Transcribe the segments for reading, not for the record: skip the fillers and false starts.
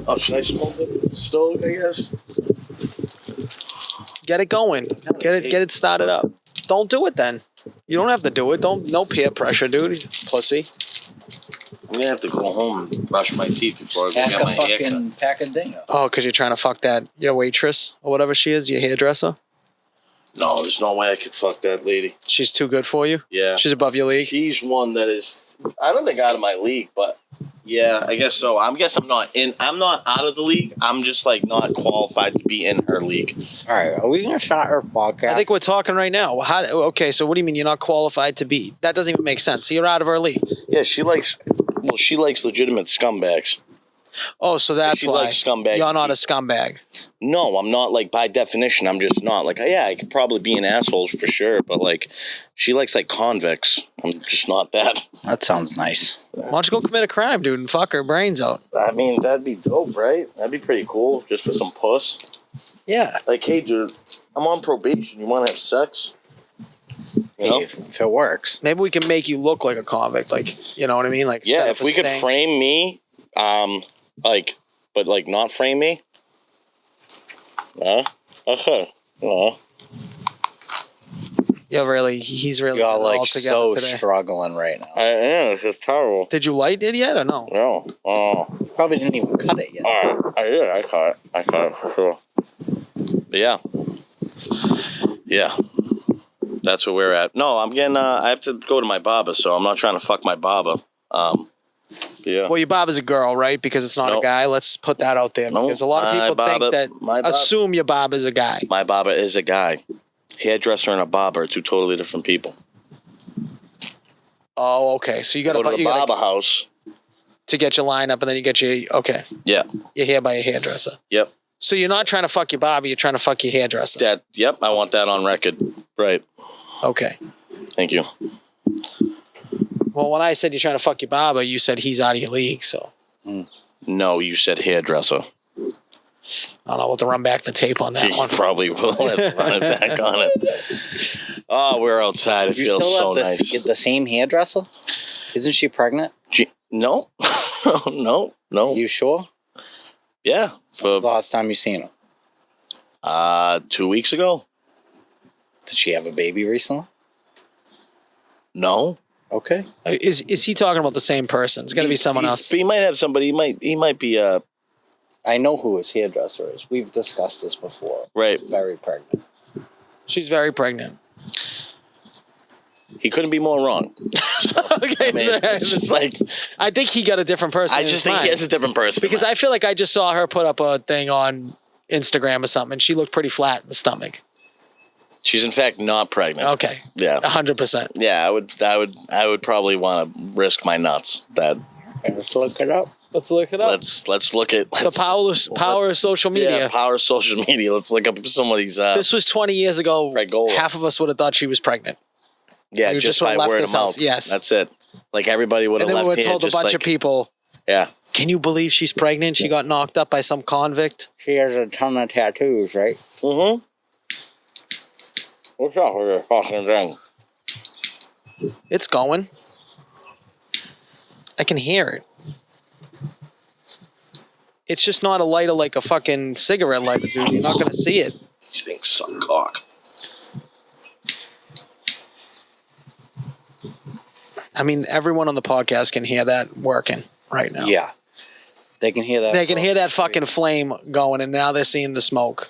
Oh, should I smoke the stove, I guess? Get it going. Get it started up. Don't do it then. You don't have to do it. No peer pressure, dude. Pussy. I'm gonna have to go home and brush my teeth before I go get my haircut. Pack a dingo. Oh, because you're trying to fuck your waitress or whatever she is, your hairdresser? No, there's no way I could fuck that lady. She's too good for you? Yeah. She's above your league? She's one that is, I don't think out of my league, but yeah, I guess so. I'm not out of the league. I'm just like not qualified to be in her league. All right, are we gonna start our podcast? I think we're talking right now. Okay, so what do you mean you're not qualified to be? That doesn't even make sense. So you're out of her league. Yeah, she likes legitimate scumbags. Oh, so that's She why likes scumbag you're not a people. scumbag. No, I'm not, like, by definition, I'm just not. Like, yeah, I could probably be an asshole for sure, but, like, she likes, like, convicts. I'm just not that. That sounds nice. Why don't you go commit a crime, dude, and fuck her brains out? I mean, that'd be dope, right? That'd be pretty cool, just for some puss. Yeah. Like, hey, dude, I'm on probation. You want to have sex? You know? Hey, if it works. Maybe we can make you look like a convict, like, you know what I mean? Like, Yeah, if we could frame me, but not frame me. He's really You're all like together so today. struggling right now. I am. It's just terrible. Did you light it yet or no? No. Probably didn't even cut it yet. I did. I caught it for sure. But yeah. Yeah. That's where we're at. No, I'm getting, I have to go to my barber, so I'm not trying to fuck my barber. Yeah. Well, your barber's a girl, right? Because it's not a guy. Let's put that out there. Because a lot of people assume your barber's a guy. My barber is a guy. Hairdresser and a barber are two totally different people. Oh, okay. So you got to go to the barber house to get your line up, and then you get your Yeah. Your hair by a hairdresser. Yep. So you're not trying to fuck your barber. You're trying to fuck your hairdresser. Yep. I want that on record. Right. Okay. Thank you. Well, when I said you're trying to fuck your barber, you said he's out of your league. So. No, you said hairdresser. I don't know. We'll have to run back the tape on that one. Probably will. Let's run it back on it. Oh, we're outside. It feels so nice. Get the same hairdresser? Isn't she pregnant? No. No. You sure? Yeah. When was the last time you seen her? 2 weeks ago. Did she have a baby recently? No. Okay. Is he talking about the same person? It's got to be someone else. He might have somebody. He might be. I know who his hairdresser is. We've discussed this before. Right. She's very pregnant. She's very pregnant. He couldn't be more wrong. Okay. I mean, it's just like, I think he got a different person. I just think he has a different person. Because I feel like I just saw her put up a thing on Instagram or something, and she looked pretty flat in the stomach. She's in fact not pregnant. Okay. Yeah. 100%. Yeah, I would probably want to risk my nuts. Let's look it up. Let's look it up. Let's look at the power of social media. Yeah, power of social media. Let's look up some of these. This was 20 years ago. Half of us would have thought she was pregnant. Yeah, just by word of mouth. Yes, that's it. Like everybody would have left. And then we were told a bunch of people. Yeah. Can you believe she's pregnant? She got knocked up by some convict. She has a ton of tattoos, right? Mm-hmm. What's up with your fucking thing? It's going. I can hear it. It's just not a lighter like a fucking cigarette lighter, dude. You're not going to see it. These things suck cock. I mean, everyone on the podcast can hear that working right now. Yeah. They can hear that. They can hear that fucking flame going, and now they're seeing the smoke.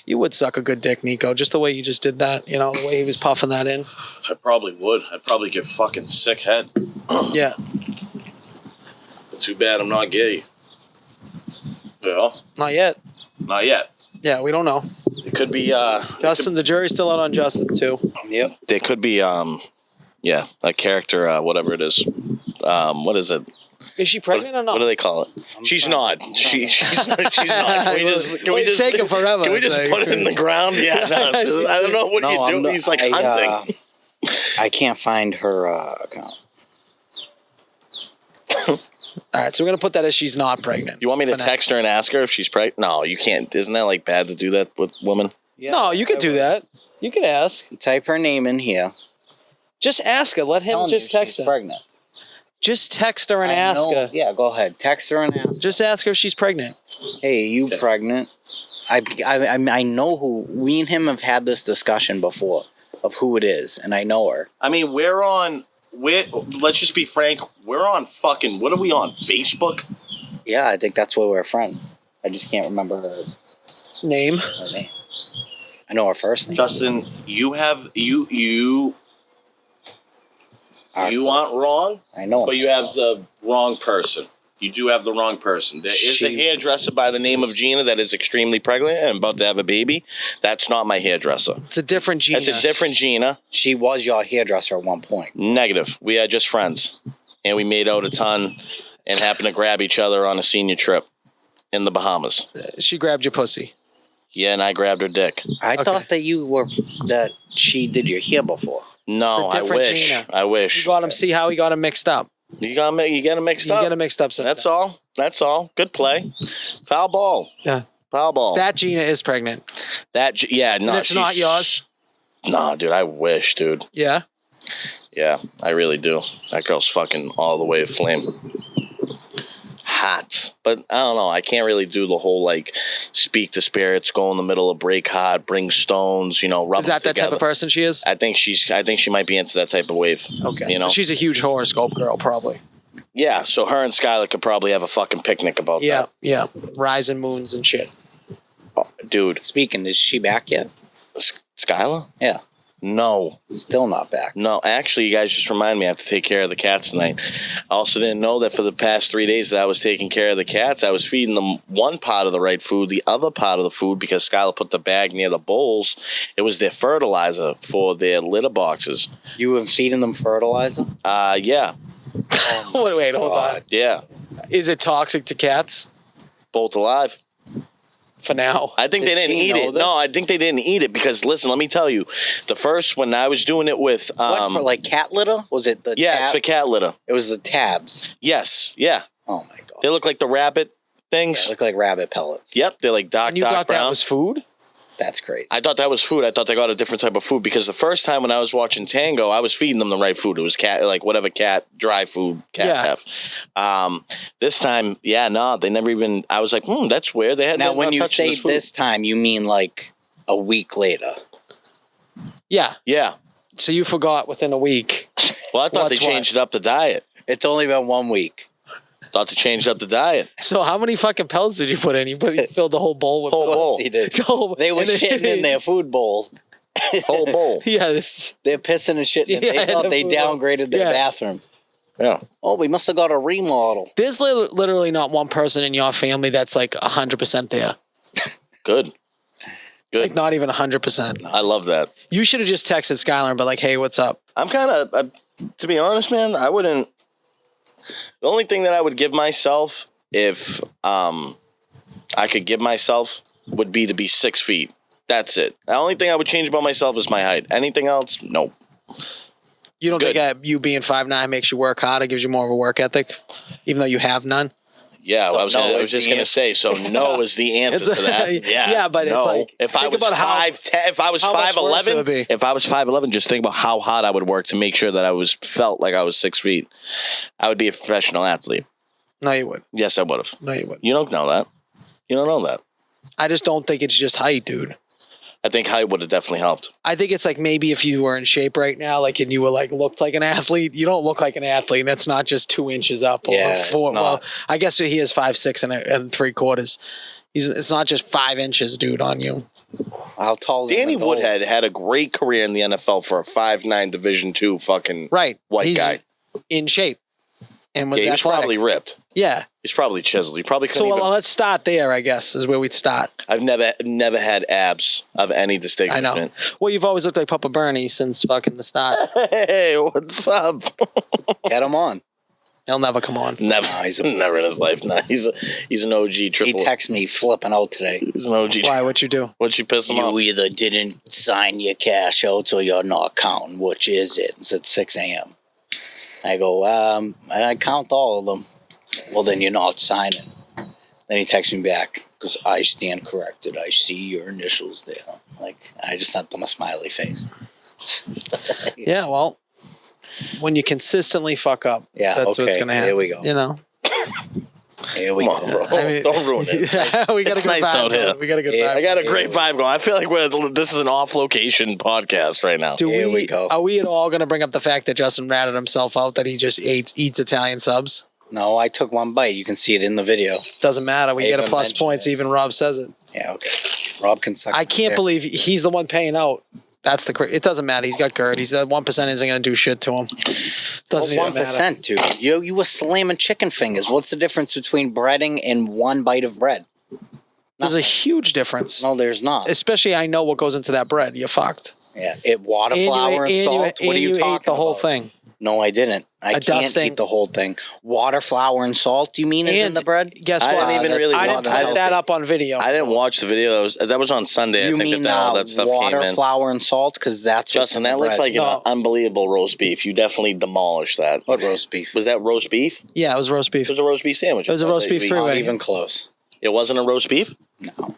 You would suck a good dick, Nico, just the way you just did that, you know, the way he was puffing that in. I probably would. I'd probably get fucking sick head. Yeah. But too bad I'm not gay. Yeah. Not yet. Not yet. Yeah, we don't know. It could be Justin, the jury's still out on Justin too. Yep. there could be yeah, a character, whatever it is. What is it? Is she pregnant or not? What do they call it? She's not. She's not. Can we just taking forever. Can we just put it in the ground? Yeah, no, I don't know what No, you do. He's like hunting. I can't find her account. All right, so we're gonna put that as she's not pregnant. You want me to for now. text her and ask her if she's pregnant? No, you can't. Isn't that like bad to do that with women? Yeah, No, you could do that. You could ask. Type her name in here. Just ask her. Let him Telling just you text she's her. pregnant. Just text her and I ask know. her. Yeah, go ahead. Text her and ask. Just ask her if she's pregnant. Hey, you Okay. pregnant? I know who. We and him have had this discussion before of who it is, and I know her. I mean, let's just be frank. We're on fucking. What are we on? Facebook? Yeah, I think that's why we're friends. I just can't remember her Name. name. I know her first name. Justin, you aren't wrong, I know. but you have the wrong person. You do have the wrong person. There is a hairdresser by the name of Gina that is extremely pregnant and about to have a baby. That's not my hairdresser. It's a different Gina. It's a different Gina. She was your hairdresser at one point. Negative. We are just friends. And we made out a ton and happened to grab each other on a senior trip in the Bahamas. She grabbed your pussy. Yeah, and I grabbed her dick. I Okay. thought that she did your hair before. No, It's a I different wish. Gina. I wish. You got him. See how he got him mixed up. You get them mixed You up. get him mixed up. That's all. That's all. Good play. Foul ball. Yeah. Foul ball. That Gina is pregnant. Yeah, no. And it's not yours. Nah, dude, I wish, dude. Yeah. Yeah, I really do. That girl's fucking all the way aflame. Hot. But I don't know. I can't really do the whole, like, speak to spirits, go in the middle of break hot, bring stones, rub Is that them that type together. of person she is? I think she might be into that type of wave. Okay. You know? So she's a huge horoscope girl, probably. Yeah, so her and Skylar could probably have a fucking picnic about Yeah. that. Yeah. Rising moons and shit. Dude, Speaking, is she back yet? Skylar? Yeah. No. Still not back. No, actually, you guys just remind me I have to take care of the cats tonight. I also didn't know that for the past 3 days that I was taking care of the cats, I was feeding them one part of the right food, the other part of the food, because Skylar put the bag near the bowls. It was their fertilizer for their litter boxes. You were feeding them fertilizer? Yeah. Wait, hold on. Yeah. Is it toxic to cats? Both alive. For now. I think they Did didn't she eat know it. this? No, I think they didn't eat it because, listen, let me tell you. The first, when I was doing it with... What, for like cat litter? Was it the yeah, tab? it's for cat litter. It was the tabs. Yes, yeah. Oh my god. They look like the rabbit things. They look like rabbit pellets. Yep, they're like dark, And you dark thought brown. that was food? That's crazy. I thought that was food. I thought they got a different type of food because the first time when I was watching Tango, I was feeding them the right food. It was cat, like whatever cat dry food cats have. This time, yeah, no, they never even. I was like, that's weird. They had Now, they're when not you touching say food. this time, you mean like a week later. Yeah. Yeah. So you forgot within a week. Well, I thought What's they changed up the diet. It's only been 1 week. Thought they changed up the diet. So how many fucking pellets did you put in? You filled the whole bowl with Whole bowl. He did. Oh, They were and then- shitting in their food bowl. Whole bowl. Yeah. It's, They're pissing and shitting. Yeah, They thought the they food bowl. downgraded their Yeah. bathroom. Yeah. Oh, we must have got a remodel. there's literally not one person in your family that's like 100% there. Good. Good. Like not even 100%. I love that. You should have just texted Skylar and be like, hey, what's up? I'm kind of, to be honest, man, I wouldn't. The only thing that I would give myself if I could give myself would be to be 6 feet. That's it. The only thing I would change about myself is my height. Anything else, no. You don't Good. think you being 5'9" makes you work harder, gives you more of a work ethic, even though you have none? Yeah, So I was no just is the going to say. So no is the answer to that. Yeah, Yeah, but it's no. like, if I think was about how- 5'10", if I was how much worse it would 5'11", be. if I was 5'11", just think about how hard I would work to make sure that I felt like I was 6 feet. I would be a professional athlete. No, you would. Yes, I would have. No, you would. You don't know that. You don't know that. I just don't think it's just height, dude. I think height would have definitely helped. I think it's like maybe if you were in shape right now, like, and you were like looked like an athlete, you don't look like an athlete, and it's not just 2 inches up or Yeah, 4. it's not. Well, I guess he is 5'6" and 3/4. It's not just 5 inches, dude, on you. How tall is Danny an adult? Woodhead had a great career in the NFL for a 5'9" Division II fucking Right. white He's guy. in shape. and was Yeah, he was athletic. probably ripped. Yeah. He's probably chiseled. He probably couldn't So even... let's start there, I guess, is where we'd start. I've never had abs of any I distinguishment. know. Well, you've always looked like Papa Bernie since fucking the start. Hey, what's up? Get him on. He'll never come on. Never, never in his life. Nah, he's an OG He triple. texted me flipping out today. He's an OG. Why? What'd you do? What'd you piss him off? You either didn't sign your cash out or you're not counting. Which is it? It's at 6 a.m. I go, I count all of them. Well, then you're not signing. Then he texts me back because I stand corrected. I see your initials there. Like, I just sent them a smiley face. Yeah, well, when you consistently fuck up, Yeah, that's okay. what's going to happen. Here we go. You know? Here we Come go. on, bro. I mean- Don't ruin it. We got It's a good nice vibe out here. going. We got a good Yeah, vibe. I got a great vibe going. I feel like this is an off-location podcast right now. Here we go. Are we at all going to bring up the fact that Justin ratted himself out that he just eats Italian subs? No, I took one bite. You can see it in the video. Doesn't matter. We get a Even plus mentioned points. it. Even Rob says it. Yeah, okay. Rob can suck. I my can't dick. believe he's the one paying out. That's it doesn't matter. He's got GERD. He's that 1% isn't going to do shit to him. Doesn't even matter. 1%, dude. You were slamming chicken fingers. What's the difference between breading and one bite of bread? There's a huge difference. No, there's not. Especially, I know what goes into that bread. You're fucked. Yeah, water, flour, and salt. What are you talking ate the whole about? thing. No, I didn't. I can't dusting. eat the whole thing. Water, flour, and salt. You mean is in And the bread? Guess I what? didn't even really I didn't want- put I didn't that think- up on video. I didn't watch the video. That was on Sunday. You I think mean that all that stuff water, came in. flour, and salt? Because that's what's Justin, in the that looked bread. like No. an unbelievable roast beef. You definitely demolished that. What roast beef? Was that roast beef? Yeah, it was roast beef. It was a roast beef sandwich. It was a roast beef Not three-way. even close. It wasn't a roast beef? No.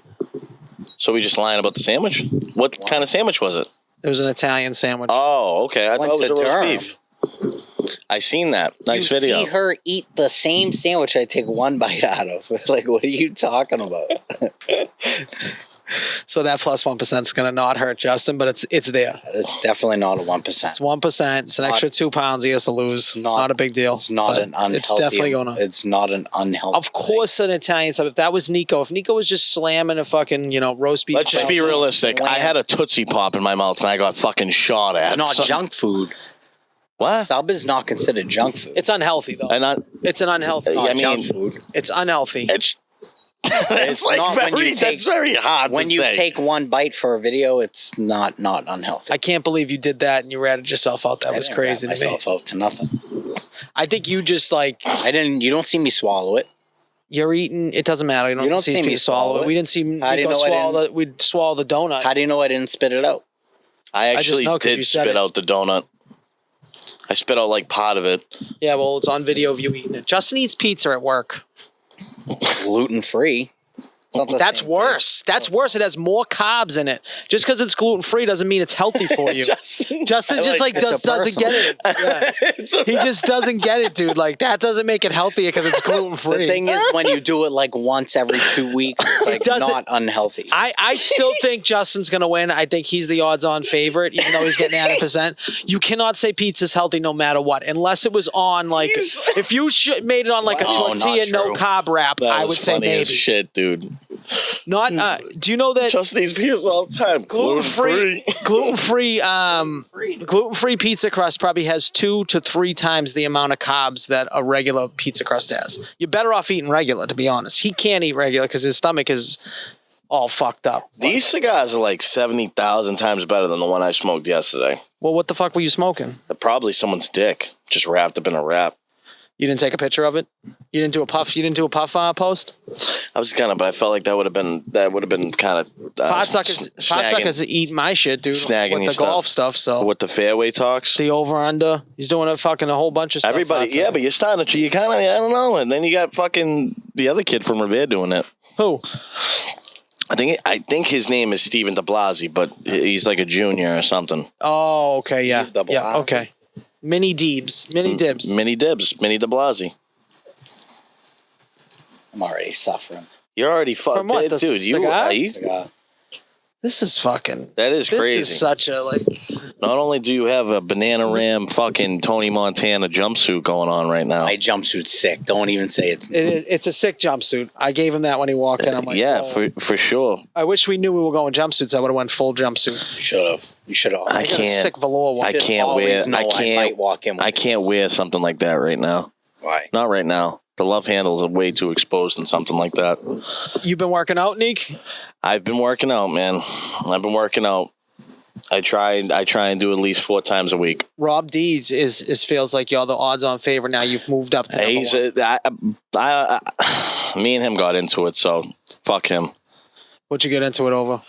So we just lying about the sandwich? What kind of sandwich was it? It was an Italian sandwich. Oh, okay. I thought it was a to roast Durham. beef. I seen that. Nice you video. see her eat the same sandwich I take one bite out of. Like, what are you talking about? So that plus 1% is going to not hurt Justin, but it's there. It's definitely not a 1%. It's 1%. It's an extra 2 pounds he has to lose. It's not a big deal. It's not but an unhealthy. It's definitely going on. It's not an unhealthy. Of course, an Italian sub. If that was Nico, if Nico was just slamming a fucking, roast beef. Let's just be realistic. I had a Tootsie Pop in my mouth and I got fucking shot at. It's not So- junk food. What? Sub is not considered junk food. It's unhealthy though. And I, It's an unhealthy. not I mean, junk food. It's unhealthy. it's It's like not when you very, take- that's very hard When to you say. take one bite for a video, it's not unhealthy. I can't believe you did that and you ratted yourself out. That was I didn't crazy rat to me. myself out to nothing. I think you just I didn't. You don't see me swallow it. you're eating. It doesn't matter. You don't, You don't see see me me swallow swallow it. it. We didn't see How do you Nico know I swallow didn't? the. We'd swallow the donut. How do you know I didn't spit it out? I actually know 'cause did you said spit it. out the donut. I spit out like part of it. Yeah, well, it's on video of you eating it. Justin eats pizza at work. Gluten free. That's worse. That's worse. It has more carbs in it. Just because it's gluten free doesn't mean it's healthy for you. Justin just like It's a doesn't get it. Yeah. He just doesn't get it, dude. Like that doesn't make it healthier because it's gluten The free. thing is, when you do it like once every 2 weeks, it's like doesn't- not unhealthy. I still think Justin's gonna win. I think he's the odds-on favorite, even though he's getting 80%. You cannot say pizza's healthy no matter what, unless it was on like if you made it on like a Wow, not tortilla no true. carb wrap. That I was would say funny maybe as shit, dude. not. Do you know that Just these pizzas all the time. gluten-free gluten-free pizza crust probably has 2 to 3 times the amount of carbs that a regular pizza crust has. You're better off eating regular, to be honest. He can't eat regular because his stomach is all fucked up. These cigars are like 70,000 times better than the one I smoked yesterday. Well, what the fuck were you smoking? Probably someone's dick, just wrapped up in a wrap. You didn't take a picture of it? You didn't do a puff? You didn't do a puff post? I was but I felt like that would have been kind of Pot suckers eat my shit, dude. snagging with your the golf stuff. So with the fairway talks. the over under. He's doing a whole bunch of stuff. Everybody, Pot yeah, Sucker. but you're starting to, you kind of, I don't know, and then you got fucking the other kid from Revere doing it. Who? I think his name is Stephen DeBlasi, but he's like a junior or something. Oh, okay, yeah, Steve DeBlasi. yeah, okay. Mini Deebs, Mini Dibs. Mini DeBlasi. I'm already suffering. You're already fucked, From what, the dude. You cigar? are you? Yeah. This is fucking. That is This crazy. is such a like. Not only do you have a banana ram fucking Tony Montana jumpsuit going on right now. My jumpsuit's sick. Don't even say it's. It's a sick jumpsuit. I gave him that when he walked in. I'm like, yeah, oh. for sure. I wish we knew we were going jumpsuits. I would have went full jumpsuit. Should have. You should have. I got a can't. sick velour one. I can't Always wear. know I I can't. might walk in with I can't wear something like that right now. Why? Not right now. The love handles are way too exposed and something like that. You been working out, Nick? I've been working out, man. I've been working out. I try and do at least 4 times a week. Rob Dees is feels like you're the odds-on favorite now. You've moved up to number one. Me and him got into it, so fuck him. What'd you get into it over?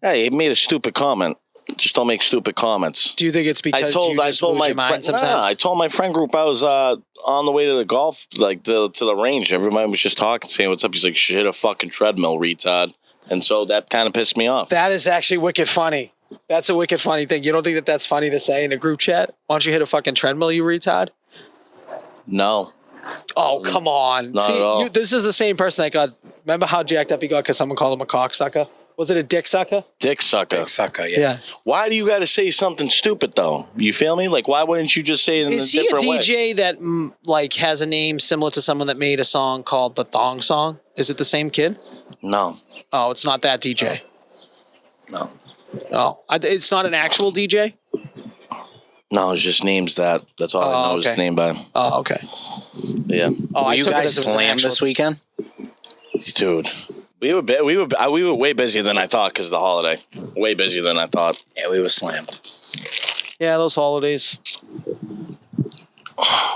Hey, he made a stupid comment. Just don't make stupid comments. Do you think it's because you just lose your mind sometimes? I told my friend group I was on the way to the golf, like to the range. Everybody was just talking, saying what's up. He's like, "Shit, a fucking treadmill, retard." And so that kind of pissed me off. That is actually wicked funny. That's a wicked funny thing. You don't think that's funny to say in a group chat? Why don't you hit a fucking treadmill, you retard? No. Oh, come on. Not at all. This is the same person that got... Remember how jacked up he got because someone called him a cocksucker? Was it a dick sucker? Dick sucker. Dick sucker, Yeah. Why do you got to say something stupid, though? You feel me? Like, why wouldn't you just say it in Is a he a different way? DJ that like has a name similar to someone that made a song called The Thong Song? Is it the same kid? No. Oh, it's not that DJ. No. Oh, it's not an actual DJ? No, it's just names that. That's all I know is his name by. Oh, okay. Yeah. Oh, I you took it guys as it was an slammed actual... this weekend? Dude. We were way busier than I thought because of the holiday. Way busier than I thought. Yeah, we were slammed. Yeah, those holidays.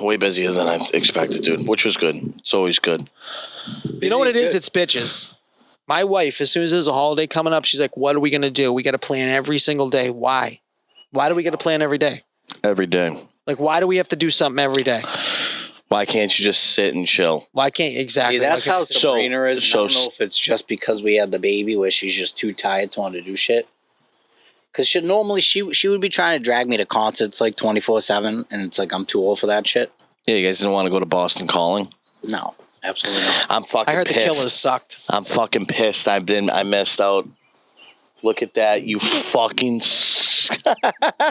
Way busier than I expected, dude. Which was good. It's always good. You know what it is? It's bitches. My wife, as soon as there's a holiday coming up, she's like, what are we going to do? We got to plan every single day. Why? Why do we got to plan every day? Every day. Like, why do we have to do something every day? Why can't you just sit and chill? Why can't exactly? Yeah, that's like, how if it's- Sabrina is. so- I don't know if it's just because we had the baby where she's just too tired to want to do shit. Because normally she would be trying to drag me to concerts like 24/7, and it's like I'm too old for that shit. Yeah, you guys didn't want to go to Boston Calling? No, absolutely not. I'm fucking I heard pissed. the Killers sucked. I'm fucking pissed. I missed out. Look at that. You fucking... You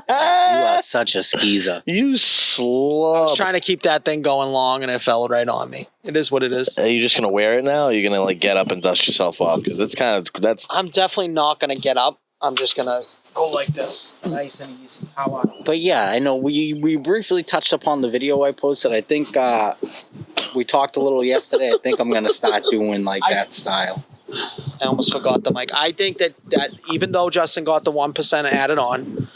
are such a skeezer. You I was slob. trying to keep that thing going long, and it fell right on me. It is what it is. Are you just going to wear it now? Or are you going to like get up and dust yourself off? Because that's... I'm definitely not going to get up. I'm just going to go like this. Nice and easy. How are you? But yeah, I know we briefly touched upon the video I posted. I think we talked a little yesterday. I think I'm gonna start doing like that style. I almost forgot the mic. I think that even though Justin got the 1% added on,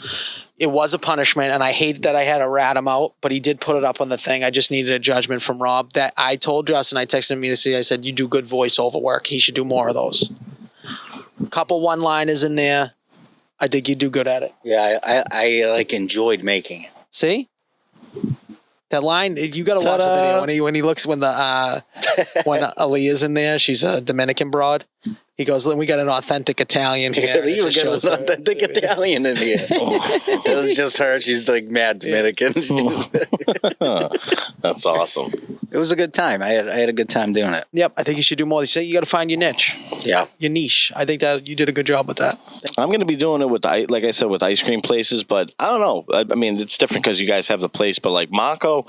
it was a punishment, and I hated that I had to rat him out, but he did put it up on the thing. I just needed a judgment from Rob. That I told Justin, I texted him yesterday, I said, you do good voiceover work. He should do more of those. Couple one-liners in there. I think you do good at it. Yeah, I like enjoyed making it. See? That line, you got to watch the video when he looks when Aaliyah's in there. She's a Dominican broad. He goes, "We got an authentic Italian here." Yeah, you get an authentic Italian in here. It was just her. She's like mad Dominican. That's awesome. It was a good time. I had a good time doing it. Yep, I think you should do more. You got to find your niche, Yeah. your niche. I think that you did a good job with that. I'm going to be doing it with, like I said, with ice cream places, but I don't know. I mean, it's different because you guys have the place, but like Marco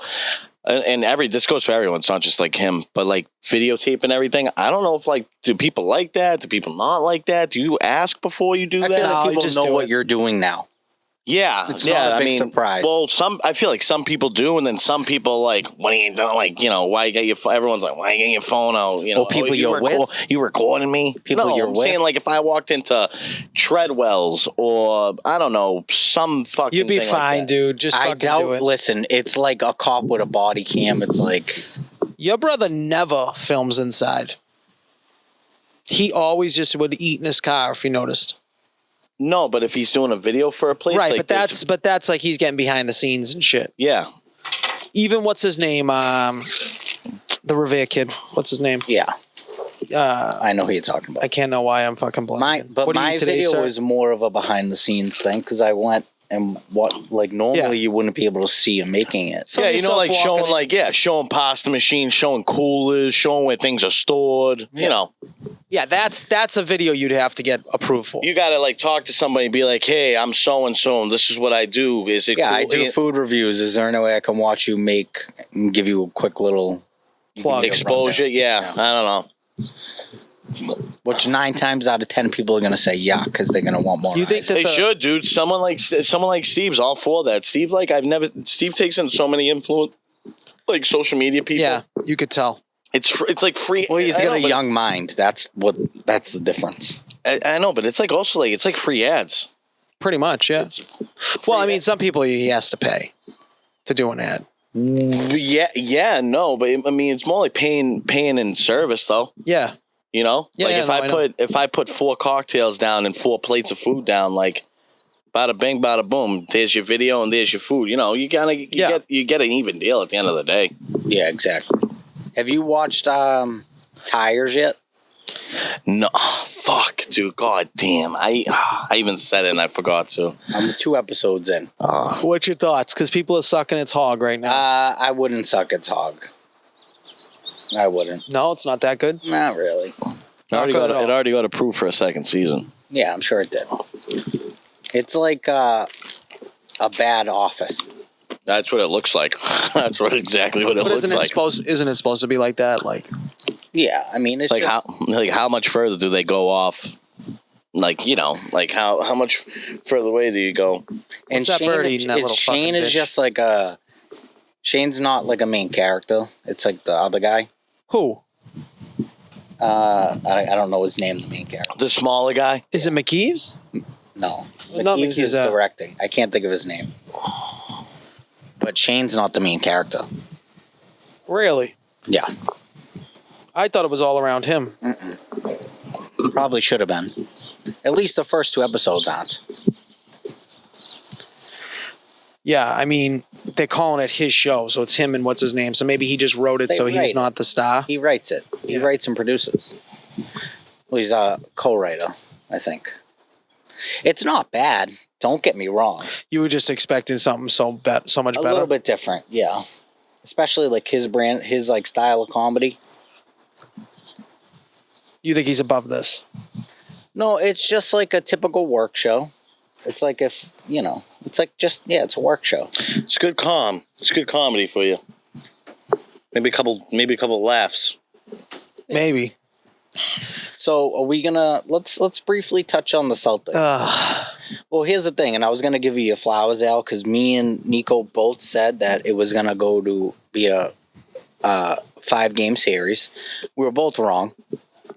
and this goes for everyone. It's not just like him, but like videotape and everything. I don't know if like, do people like that? Do people not like that? Do you ask before you do I that? feel No, like you people just know do what it. you're doing now. Yeah, It's yeah. not a I big mean, surprise. well, I feel like some people do, and then some people like, when you don't, like, you know, why you get your? Everyone's like, why you get your phone out? You know, Well, people you're with? you recording me? People no, you're I'm with? saying like if I walked into Treadwell's or I don't know some fucking. You'd be thing fine, like that. dude. Just I fucking do doubt. it. Listen, it's like a cop with a body cam. It's like Your brother never films inside. He always just would eat in his car, if you noticed. No, but if he's doing a video for a place, Right, like but that's like he's getting behind the scenes and shit. yeah. Even what's his name? The Revere kid. What's his name? yeah. Uh, I know who you're talking I about. can't know why I'm fucking blanking. What do you My eat today, video sir? was more of a behind the scenes thing because I went and normally you wouldn't be able to see him making it. From Yeah, you know, yourself like walking showing in. showing pasta machines, showing coolers, showing where things are stored. You know, Yeah, that's a video you'd have to get approved for. you gotta like talk to somebody and be like, hey, I'm so and so, and this is what I do. Is it? Yeah, cool? I do food reviews. Is there any way I can watch you make and give you a quick little Plug. exposure. Yeah, I don't know. Which 9 times out of 10 people are going to say yeah because they're going to want more. You think that They should, dude. Someone like Steve's all for that. Steve takes in so many influence. like social media people. Yeah, you could tell. It's like free. Well, he's I got know, a but young mind. That's the difference. I know, but it's like also like it's like free ads. Pretty much, yeah. Well, I mean, some people he has to pay to do an ad. No, but I mean, it's more like paying in service, though. Yeah. You know, Yeah, like yeah, if I put 4 cocktails down and 4 plates of food down, like bada bing, bada boom. There's your video and there's your food. You know, you get an even deal at the end of the day. Yeah, exactly. Have you watched Tires yet? No, fuck, dude. God damn. I even said it and I forgot to. I'm 2 episodes in. What's your thoughts? Because people are sucking its hog right now. I wouldn't suck its hog. I wouldn't. No, it's not that good. Not really. It already got approved for a second season. Yeah, I'm sure it did. It's like a bad Office. That's what it looks like. That's exactly what it looks like. Isn't it supposed to be like that? Like, yeah, I mean, it's like just, how much further do they go off? Like, you know, like how much further away do you go? What's and that Shane, bird eating that little Shane fucking is bitch? just like Shane's not like a main character. It's like the other guy. who? I don't know his name, the main character. The smaller guy? Is it McKeeves? No. Not McKeeves is McKeeves, directing. I can't think of his name. But Shane's not the main character. Really? Yeah. I thought it was all around him. Probably should have been. At least the first 2 episodes aren't. Yeah, I mean, they're calling it his show, so it's him and what's his name. So maybe he just wrote it They so write he's it. not the star. He writes it. He Yeah. writes and produces. Well, he's a co-writer, I think. It's not bad. Don't get me wrong. You were just expecting something so much A better. little bit different, yeah. Especially like his brand, his like style of comedy. You think he's above this? No, it's just like a typical work show. It's like it's a work show. It's good It's good comedy for you. Maybe a couple laughs. Maybe. So are we gonna let's briefly touch on the Celtics. Well, here's the thing, and I was gonna give you your flowers, Al, because me and Nico both said that it was gonna go to be a 5-game series. We were both wrong.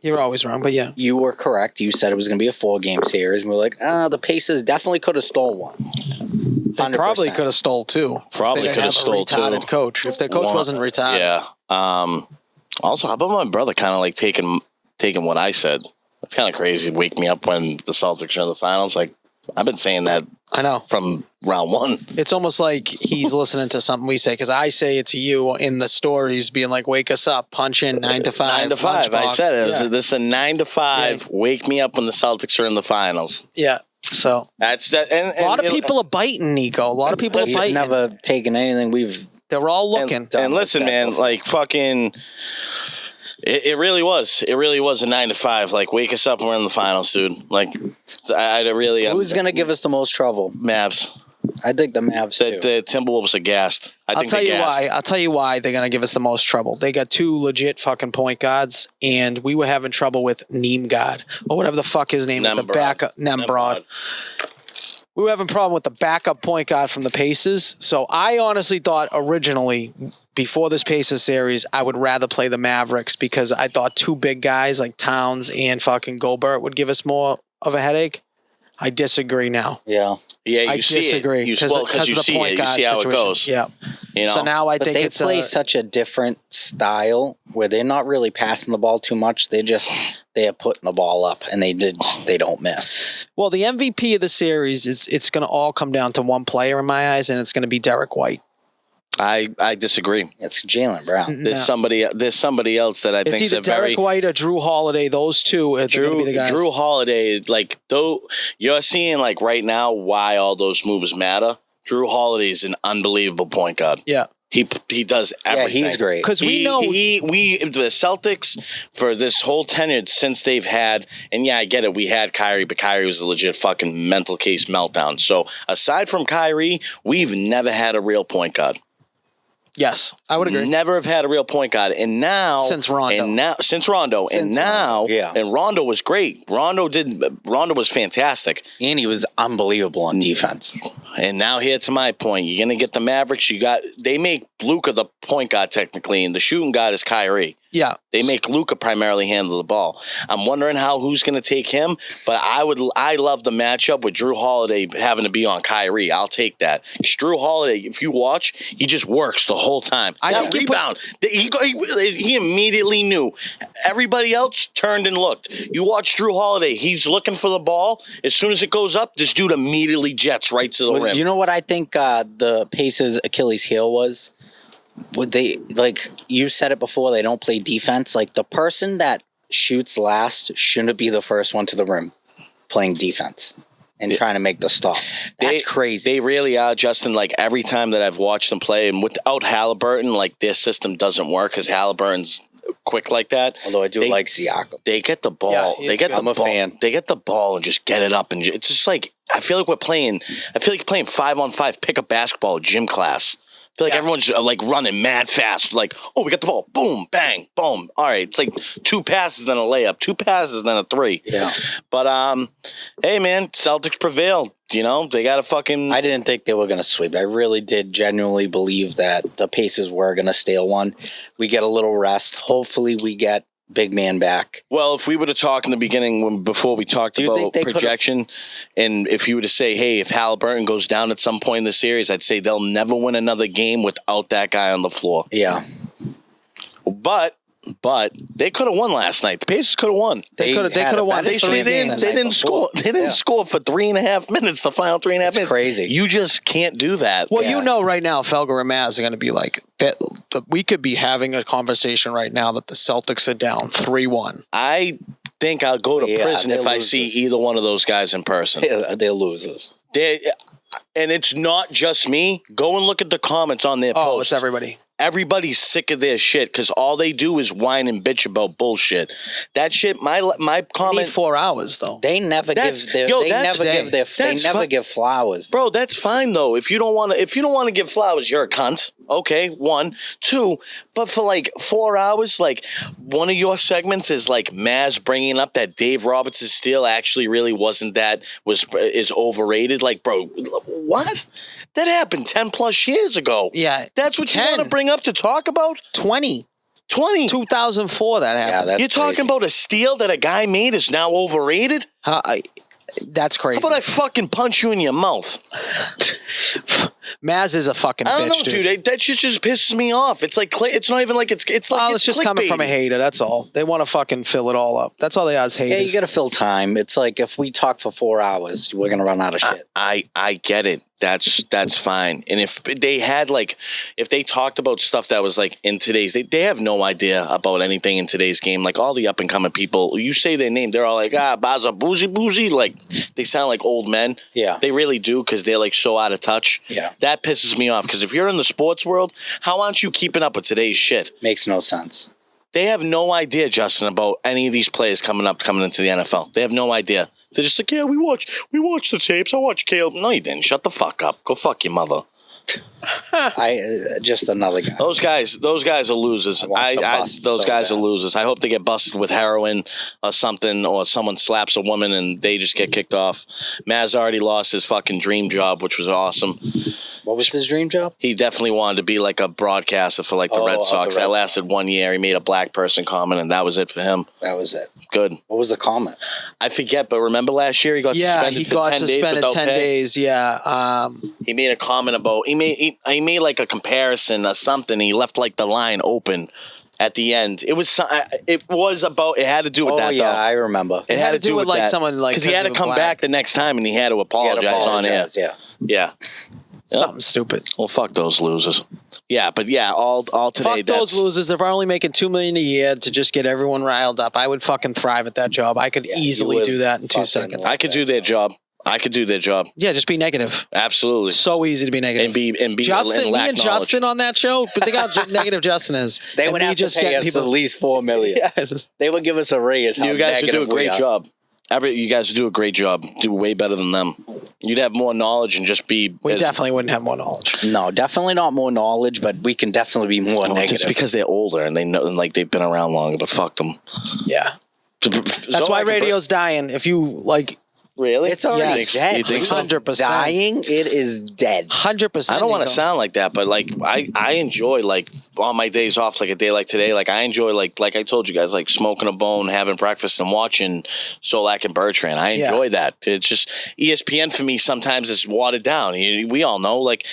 You're always wrong, but yeah. You were correct. You said it was gonna be a 4-game series. And we were like, the Pacers definitely could have stole one. They probably 100%. could have stole 2. Probably could have stole 2. Retarded coach. If their coach wasn't retarded. Yeah. Also, how about my brother kind of like taking what I said? That's kind of crazy. Wake me up when the Celtics are in the finals. Like, I've been saying that I know. from round 1. It's almost like he's listening to something we say, because I say it to you in the stories, being like, wake us up, punch in 9 to 5. 9 to 5. I lunchbox. said it. Yeah. This is a 9 to 5. Yeah. Wake me up when the Celtics are in the finals. Yeah. So That's that. And a lot of people are biting, Nico. A lot of people are He's biting. never taken anything we've They're all looking. And listen, like that man, before. like fucking. It really was. It really was a 9 to 5. Like, wake us up when we're in the finals, dude. Like, I really. Who's gonna give us the most trouble? Mavs. I think the Mavs The too. Timberwolves are gassed. I'll tell you why. I'll tell you why they're gonna give us the most trouble. They got 2 legit fucking point guards, and we were having trouble with Neemgod or whatever the fuck his name is. The backup Nembrod. We were having a problem with the backup point guard from the Pacers. So I honestly thought originally, before this Pacers series, I would rather play the Mavericks because I thought 2 big guys like Towns and fucking Gobert would give us more of a headache. I disagree now. Yeah. Yeah, you I see disagree it. because of You the see point it. You guard see how situation. it goes. Yeah. You know? So now I But think they it's play such a different style where they're not really passing the ball too much. They are putting the ball up and they don't miss. well, the MVP of the series is it's going to all come down to one player in my eyes, and it's going to be Derek White. I disagree. It's Jaylen Brown. There's somebody else that I It's think is either a very Derek White or Drew Holiday. Those two are going to be the guys. Drew Holiday is like, though you're seeing like right now why all those moves matter. Drew Holiday is an unbelievable point guard. Yeah. He does everything. Yeah, he's great. Because we know the Celtics for this whole tenure since they've had, and yeah, I get it. We had Kyrie, but Kyrie was a legit fucking mental case meltdown. So aside from Kyrie, we've never had a real point guard. Yes, I would agree. Never have had a real point guard, and now Since Rondo. And Rondo was great. Rondo was fantastic, And he was unbelievable on defense. and now here to my point, you're gonna get the Mavericks. They make Luka the point guard technically, and the shooting guard is Kyrie. Yeah. They make Luka primarily handle the ball. I'm wondering who's going to take him, but I love the matchup with Drew Holiday having to be on Kyrie. I'll take that. 'Cause Drew Holiday, if you watch, he just works the whole time. That rebound, he immediately knew. Everybody else turned and looked. You watch Drew Holiday, he's looking for the ball. As soon as it goes up, this dude immediately jets right to the rim. You know what I think the Pacers' Achilles heel was? Would they, like you said it before, they don't play defense. Like the person that shoots last shouldn't be the first one to the rim playing defense and trying to make the stop. That's crazy. They really are, Justin. Like every time that I've watched them play, and without Halliburton, like their system doesn't work because Halliburton's quick like that. Although I do like Siakam. They get the ball. I'm a fan. They get the ball and just get it up, and it's just like I feel like playing 5-on-5 pickup basketball gym class. I feel like everyone's like running mad fast. Like, oh, we got the ball. Boom, bang, boom. All right, it's like 2 passes, then a layup. 2 passes, then a 3. Yeah. But hey, man, Celtics prevailed. You know, they got a fucking. I didn't think they were going to sweep. I really did genuinely believe that the Pacers were going to steal one. We get a little rest. Hopefully, we get big man back. Well, if we were to talk in the beginning before we talked about projection, and if you were to say, hey, if Halliburton goes down at some point in the series, I'd say they'll never win another game without that guy on the floor. Yeah. But they could have won last night. The Pacers could have won. They could have won. They didn't score. They didn't score for 3.5 minutes. The final 3.5 minutes. Crazy. You just can't do that. Well, you know, right now, Felger and Maz are going to be like, we could be having a conversation right now that the Celtics are down 3-1. I think I'll go to prison if I see either one of those guys in person. They're losers. And it's not just me. Go and look at the comments on their posts. Oh, it's everybody. Everybody's sick of their shit because all they do is whine and bitch about bullshit. That shit, my comment. Need 4 hours though. They never give flowers. Bro, that's fine though. If you don't want to give flowers, you're a cunt. Okay, 1, 2, but for like 4 hours, like one of your segments is like Maz bringing up that Dave Roberts' steal actually really wasn't is overrated. Like, bro, what? That happened 10 plus years ago. Yeah. That's what 10. you want to bring up to talk about? 20. 2004 that happened. Yeah, You're talking about a steal that a guy made is now overrated? That's crazy. How about I fucking punch you in your mouth? Maz is a fucking bitch, I don't know, dude. That shit just pisses me off. It's like it's not even like it's like it's just coming from a hater. That's all. They want to fucking fill it all up. That's all they are is haters. Yeah, you got to fill time. It's like if we talk for 4 hours, we're gonna run out of shit. I get it. That's fine. And if they had if they talked about stuff that was like in today's, they have no idea about anything in today's game. Like all the up and coming people, you say their name, they're all like Baza boozy. Like they sound like old men. Yeah, they really do because they're like so out of touch. Yeah, that pisses me off because if you're in the sports world, how aren't you keeping up with today's shit? Makes no sense. They have no idea, Justin, about any of these players coming into the NFL. They have no idea. They're just like, yeah, we watch the tapes. I watch Caleb. No, you didn't. Shut the fuck up. Go fuck your mother. Just another guy. Those guys are losers. Those guys are losers. I hope they get busted with heroin or something, or someone slaps a woman and they just get kicked off. Maz already lost his fucking dream job, which was awesome. What was his dream job? He definitely wanted to be like a broadcaster for like the Red Sox. That lasted 1 year. He made a black person comment, and that was it for him. That was it. Good. What was the comment? I forget, but remember last year he got suspended for 10 days. Yeah. He made a comment about he made like a comparison or something. He left like the line open at the end. It had to do with that. Yeah, though. I remember. It had to do with like that. Someone like because he had to come back the next time and he had to apologize on air. Yeah. Something stupid. Well, fuck those losers. Yeah, but yeah, all today. Fuck those losers. They're only making $2 million a year to just get everyone riled up. I would fucking thrive at that job. I could easily do that in 2 seconds. I could do their job. Yeah, just be negative. Absolutely. So easy to be negative. And be Justin, me and Justin on that show, but think how negative Justin is. They would have to pay us at least $4 million. They would give us a raise. You guys should do a great job. You guys do a great job. Do way better than them. You'd have more knowledge and just be. We definitely wouldn't have more knowledge. No, definitely not more knowledge, but we can definitely be more negative. It's because they're older and they know, and like they've been around longer. But fuck them. Yeah. That's why radio's dying. If you like. Really? It's already dead. You think so? 100%. Dying, it is dead. 100%. I don't want to sound like that, but like I enjoy like on my days off, like a day like today, like I enjoy like I told you guys, like smoking a bone, having breakfast, and watching Solak and Bertrand. I enjoy that. It's just ESPN for me sometimes is watered down. We all know, like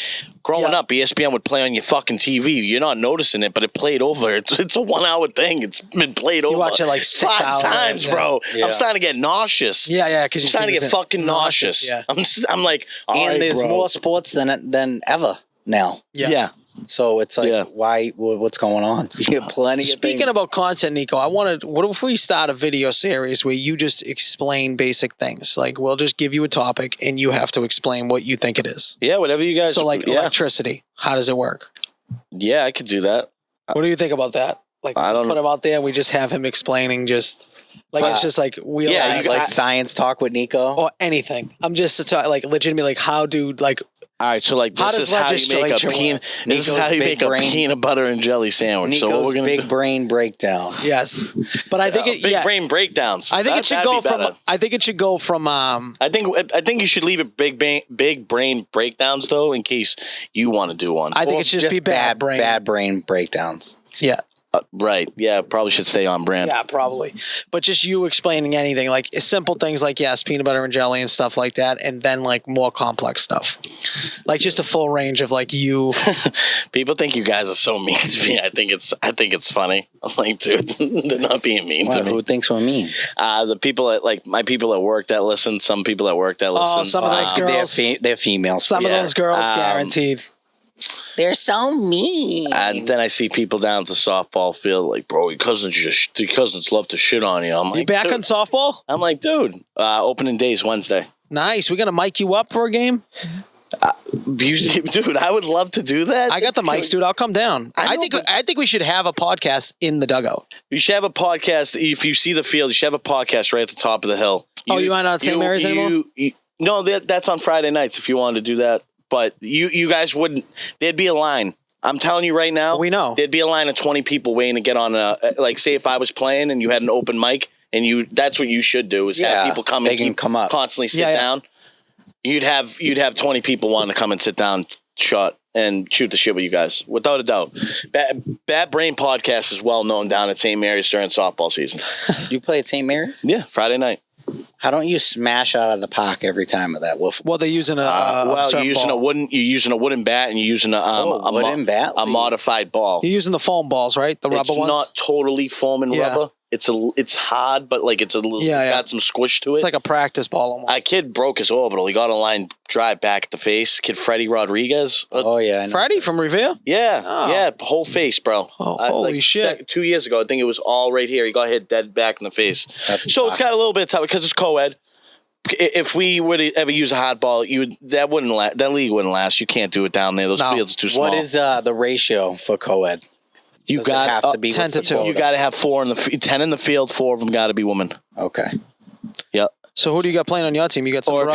growing up, ESPN would play on your fucking TV. You're not noticing it, but it played over. It's a 1 hour thing. It's been played over. You watch it like 6 5 hours. times, bro. Yeah. I'm starting to get nauseous. Yeah, because I'm starting to get fucking nauseous. Yeah. I'm like, all And right, there's bro. more sports than ever now. Yeah. So it's like, why? What's going on? You have plenty of Speaking things. about content, Nico, what if we start a video series where you just explain basic things? Like, we'll just give you a topic and you have to explain what you think it is. Yeah, whatever you guys. So, like, electricity, how does it work? Yeah, I could do that. What do you think about that? Like, I don't put know. him out there and we just have him explaining it's just like wheel Yeah, eyes, you like science talk with Nico. or anything. I'm just like legitimately like how do like All right, so like How this does is how you make a legislature peanut. work? This is Nico's how you big make brain. a peanut butter and jelly sandwich. Nico's so what we're gonna big do? brain breakdown. yes, but I think Big brain breakdowns. I think it should go from. Better. I think it should go from. I think you should leave it big brain breakdowns though, in case you want to do one. I think Or it should just be bad brain. Bad brain breakdowns. Yeah. Right? Yeah, probably should stay on brand. Yeah, probably. But just you explaining anything, like simple things like, yes, peanut butter and jelly and stuff like that, and then like more complex stuff. Like just a full range of like you. People think you guys are so mean to me. I think it's funny. I'm like, dude, they're not being mean to me. Who thinks we're mean? The people at like my people at work that listen, some people at work that listen. Oh, some of those girls. They're females. Some of those girls, guaranteed. They're so mean. And then I see people down at the softball field like, bro, your cousins love to shit on you. I'm like, You back dude. on softball? I'm like, dude, opening day's Wednesday. Nice. We gonna mic you up for a game? Dude, I would love to do that. I got the mics, dude. I'll come down. I know, I think we should have a podcast in the dugout. You should have a podcast. If you see the field, you should have a podcast right at the top of the hill. You aren't on St. Mary's anymore? No, that's on Friday nights if you wanted to do that. But you guys wouldn't. There'd be a line. I'm telling you right now. We know. There'd be a line of 20 people waiting to get on like, say if I was playing and you had an open mic and that's what you should do is have people come they and can come up. constantly sit down. You'd have 20 people wanting to come and sit down, shot, and shoot the shit with you guys, without a doubt. Bad Brain Podcast is well known down at St. Mary's during softball season. You play at St. Mary's? Yeah, Friday night. How don't you smash out of the park every time with that wolf? Well, they're using a You're using a wooden bat and you're using a wooden bat? a modified ball. You're using the foam balls, right? The rubber It's ones. not totally foam and rubber. It's hard, but like it's a little. Yeah, it's yeah. got some squish to it. It's like a practice ball almost. A kid broke his orbital. He got a line drive back at the face. Kid Freddie Rodriguez. Oh yeah, I know. Freddie from Revere? Yeah, Oh. yeah, whole face, bro. Oh, holy shit. 2 years ago, I think it was all right here. He got hit dead back in the face. So it's got a little bit of time because it's co-ed. If we were to ever use a hot ball, that league wouldn't last. You can't do it down there. Those fields are too small. What is the ratio for co-ed? You Does got it have to be 10 to what's the 2. quota? You got to have 10 in the field. 4 of them got to be women. Okay. Yep. So who do you got playing on your team? You got some Or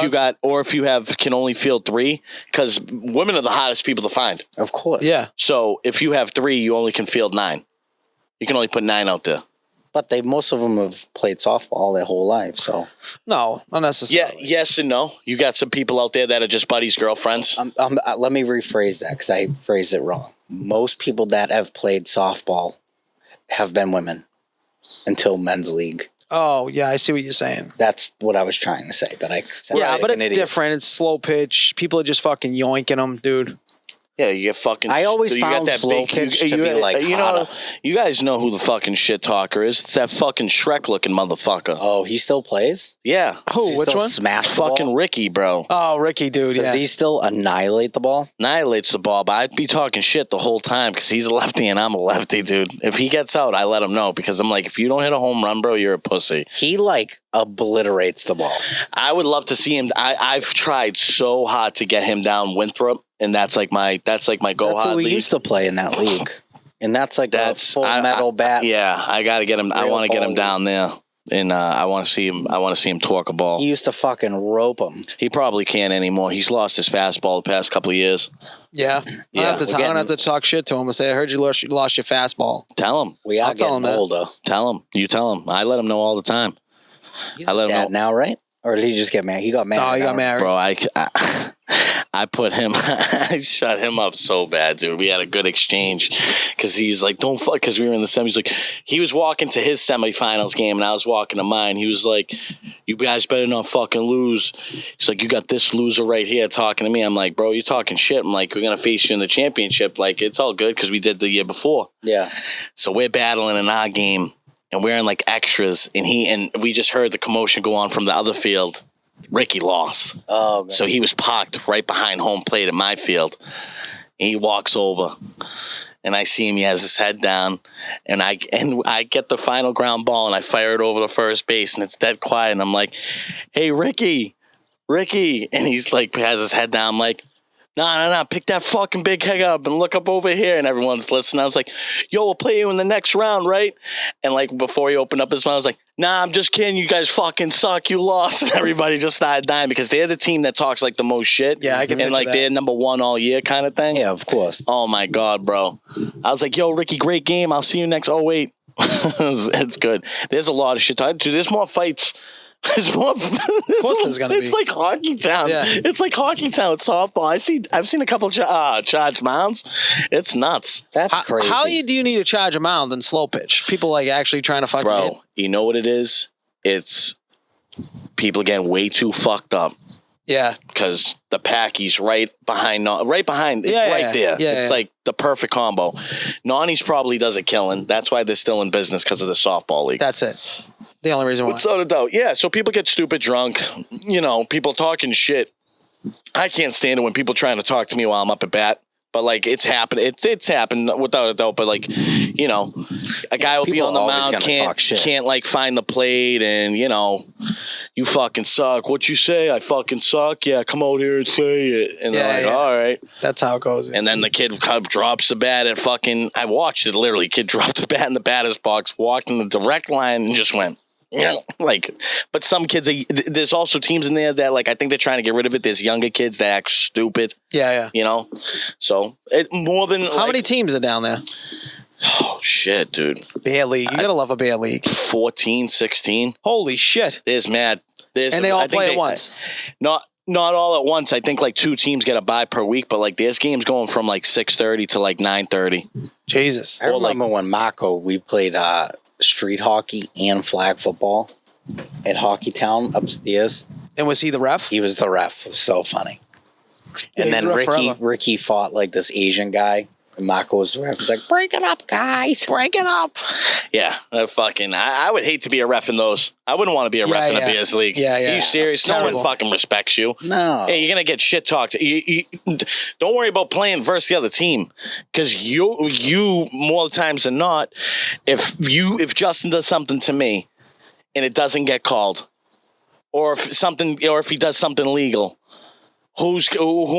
if you can only field 3, because women are the hottest people to find. Of course. Yeah. So if you have 3, you only can field 9. You can only put 9 out there. But most of them have played softball their whole life, so. No, not necessarily. Yeah, yes and no. You got some people out there that are just buddies' girlfriends. Let me rephrase that because I phrased it wrong. Most people that have played softball have been women until men's league. Oh, yeah, I see what you're saying. That's what I was trying to say, but I said Yeah, like but an it's idiot. different. It's slow pitch. People are just fucking yoinking them, dude. Yeah, you get fucking. I always you got found that slow big, pitch to be like you know, hotter. you guys know who the fucking shit talker is. It's that fucking Shrek looking motherfucker. Oh, he still plays? Yeah, Who? He Which still one? Smash the fucking ball? Ricky, bro. Oh, Ricky, dude. Does Yeah. he still annihilate the ball? Annihilates the ball, but I'd be talking shit the whole time because he's a lefty and I'm a lefty, dude. If he gets out, I let him know because I'm like, if you don't hit a home run, bro, you're a pussy. He like obliterates the ball. I would love to see him. I've tried so hard to get him down Winthrop, and that's like my go That's hard who we league. used to play in that league. And that's like That's a full metal bat. Yeah, I got to get him. I Real want to get him ball down there. and I want to see him. I want to see him torque a ball. He used to fucking rope him. He probably can't anymore. He's lost his fastball the past couple of years. Yeah. Yeah, I'm going to have to talk shit to him and say, I heard you lost your fastball. Tell him. We are I'll tell getting him that. older. Tell him. You tell him. I let him know all the time. He's I let him dad know. now, right? Or did he just get married? He got married. No, he got married. Bro, I put him, I shut him up so bad, dude. We had a good exchange because he's like, don't fuck, because we were in the semis. Like, he was walking to his semifinals game and I was walking to mine. He was like, you guys better not fucking lose. He's like, you got this loser right here talking to me. I'm like, bro, you're talking shit. I'm like, we're going to face you in the championship. Like, it's all good because we did the year before. Yeah. So we're battling in our game and we're in like extras and we just heard the commotion go on from the other field. Ricky lost. Oh, man. So he was parked right behind home plate at my field. And he walks over, and I see him. He has his head down, and I get the final ground ball, and I fire it over the first base, and it's dead quiet. And I'm like, "Hey, Ricky," and he's like has his head down. I'm like, "No, pick that fucking big head up and look up over here." And everyone's listening. I was like, "Yo, we'll play you in the next round, right?" And like before he opened up his mouth, I was like, "Nah, I'm just kidding. You guys fucking suck. You lost." And everybody just started dying because they're the team that talks like the most shit. Yeah, I can and picture like that. they're number one all year kind of thing. Yeah, of course. Oh my god, bro! I was like, "Yo, Ricky, great game. I'll see you next." Oh wait, it's good. There's a lot of shit. Dude, there's more fights. There's more. Of course there's gonna be. It's like Hockey Town. Yeah. It's like Hockey Town with softball. I've seen a couple charged mounds. It's nuts, That's crazy. How do you need to charge a mound in slow pitch? People like actually trying to fucking hit. bro. You know what it is? It's people getting way too fucked up. Yeah. Because the Packy's right behind. It's Yeah, right there. yeah, It's yeah. like the perfect combo. Nani's probably does a killing. That's why they're still in business because of the softball league. That's it. The only reason why. Without a doubt. Yeah, so people get stupid drunk. You know, people talking shit. I can't stand it when people trying to talk to me while I'm up at bat. But like it's happened. It's happened without a doubt. But like, you know, a guy will be people on the always mound, gonna talk shit. can't like find the plate, and you know, you fucking suck. What you say? I fucking suck. Yeah, come out here and say it. And Yeah, they're like, yeah. all right. That's how it goes. And then the kid drops the bat and fucking. I watched it literally. Kid dropped the bat in the batter's box, walked in the direct line, and just went. Like, but some kids, there's also teams in there that like I think they're trying to get rid of it. There's younger kids that act stupid. Yeah. You know, so it more than How many teams are down there? Oh shit, dude! Bear league. You gotta love a bear league. 14, 16. Holy shit! There's mad. And they all play at once. Not all at once. I think like 2 teams get a bye per week, but like there's games going from like 6:30 to like 9:30. Jesus. I remember when Marco, we played street hockey and flag football at Hockey Town upstairs. And was he the ref? He was the ref. It was so funny. Yeah, And he's then the ref forever. Ricky fought like this Asian guy. And Marco was the ref. He was like, break it up, guys. Break it up. Yeah, I would hate to be a ref in those. I wouldn't want to be a ref in a Bears league. Yeah. Are you serious? No one Terrible. fucking respects you. No. Hey, you're gonna get shit talked. Don't worry about playing versus the other team, because you more times than not, if Justin does something to me, and it doesn't get called, or if he does something illegal, who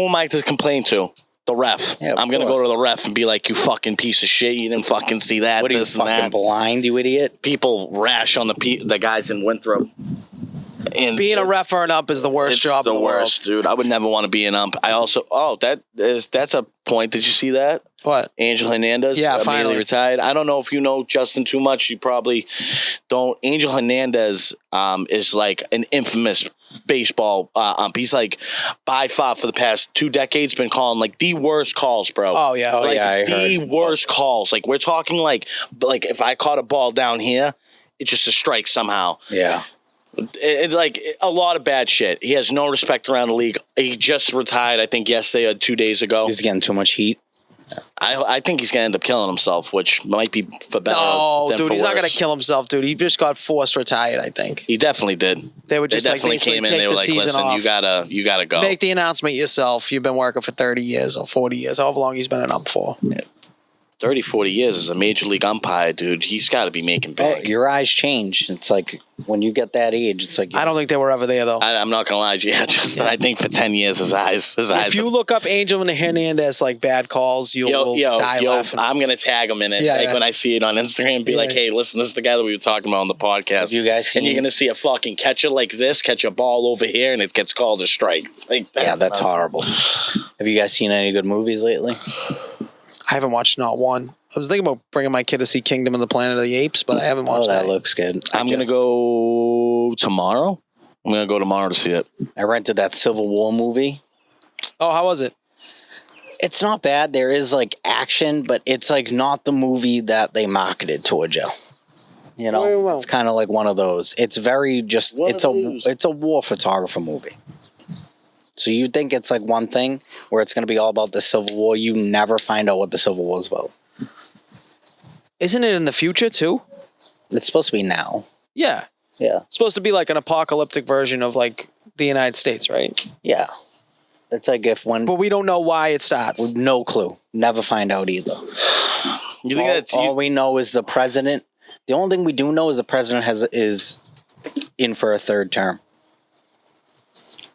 am I to complain to? The ref. Yeah, of I'm gonna course. go to the ref and be like, "You fucking piece of shit! You didn't fucking see that. What are you, this and fucking that." blind, you idiot? People rash on the guys in Winthrop. And Being a ref or an ump is the worst it's job the in the worst, dude. I would never want to be an ump. I also that's a point. Did you see that? What? Angel Hernandez, Yeah, immediately finally. retired. I don't know if you know Justin too much. You probably don't. Angel Hernandez is like an infamous baseball ump. He's like by far for the past 2 decades been calling like the worst calls, bro. Oh yeah. Oh, Like yeah, I the heard. worst calls. Like we're talking like if I caught a ball down here, it's just a strike somehow. Yeah. It's like a lot of bad shit. He has no respect around the league. He just retired, I think, yesterday or 2 days ago. He's getting too much heat. I think he's going to end up killing himself, which might be for better No, than dude, for he's not worse. gonna kill himself, dude. He just got forced retired, I think. He definitely did. They would just they like definitely basically came in. take They were the like, season "Listen, off. you gotta go." Make the announcement yourself. You've been working for 30 years or 40 years, however long he's been an ump for. 30, 40 years as a major league umpire, dude. He's got to be making Oh, bank. your eyes change. It's like when you get that age, it's like I don't think they were ever there though. I'm not gonna lie to you. Yeah, Justin. I think for 10 years, his eyes. If you look up Angel and Hernandez like bad calls, you'll die laughing. I'm gonna tag him in it. Yeah, when I see it on Instagram, and be like, "Hey, listen, this is the guy that we were talking about on the podcast." You guys and seen- you're gonna see a fucking catcher like this, catch a ball over here, and it gets called a strike. It's like that's nuts. horrible. Have you guys seen any good movies lately? I haven't watched not one. I was thinking about bringing my kid to see Kingdom of the Planet of the Apes, but I haven't watched that that. looks good. I'm gonna go tomorrow. I'm gonna go tomorrow to see it. I rented that Civil War movie. Oh, how was it? It's not bad. There is like action, but it's like not the movie that they marketed towards you. You know, Very well. it's kind of like one of those. It's very just. It's a war photographer movie. So you think it's like one thing where it's going to be all about the Civil War. You never find out what the Civil War is about. Isn't it in the future too? It's supposed to be now. Yeah. Yeah. It's supposed to be like an apocalyptic version of like the United States, right? Yeah. It's like if when... But we don't know why it starts. No clue. Never find out either. You think All we know is the president... The only thing we do know is the president is in for a third term.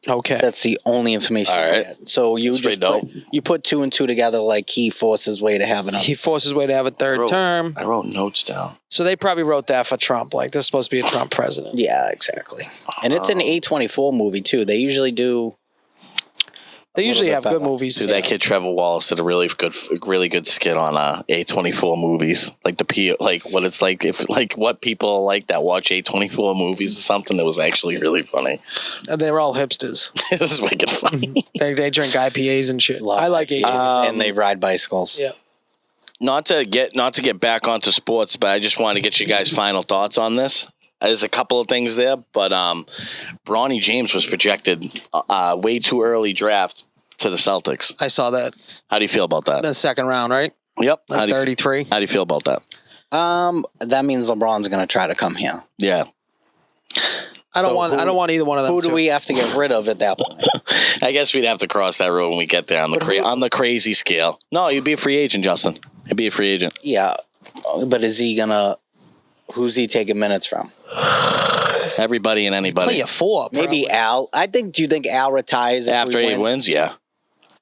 Okay. That's the only information. All we right. get. So you Straight just put two and two together, like he forced his way to have another. He forced his way to have a third term. I wrote notes down. So they probably wrote that for Trump. Like, this is supposed to be a Trump president. Yeah, exactly. And it's an A24 movie too. They usually do. They usually bit have good better. movies. Dude, that kid Trevor Wallace did a really good skit on A24 movies, like what it's like if like what people like that watch A24 movies or something. That was actually really funny. And they were all hipsters. It was wicked funny. They drink IPAs and shit. Love I like it. AJ. And they ride bicycles. Yeah. Not to get back onto sports, but I just want to get you guys' final thoughts on this. There's a couple of things there, but Bronny James was projected way too early draft to the Celtics. I saw that. How do you feel about that? The second round, right? Yep. Like 33. How do you feel about that? That means LeBron's going to try to come here. Yeah. I don't want either one of them. Who do we have to get rid of at that point? I guess we'd have to cross that road when we get there on the crazy scale. No, you'd be a free agent, Justin. You'd be a free agent. Yeah, but is he gonna? Who's he taking minutes from? Everybody and anybody. Play a four. Maybe Al. Do you think Al retires After he wins? Yeah.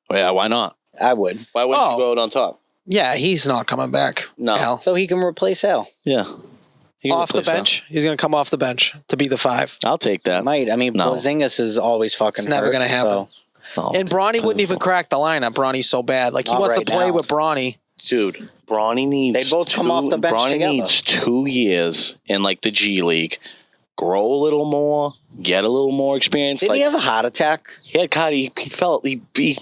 Well, yeah. Why not? I would. Why wouldn't you go out on top? Yeah, he's not coming back. No. Al. So he can replace Al. Yeah. He can Off the replace bench. He's going to come off the bench to be the 5. that. I'll take that. Might. I mean, No. Porzingis is always fucking. It's never hurt, going to happen. so- No. And Bronny wouldn't even crack the lineup. Bronny's so bad. Like, he Not wants right to play now. with Bronny. Dude, Bronny needs. They both come off the bench Bronny together. needs 2 years in like the G League, grow a little more, get a little more experience. Did he have a heart attack? He had he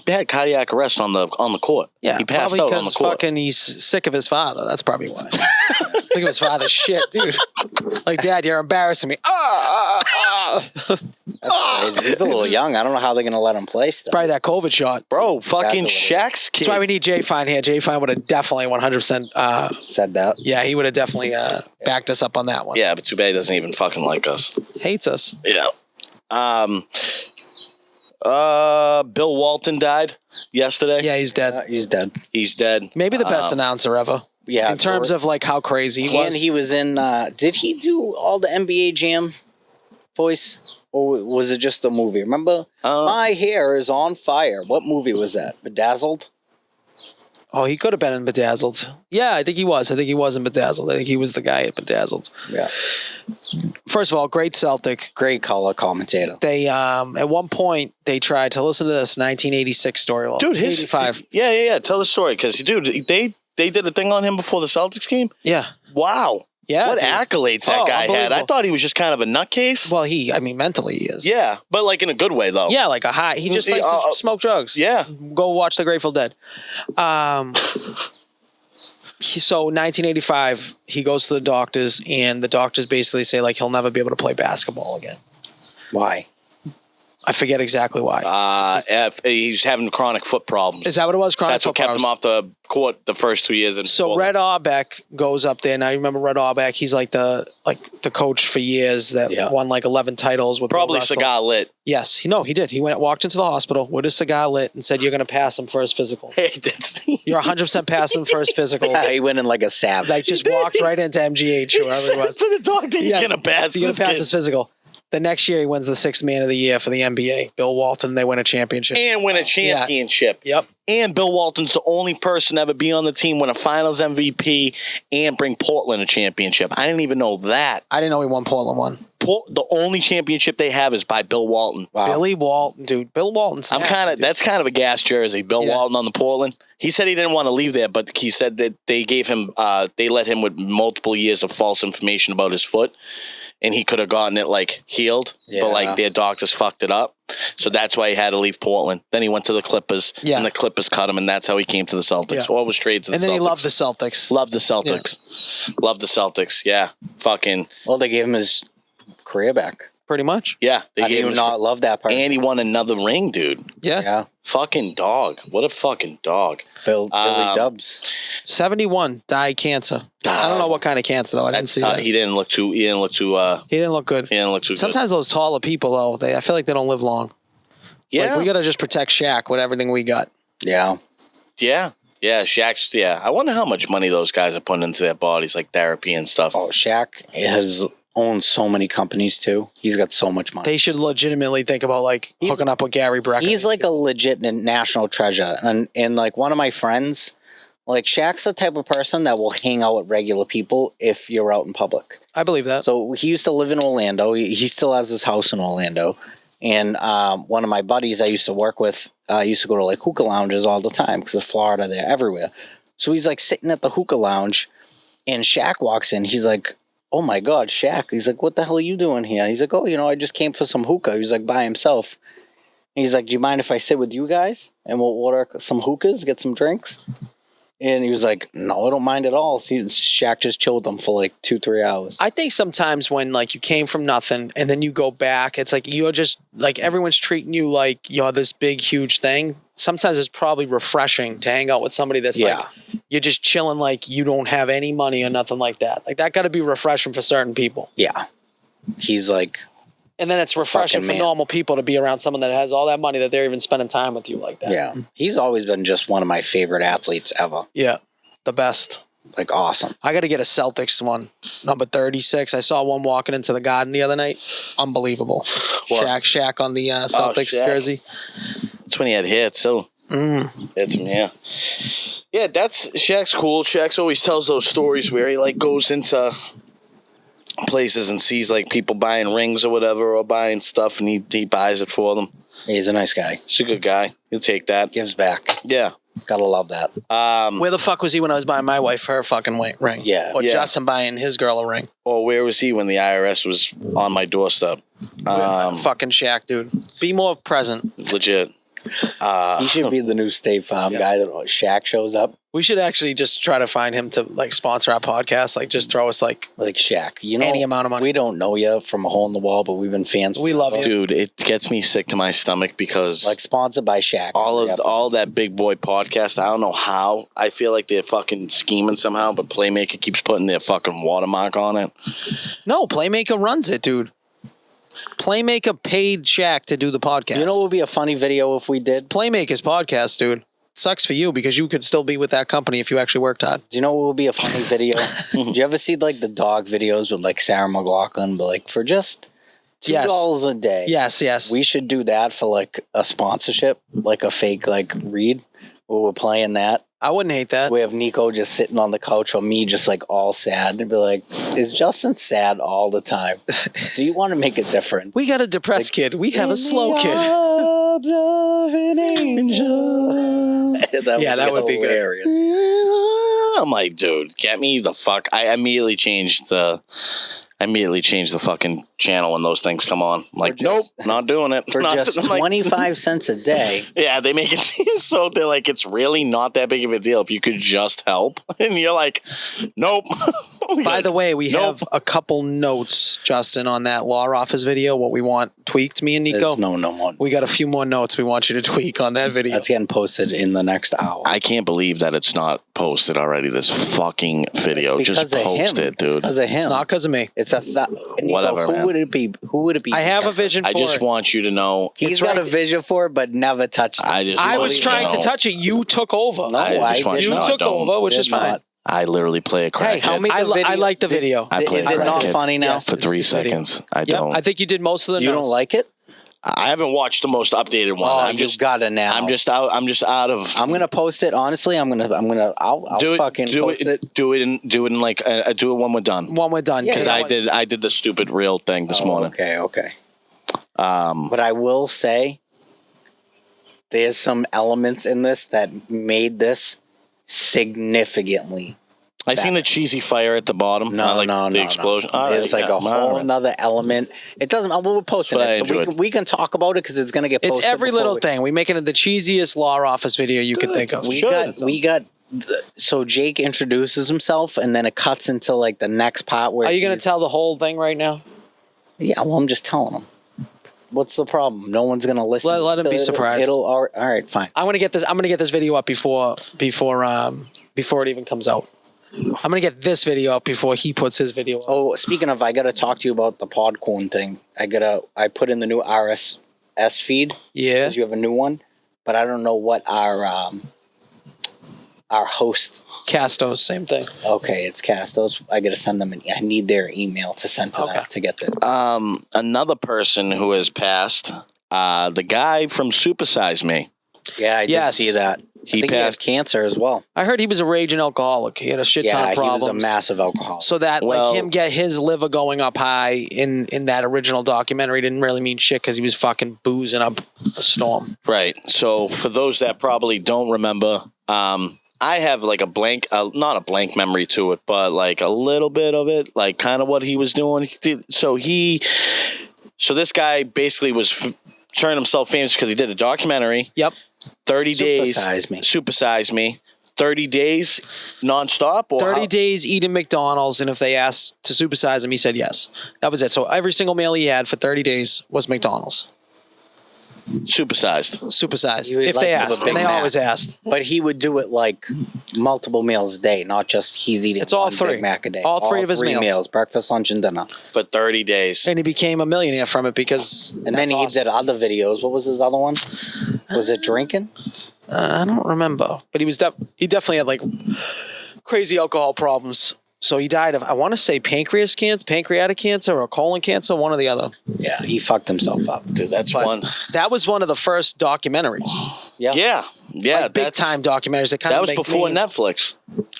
had cardiac arrest on the court. Yeah, he passed probably out on the because court. fucking he's sick of his father. That's probably why. Sick of his father's shit, dude. Like, Dad, you're embarrassing me. That's crazy. He's a little young. I don't know how they're gonna let him play still. Probably that COVID shot. Bro, fucking Exactly what Shaq's kid. That's why we need Jay Fine here. Jay Fine would have definitely 100%. Said that. Yeah, he would have definitely backed us up on that one. Yeah, but too bad he doesn't even fucking like us. Hates us. Yeah. Bill Walton died yesterday. Yeah, he's dead. He's dead. He's dead. Maybe the best announcer ever. Yeah. In terms of like how crazy he was. And he was in. Did he do all the NBA Jam voice, or was it just a movie? Remember, my hair is on fire. What movie was that? Bedazzled. Oh, he could have been in Bedazzled. Yeah, I think he was. I think he was in Bedazzled. I think he was the guy at Bedazzled. Yeah. First of all, great Celtic. Great color commentator. They at one point they tried to listen to this 1986 story. Well, Dude, 85. Yeah. Tell the story, because dude, they did a thing on him before the Celtics game. Yeah. Wow. Yeah. What dude. accolades that guy had. I unbelievable. thought he was just kind of a nutcase. Well, mentally he is. Yeah, but like in a good way though. Yeah, like a high. He just likes to smoke drugs. Yeah. Go watch The Grateful Dead. So 1985, he goes to the doctors, and the doctors basically say like he'll never be able to play basketball again. Why? I forget exactly why. He's having chronic foot problems. Is that what it was? Chronic That's what foot kept him problems? off the court the first 2 years. So Red Auerbach goes up there. Now you remember Red Auerbach? He's like the coach for years that won like 11 titles with probably Bill Russell. cigar lit. Yes, he did. He walked into the hospital with his cigar lit and said, "You're going to pass him for his physical. You're 100% passing for his physical." Yeah, he went in like a savage. Like just walked right into MGH or wherever he was. To the doctor, you're going to pass. You're going to pass his physical. The next year, he wins the 6th Man of the Year for the NBA. Bill Walton, they win a championship. And win a championship. Yeah. Yep. And Bill Walton's the only person to ever be on the team, win a finals MVP, and bring Portland a championship. I didn't even know that. I didn't know he won Portland one. The only championship they have is by Bill Walton. Wow. Billy Walton, dude. Bill Walton's that's kind of a gas jersey. Bill Walton on the Portland. He said he didn't want to leave there, but he said that they gave him, they let him with multiple years of false information about his foot. And he could have gotten it like healed, but like their doctors fucked it up. So that's why he had to leave Portland. Then he went to the Clippers, and the Clippers cut him, and that's how he came to the Celtics. Or was traded to the Celtics. And then he loved the Celtics. Loved the Celtics. Yeah. Loved the Celtics. Yeah. Fucking. Well, they gave him his career back. Pretty much. Yeah. They gave him not love that part. And he won another ring, dude. Yeah. Fucking dog. What a fucking dog. Billy Dubs. 71, died cancer. I don't know what kind of cancer though. I didn't see that. He didn't look too. He didn't look good. Sometimes those taller people though, I feel like they don't live long. Yeah. Like, we gotta just protect Shaq with everything we got. Yeah. Yeah. Yeah, Shaq's. Yeah, I wonder how much money those guys are putting into their bodies, like therapy and stuff. Oh, Shaq has owned so many companies too. He's got so much money. They should legitimately think about like hooking up with Gary Brecker. He's like a legit national treasure, and like one of my friends, like Shaq's the type of person that will hang out with regular people if you're out in public. I believe that. So he used to live in Orlando. He still has his house in Orlando. And one of my buddies I used to work with used to go to like hookah lounges all the time because of Florida, they're everywhere. So he's like sitting at the hookah lounge and Shaq walks in. He's like, "Oh my God, Shaq." He's like, "What the hell are you doing here?" He's like, "Oh, I just came for some hookah." He's like by himself. And he's like, "Do you mind if I sit with you guys and we'll order some hookahs, get some drinks?" And he was like, "No, I don't mind at all." So Shaq just chilled them for like 2-3 hours. I think sometimes when like you came from nothing and then you go back, it's like you're just like everyone's treating you like you're this big, huge thing. Sometimes it's probably refreshing to hang out with somebody that's like you're just chilling like you don't have any money or nothing like that. Like that got to be refreshing for certain people. Yeah. He's like... And then it's refreshing for normal people to be around someone that has all that money that they're even spending time with you like that. Yeah. He's always been just one of my favorite athletes ever. Yeah. The best. Like awesome. I got to get a Celtics one. Number 36. I saw one walking into the Garden the other night. Unbelievable. Shaq on the Celtics jersey. That's when he had hair too. That's him, yeah. Yeah, Shaq's cool. Shaq's always tells those stories where he like goes into places and sees like people buying rings or whatever or buying stuff and he buys it for them. He's a nice guy. He's a good guy. He'll take that. Gives back. Yeah. Gotta love that. Where the fuck was he when I was buying my wife her fucking ring? Yeah. Or Justin buying his girl a ring? Or where was he when the IRS was on my doorstep? Fucking Shaq, dude. Be more present. Legit. He should be the new State Farm guy that Shaq shows up. We should actually just try to find him to like sponsor our podcast. Like just throw us like Shaq. Any amount of money. We don't know you from a hole in the wall, but we've been fans. We love you. Dude, it gets me sick to my stomach because like sponsored by Shaq. All that big boy podcast, I don't know how. I feel like they're fucking scheming somehow, but Playmaker keeps putting their fucking watermark on it. No, Playmaker runs it, dude. Playmaker paid Shaq to do the podcast. You know what would be a funny video if we did? It's Playmaker's podcast, dude. Sucks for you because you could still be with that company if you actually worked hard. Do you know what would be a funny video? Did you ever see like the dog videos with like Sarah McLachlan, but like for just $2 a day? Yes. We should do that for like a sponsorship, like a fake like read where we're playing that. I wouldn't hate that. We have Nico just sitting on the couch or me just like all sad and be like, is Justin sad all the time? Do you want to make a difference? We got a depressed kid. We have a slow kid. Of an angel. that would be hilarious. I'm like, dude, get me the fuck. I immediately changed the fucking channel when those things come on. I'm like, nope, not doing it. For just 25 cents a day. Yeah, they make it seem so they're like it's really not that big of a deal if you could just help. And you're like, nope. By the way, we have a couple notes, Justin, on that law office video. What we want tweaked, me and Nico. There's no more. We got a few more notes we want you to tweak on that video. That's getting posted in the next hour. I can't believe that it's not posted already. This fucking video. Just post it, dude. Because of him. It's not because of me. It's whatever. Who man. would it be? Who would it be? I have a vision for it. I just want you to know. He's got a vision for it, but never touched it. I was trying to touch it. You took over. No, I did You not. took over, which is fine. I literally play a crackhead. tell me the video. I like the video. I play Is a it not crackhead funny now? for 3 seconds. I Yep, don't. I think you did most of the You notes. don't like it? I haven't watched the most updated one. Oh, I'm you just got it now. I'm just out of. I'm gonna post it. Honestly, I'll do it. fucking Do post it. Do it in like do it when we're done. When we're done. Yeah, Because I did the stupid reel thing this morning. Okay. But I will say, there's some elements in this that made this significantly. I seen the cheesy fire at the bottom. No, like the explosion. All There's right, like a whole another element. It doesn't. We're posting But I it, so enjoyed we can talk about it because it's gonna get posted. It's every before little we- thing. We making it the cheesiest law office video you could think of. We got. So Jake introduces himself, and then it cuts into like the next part where. Are you going to tell the whole thing right now? Yeah, well, I'm just telling him. What's the problem? No one's gonna listen. Let him be surprised. It'll all right, fine. I'm gonna get this video up before it even comes out. I'm gonna get this video up before he puts his video up. Oh, speaking of, I gotta talk to you about the Podcorn thing. I put in the new RSS feed. Yeah. Because you have a new one, but I don't know what our host. Castos, same thing. Okay, it's Castos. I gotta send them. I need their email to send to them to get the. Another person who has passed. The guy from Supersize Me. Yeah, I did see that. He think he had passed cancer as well. I heard he was a raging alcoholic. He had a shit ton of problems. He was a massive alcoholic. So that Well- like him get his liver going up high in that original documentary didn't really mean shit because he was fucking boozing up a storm. Right. So for those that probably don't remember, I have like a blank, not a blank memory to it, but like a little bit of it, like kind of what he was doing. So this guy basically was turning himself famous because he did a documentary. Yep. 30 days. Supersize Me. 30 days nonstop? Or 30 days eating McDonald's, and if they asked to supersize him, he said yes. That was it. So every single meal he had for 30 days was McDonald's. Supersized. Supersized. He would If like they to have a asked. Big And they Mac. always asked. But he would do it like multiple meals a day, not just he's eating It's all one three. Big Mac a day. All three of his meals. breakfast, lunch, and dinner. For 30 days. And he became a millionaire from it because. And then he did other videos. What was his other one? Was it drinking? I don't remember. But he was he definitely had like crazy alcohol problems. So he died of, I want to say pancreatic cancer or colon cancer, one or the other. Yeah, he fucked himself up. Dude, that's But one. that was one of the first documentaries. Yeah. Like big time documentaries that kind That of was before Netflix.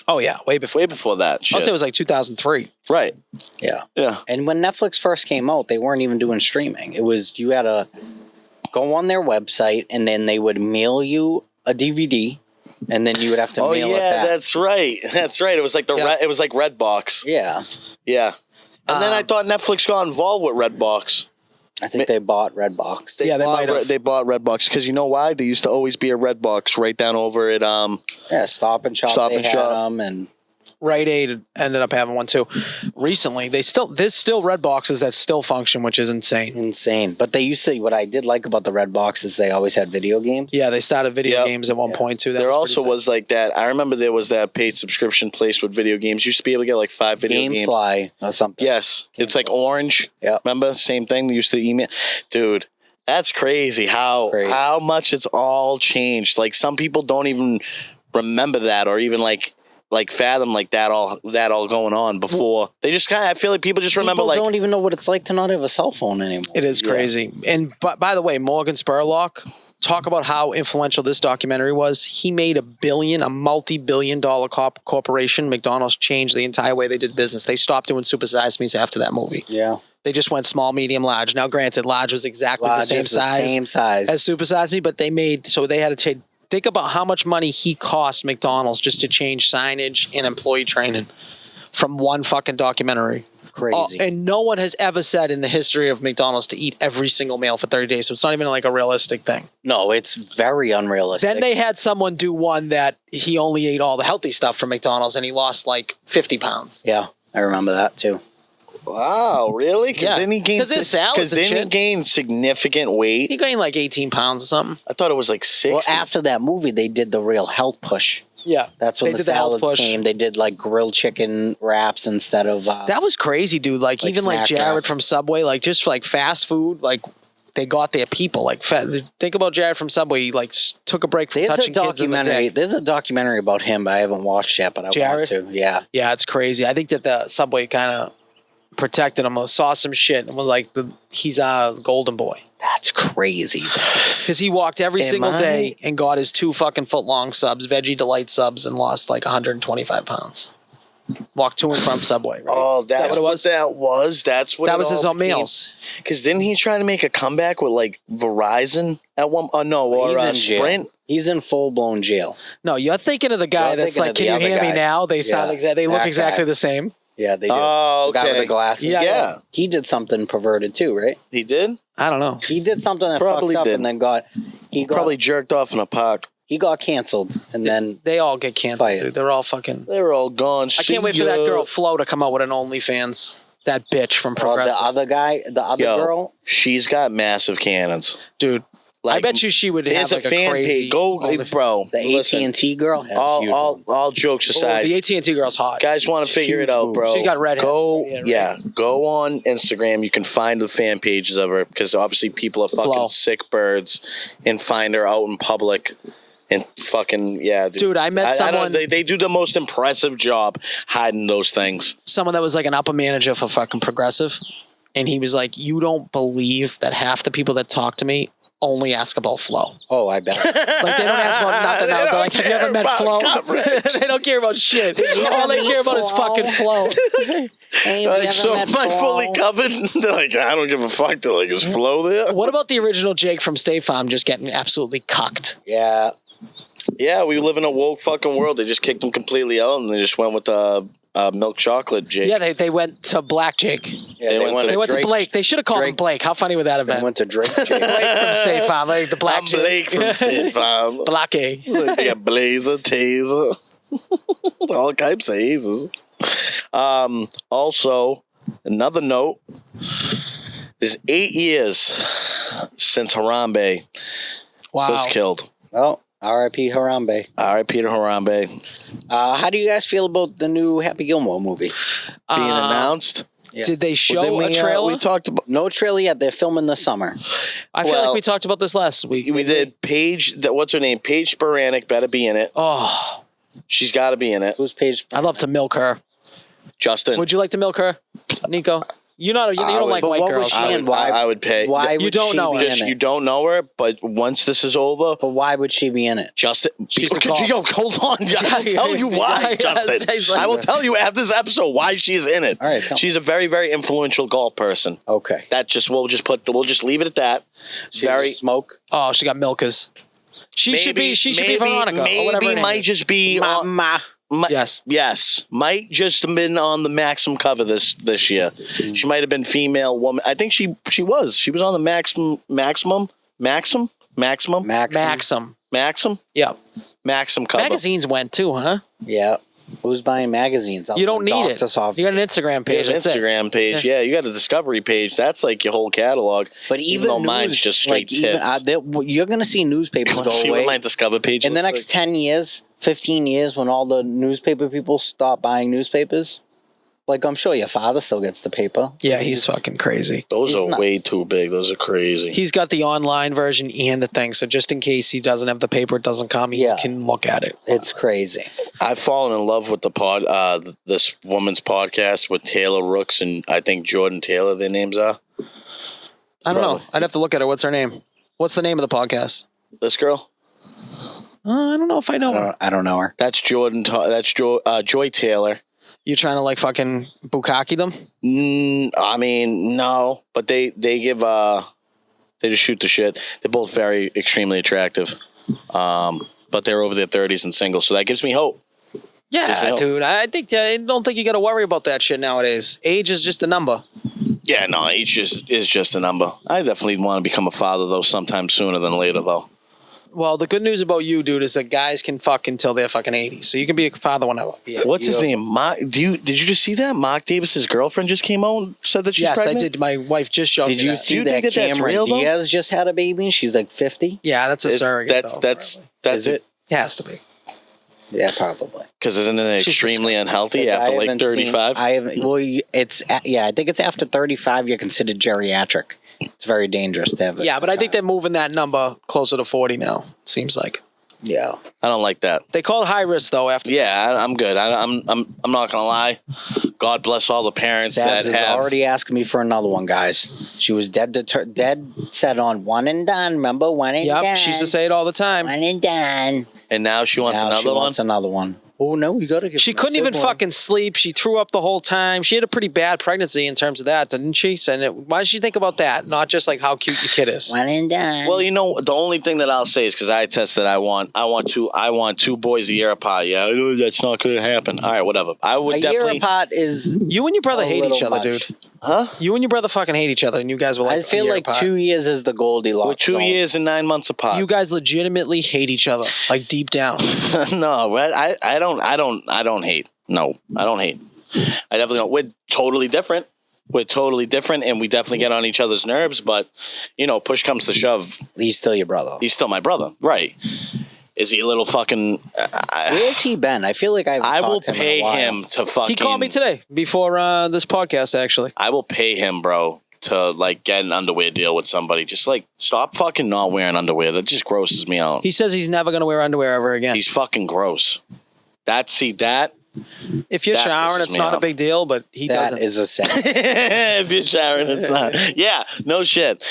Oh yeah, way before. Way before that. Shit. I'll say it was like 2003. Right. Yeah. Yeah. And when Netflix first came out, they weren't even doing streaming. It was, you had to go on their website and then they would mail you a DVD and then you would have to mail it back. that's right. That's right. It was like it was like Redbox. Yeah. Yeah. And then I thought Netflix got involved with Redbox. I think they bought Redbox. They might have. They bought Redbox because you know why? There used to always be a Redbox right down over at Yeah, Stop and Shop. Stop they and had Shop. them and Rite Aid ended up having one too. Recently, there's still red boxes that still function, which is insane. But they used to, what I did like about the Redbox is they always had video games. Yeah, they started video games at one point too. That there was also pretty was like that. I remember there was that paid subscription place with video games. You used to be able to get like 5 video games. Gamefly or something. Yes. It's like Orange. Yeah. Remember? Same thing. They used to email. Dude, that's crazy how much it's all changed. Like some people don't even remember that or even like fathom like that all going on before. They just kind of, I feel like people just remember People like don't even know what it's like to not have a cell phone anymore. It is crazy. And by the way, Morgan Spurlock, talk about how influential this documentary was. He made a multi-billion-dollar corporation. McDonald's changed the entire way they did business. They stopped doing supersized meals after that movie. Yeah. They just went small, medium, large. Now, granted, large was exactly the same size as supersized me, but they had to think about how much money he cost McDonald's just to change signage and employee training from one fucking documentary. Crazy. And no one has ever said in the history of McDonald's to eat every single meal for 30 days. So it's not even like a realistic thing. No, it's very unrealistic. Then they had someone do one that he only ate all the healthy stuff from McDonald's and he lost like 50 pounds. Yeah, I remember that too. Wow, really? Because Yeah. then he gained. 'Cause his salads and he shit. gained significant weight. He gained like 18 pounds or something. I thought it was like 60. Well, after that movie, they did the real health push. Yeah. That's when They the did the health salads push. came. They did like grilled chicken wraps instead of. That was crazy, dude. Like even like Snack Jared Wrap. from Subway, like just like fast food, like they got their people. Like think about Jared from Subway. He like took a break from There's a touching kids in the documentary. dick. There's a documentary about him, but I haven't watched yet. But I Jared? want to. Yeah. Yeah, it's crazy. I think that the Subway kind of protected him, saw some shit, and was like, he's a golden boy. That's crazy. Because he walked every Am single I- day and got his 2 fucking foot long subs, Veggie Delight subs, and lost like 125 pounds. Walked to and from Subway. Right? Oh, that's what it was? That was. That's what. That was his own meals. Because didn't he try to make a comeback with like Verizon at one? Oh no, or He's in jail. Sprint. He's in full blown jail. No, you're thinking of the guy You're that's thinking like, of the can you other hear me guy. now? They sound Yeah, exactly. They look that exactly guy. the same. Yeah, they do. Oh, The guy with okay. the glasses. Yeah. Yeah, He did something perverted too, right? he did. I don't know. He did something that Probably fucked up did. and then he got Probably jerked off in a park. he got canceled and then They all get canceled, Fired. dude. They're all fucking. They were all gone. I can't wait for that girl Flo to come out with an OnlyFans. That bitch from Progressive, the other guy, the other girl. She's got massive cannons. dude. I bet you she would have There's like a fan crazy. page. Go, OnlyFans. bro. The listen, AT&T girl. had huge ones. all jokes Oh, aside. the AT&T girl's hot. Guys want to figure it Huge out, bro. boobs. She's got red hair. Go, Yeah, right. go on Instagram. You can find the fan pages of her because obviously people are fucking Flo. sick birds and find her out in public and fucking Dude, I met don't- someone- They do the most impressive job hiding those things. Someone that was like an upper manager for fucking Progressive, and he was like, "You don't believe that half the people that talk to me only ask about Flo. Oh, I bet. Like they don't ask about nothing They else. They're don't like, have you ever care met about Flo? coverage. They don't care about shit. All they care about is fucking Flo. Hey, have you Like, ever so met am I Flo? fully covered? They're like, I don't give a fuck. They're like, is Flo there? What about the original Jake from State Farm just getting absolutely cucked? Yeah. Yeah, we live in a woke fucking world. They just kicked him completely out and they just went with milk chocolate, Jake. Yeah, they went to Black Jake. Yeah, They went They went Drake. to Blake. They should have called him Drake. Blake. How funny would that have They been? went to Drake. Jake. Blake from State Farm, like the Black I'm Jake. Blake from State Farm. Black A. They got Blazer, Taser, all types of hazes. Also, another note: there's 8 years since Harambe Wow. was killed. Oh, R.I.P. Harambe. R.I.P. to Harambe How do you guys feel about the new Happy Gilmore movie? being announced. Yeah. Did they show Then a trailer? we talked about. No trailer yet. They're filming this summer. I feel well, like we talked about this last week. We did Paige. What's her name? Paige Sporanic better be in it. Oh, She's got to be in it. Who's Paige? I'd love to milk her. Justin. Would you like to milk her, Nico? You don't like but white what was girls. she I in? would, I would pay. Why You would don't she know be her. in Just it? you don't know her, but once this is over, But why would she be in it? a Justin, cop. yo, hold on. I will tell you why, Yeah, Justin. he's like- I will tell you after this episode why she's in it. All right, tell me. She's a very, very influential golf person. Okay. That just we'll just leave it at that. She's very a smoke. Oh, she got milkers. She should be Veronica or whatever her Maybe name might is. just be Yes. Yes, might just have been on the Maxim cover this year. She might have been female woman. I think she was on the Maxim Yep. Maxim cover. Magazines went too, huh? Yeah. Who's buying magazines? You don't need it. Doctor's office. You got an Instagram You page. have an That's it. Instagram page, yeah. You got a discovery page. That's like your whole catalog. But even though news, mine's just straight tits. you're going to see newspapers go See what away my discover page in the looks next 10 years, 15 years, when all the newspaper people stop buying newspapers. Like, I'm sure your father still gets the paper. Yeah, he's fucking crazy. Those He's are nuts. way too big. Those are crazy. He's got the online version and the thing, so just in case he doesn't have the paper, it doesn't come, he Yeah. can look at it. It's crazy. I've fallen in love with the this woman's podcast with Taylor Rooks and I think Jordan Taylor. Their names are. I don't know. Probably. I'd have to look at her. What's her name? What's the name of the podcast? This girl. I don't know if I know her. I don't know her. That's Jordan. That's Joy Taylor. You trying to like fucking bukkake them? I mean, no, but they give they just shoot the shit. They're both very extremely attractive, but they're over their 30s and single, so that gives me hope. Yeah, dude. I don't think you got to worry about that shit nowadays. Age is just a number. Yeah, no, age is just a number. I definitely want to become a father, though, sometime sooner than later, though. Well, the good news about you, dude, is that guys can fuck until they're fucking 80. So you can be a father whenever. Yeah, What's his name? Did you just see that? Mark Davis's girlfriend just came out and said that she's pregnant? Yes, I did. My wife just showed me Did you that. see Do you that think that that's Cameron real, though? Diaz just had a baby? She's like 50. Yeah, that's a surrogate. That's Is it? It has to be. Yeah, probably. because isn't it extremely unhealthy after like 35? I haven't. Well, I think it's after 35. You're considered geriatric. It's very dangerous to have it. Yeah, but I think they're moving that number closer to 40 now. Seems like. Yeah. I don't like that. They call it high risk though. After I'm good. I'm not gonna lie. God bless all the parents Sabs that is have. already asking me for another one, guys. She was dead set on one and done. Remember, one and done. Yep, she used to say it all the time. One and done. And now she wants Now another she one. wants another one. Oh no, you gotta give. She him a couldn't even sibling. fucking sleep. She threw up the whole time. She had a pretty bad pregnancy in terms of that, didn't she? Why did she think about that? Not just like how cute your kid is. One and done. Well, the only thing that I'll say is because I tested, I want two boys a year apart. Yeah, I know that's not going to happen. All right, whatever. I would a definitely. year apart is. You and your brother A hate each little other, much. dude. Huh? You and your brother fucking hate each other, and you guys were like. I feel a year like apart. 2 years is the Goldilocks. We're 2 zone. years and 9 months apart. You guys legitimately hate each other, like deep down. No, I don't hate. No, I don't hate. I definitely don't. We're totally different. And we definitely get on each other's nerves. But push comes to shove, He's still your brother. he's still my brother, right? Is he a little fucking? Where's he been? I feel like I will talked to pay in a while. him to fucking. He called me today before this podcast, actually. I will pay him, bro, to like get an underwear deal with somebody. Just like stop fucking not wearing underwear. That just grosses me out. He says he's never going to wear underwear ever again. He's fucking gross. That. If you're that showering, pisses it's me not a off. big deal, but he That doesn't. is a sad. If you're showering, it's not. Yeah, no shit.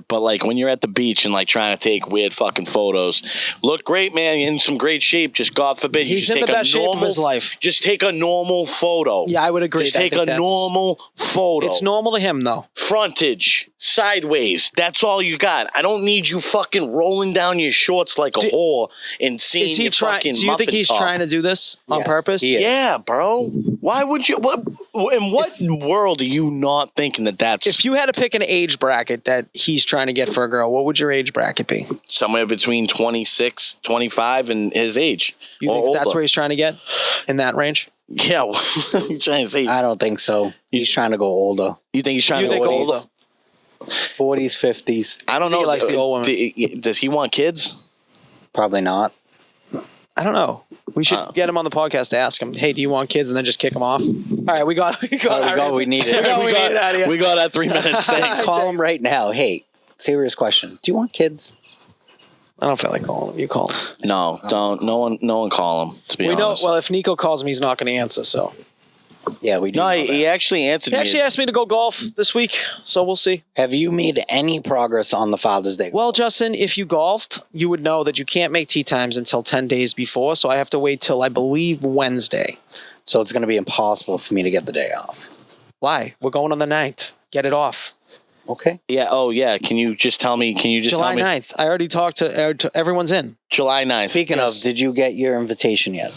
But like when you're at the beach and like trying to take weird fucking photos, look great, man. You're in some great shape. Just God forbid, you He's just in take the best a shape of normal. his life. Just take a normal photo. Yeah, I would agree. Just I take think a that's- normal photo. It's normal to him, though. Frontage, sideways. That's all you got. I don't need you fucking rolling down your shorts like a whore and seeing Is he your trying? fucking Do you think muffin he's top. trying to do this on Yes, purpose? he is. Yeah, bro. Why would you? In what world are you not thinking that that's If you had to pick an age bracket that he's trying to get for a girl, what would your age bracket be? somewhere between 26, 25 and his age? You or think that's older? where he's trying to get in that range? Yeah, what are you trying to say? I don't think so. He's trying to go older. You think he's trying You to think go older? older? 40s, 50s. I don't know. He likes the old women. Does he want kids? Probably not. I don't know. We should get him on the podcast to ask him, hey, do you want kids? And then just kick him off. All right, we got There we go. We need it. We need it out of here. We got our 3 minutes. Thanks. Call him right now. Hey, serious question. Do you want kids? I don't feel like calling him. You call him. No, don't. No one call him. To be We know. honest. Well, if Nico calls him, he's not going to answer. So Yeah, we do. no, know he that. actually answered he me. actually asked me to go golf this week. So we'll see. Have you made any progress on the Father's Day? Well, Justin, if you golfed, you would know that you can't make tee times until 10 days before. So I have to wait till I believe Wednesday. So it's going to be impossible for me to get the day off. Why? We're going on the 9th. Get it off. Okay. Yeah. Oh, yeah. Can you just tell me? July 9th. I already talked to everyone's in. July 9th. Speaking Yes. of, did you get your invitation yet?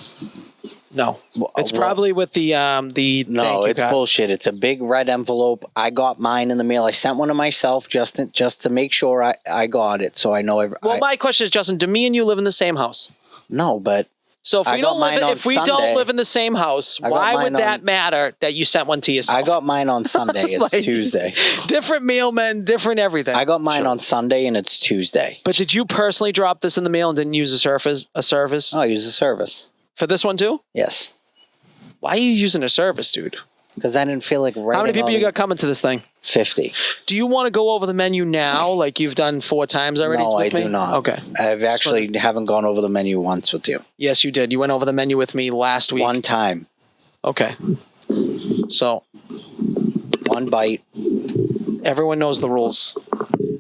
No. It's well- probably with the No, thank you it's card. bullshit. It's a big red envelope. I got mine in the mail. I sent one to myself just to make sure I got it, so I know. Well, my question is, Justin, do me and you live in the same house? No, but So if I we got don't live, mine on if we Sunday. don't live in the same house, I got why would mine that on- matter that you sent one to yourself? I got mine on Sunday. It's Like- Tuesday. different mailmen, different everything. I got mine on Sunday, and it's Tuesday. But did you personally drop this in the mail and didn't use a service Oh, I use the service. for this one too? Yes, Why are you using a service, dude? because I didn't feel like writing. How many people all you the- got coming to this thing? 50. Do you want to go over the menu now, like you've done 4 times already? No, with I me? do not. Okay. I've actually haven't gone over the menu once with you. Yes, you did. You went over the menu with me last week. One time, Okay. So one bite. everyone knows the rules.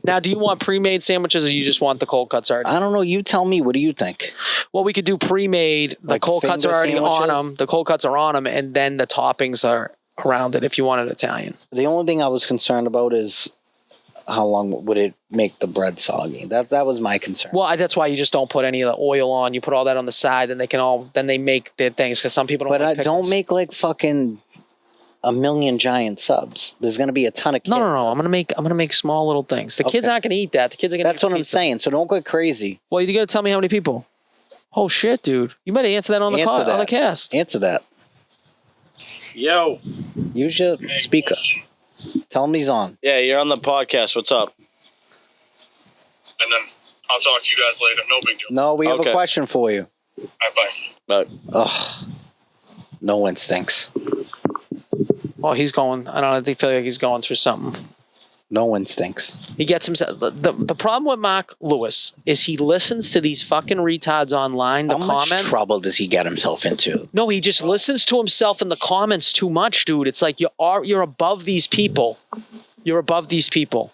Now, do you want pre-made sandwiches or you just want the cold cuts already? I don't know. You tell me. What do you think? Well, we could do pre-made. The Like cold cuts are finger already on sandwiches? them. The cold cuts are on them, and then the toppings are around it if you want it Italian. The only thing I was concerned about is long would it make the bread soggy? That was my concern. Well, that's why you just don't put any of the oil on. You put all that on the side, and then they make their things because some people don't. But like don't make like fucking a million giant subs. There's gonna be a ton of kids. No. I'm gonna make small little things. The kids aren't gonna eat that. The kids are gonna. That's what I'm saying. So don't go crazy. Well, you gotta tell me how many people. Oh shit, dude! You better answer that on the cast. Answer that. Yo. Use your speaker. Tell him he's on. Yeah, you're on the podcast. What's up? And then I'll talk to you guys later. No big deal. No, we have a question for you. All right, bye. Ugh. No one stinks. Oh, he's going. I don't know. I feel like he's going through something. No one stinks. He gets himself. The problem with Mark Lewis is he listens to these fucking retards online. The How comments. much trouble does he get himself into? No, he just listens to himself in the comments too much, dude. It's like you're above these people. You're above these people.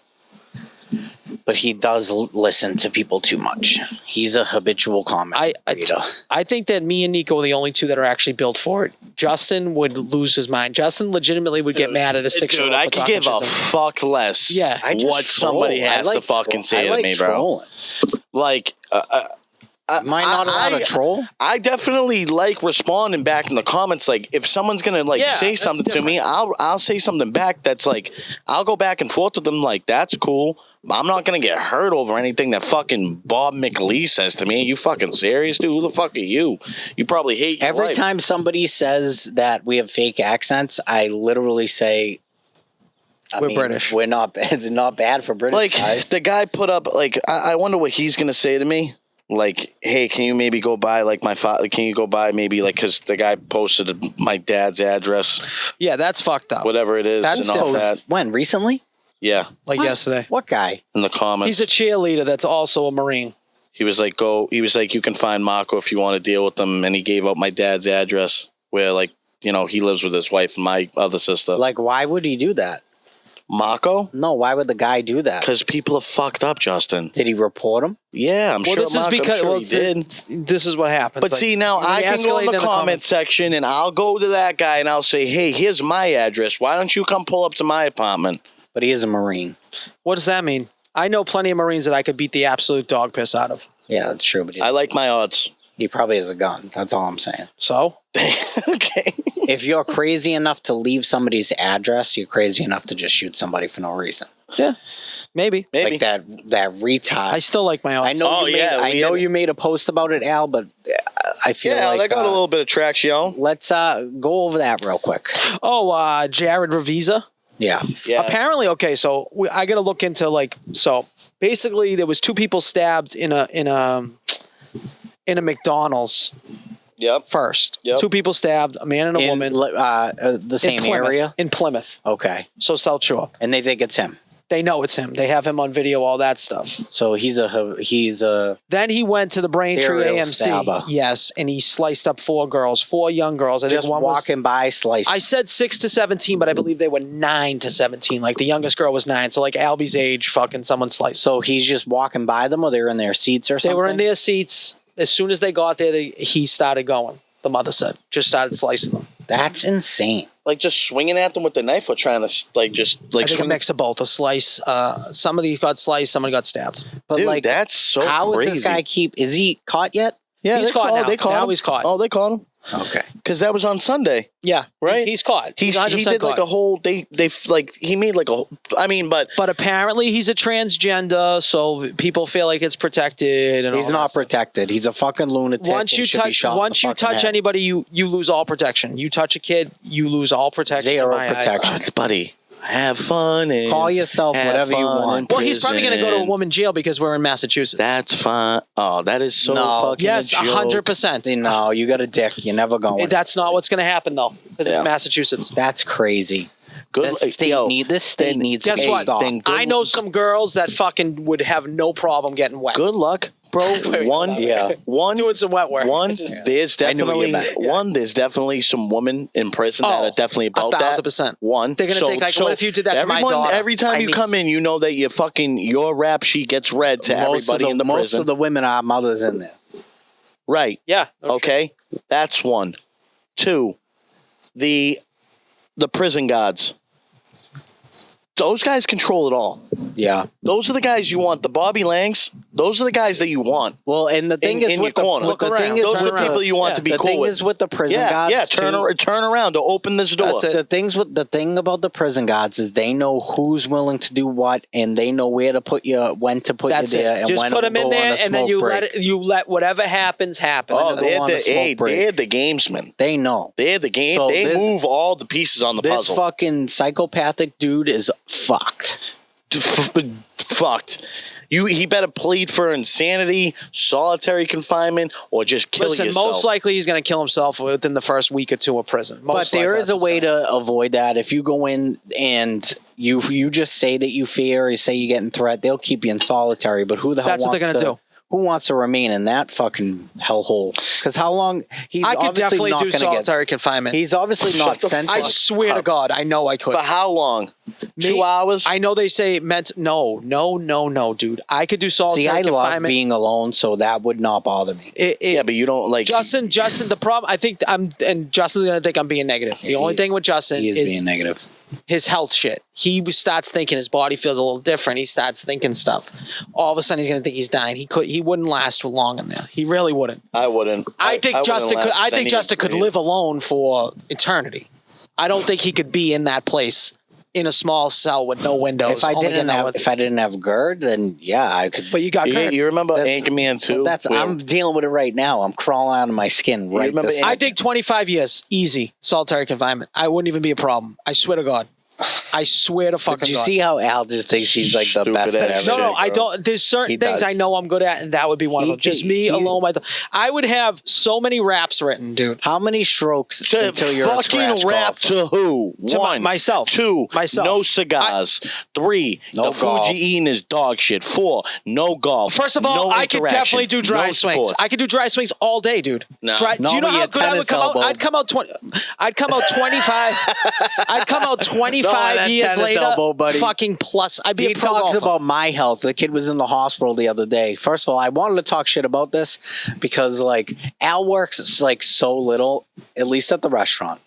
But he does listen to people too much. He's a habitual comment reader. I think that me and Nico are the only two that are actually built for it. Justin would lose his mind. Justin legitimately would get mad at a 6-year-old. Dude, I could give a fuck less. Yeah. What somebody has to fucking say to me, bro. Trolling. Like, am I not allowed to troll? I definitely like responding back in the comments. Like, if someone's gonna say something to me, I'll say something back. That's like, I'll go back and forth with them. Like, that's cool. I'm not gonna get hurt over anything that fucking Bob McLee says to me. You fucking serious, dude? Who the fuck are you? You probably hate your Every life. time somebody says that we have fake accents, I literally say, We're British. We're not. It's not bad for British Like, guys. the guy put up, like, I wonder what he's gonna say to me. Like, hey, can you maybe go by, like, my father? Can you go by maybe, like, because the guy posted my dad's address, Yeah, that's fucked up. whatever it is, That's and all that. When? Recently? Yeah, Like yesterday. What guy? in the comments. He's a cheerleader that's also a Marine. He was like, you can find Marco if you want to deal with him. And he gave out my dad's address where, like, you know, he lives with his wife and my other sister. Like, why would he do that? Marco? No, why would the guy do that? Because people are fucked up, Justin. Did he report him? Yeah, I'm sure This is Marco, because I'm sure he did. this is what happens. But Like, see, now when I you can go in escalate the comment section and I'll go to that guy and I'll say, hey, here's my address. Why don't you come pull up to my apartment? But he is a Marine. What does that mean? I know plenty of Marines that I could beat the absolute dog piss out of. Yeah, that's true. But I like my odds. he probably has a gun. That's all I'm saying. So? Okay. If you're crazy enough to leave somebody's address, you're crazy enough to just shoot somebody for no reason. Yeah. Maybe. Like that retard. I still like my odds. I know. Oh, You made a post about it, Al, but I feel like that got a little bit of traction. Let's go over that real quick. Oh, Jared Revisa. Yeah. Yeah. Apparently, okay, so I got to look into so basically there was two people stabbed in a McDonald's Yep. first. Yep. Two people stabbed, a man and a woman. The same area? In Plymouth. Okay. So South Shore. And they think it's him. They know it's him. They have him on video, all that stuff. So he's a Then he went to the Braintree serial AMC. stabber. Yes, and he sliced up four young girls. I just think one walking by, slice. I said 6 to 17, but I believe they were 9 to 17. Like the youngest girl was 9. So like Albie's age, fucking someone sliced. So he's just walking by them, or they're in their seats or something? They were in their seats. As soon as they got there, he started going. The mother said, just started slicing them. That's insane. Like just swinging at them with the knife or trying to I think a mix of both. A slice. Somebody got sliced. Somebody got stabbed. But Dude, like, that's so how crazy. is this guy is he caught yet? Yeah, He's caught now. They caught Now him. he's caught. Oh, they caught him. Okay. Because that was on Sunday, Yeah, right? He's caught. He 100% did like caught. a whole. They like he made like a. I mean, but apparently he's a transgender, so people feel like it's protected. And He's all not that stuff. protected. He's a fucking lunatic. Once you and should be touch, shot in once the you fucking touch head. anybody, you lose all protection. You touch a kid, you lose all protection. in Zero my eyes. protection. buddy, have fun and Call yourself have whatever you fun want. in Well, he's probably going to go to a prison. woman jail because we're in Massachusetts. That's fine. Oh, that is so No. fucking Yes, a joke. 100%. No, you got a dick. You're never going. That's not what's going to happen though, because Yeah. it's Massachusetts. That's crazy. Good. This state then needs Guess to what? stop. then good- I know some girls that fucking would have no problem getting wet. Good luck, bro. Wait, One. Yeah. One. Doing some wet work. One. It's just- There's I knew what you definitely meant. one. There's definitely some women in prison that are definitely about that. 1,000%. One. They're gonna think, like, what if you did that to my everyone, daughter? Every time My you come niece. in, you know that your rap sheet gets read to everybody in the most prison. of the women are mothers in there. Right. Yeah. Okay. That's one. Two. The prison guards. those guys control it all. Yeah. Those are the guys you want. The Bobby Langs, those are the guys that you want. Well, and the thing is in with your corner. the thing is Those are the people you want to be the cool thing with. is with the prison guards. Yeah, turn around to open this door. That's it. The thing about the prison guards is they know who's willing to do what, and they know where to put you, when to put That's you there, it. and Just when put to them in go there, on a and then smoke break. you let whatever happens happen. Oh, Go on a smoke break. they're the gamesmen. They know. They're the game. So they this- move all the pieces on the This puzzle. fucking psychopathic dude is fucked. Fucked. He better plead for insanity, solitary confinement, or just kill Listen, yourself. most likely he's going to kill himself within the first week or two of prison. But there is a way to avoid that. If you go in and you just say that you fear, you say you're getting threat, they'll keep you in solitary. But who the hell That's what wants they're gonna to do. Who wants to remain in that fucking hellhole? Because how long? He's I could obviously definitely not do gonna solitary confinement. He's obviously not sent. I swear to God, I know I could. For how long? 2 hours? I know they say no, dude. I could do solitary See, I love confinement. being alone, so that would not bother me. Yeah, but you don't like Justin. The problem. I think and Justin's gonna think I'm being negative. The only thing with Justin He is is being negative. his health shit. He starts thinking his body feels a little different. He starts thinking stuff. All of a sudden, he's gonna think he's dying. He wouldn't last long in there. He really wouldn't. I wouldn't. I think Justin could. I think Justin could live alone for eternity. I don't think he could be in that place in a small cell with no windows. If I only didn't getting have, out- if I didn't have GERD, then yeah, I could. but you got Kurt. You remember That's- Anchorman 2? That's where- I'm dealing with it right now. I'm crawling out of my skin right remember this Anchorman? I think 25 years, easy, solitary confinement. I wouldn't even be a problem. I swear to God. I swear to fucking Did you God. see how Al just thinks he's like the Stupid best at ass everything? No, shit, I bro. don't. There's certain He things does. I know I'm good at, and that would be one of them. Just me alone. I would have so many raps written, dude. How many strokes To until you're a fucking scratch rap golfer? to who? To One. myself. Two. Myself. No cigars. Three. No the food golf. you eating is dog shit. Four. No golf. First of all, no I could interaction. definitely do dry No swings. sports. I could do dry swings all day, dude. No. No, do you know but how your good I would tennis come out? elbow. I'd come out 20. I'd come out 25. I'd come out 25 that years tennis later. elbow, buddy. Fucking plus. I'd be He a pro talks golfer. about my health. The kid was in the hospital the other day. First of all, I wanted to talk shit about this because like Al works like so little, at least at the restaurant.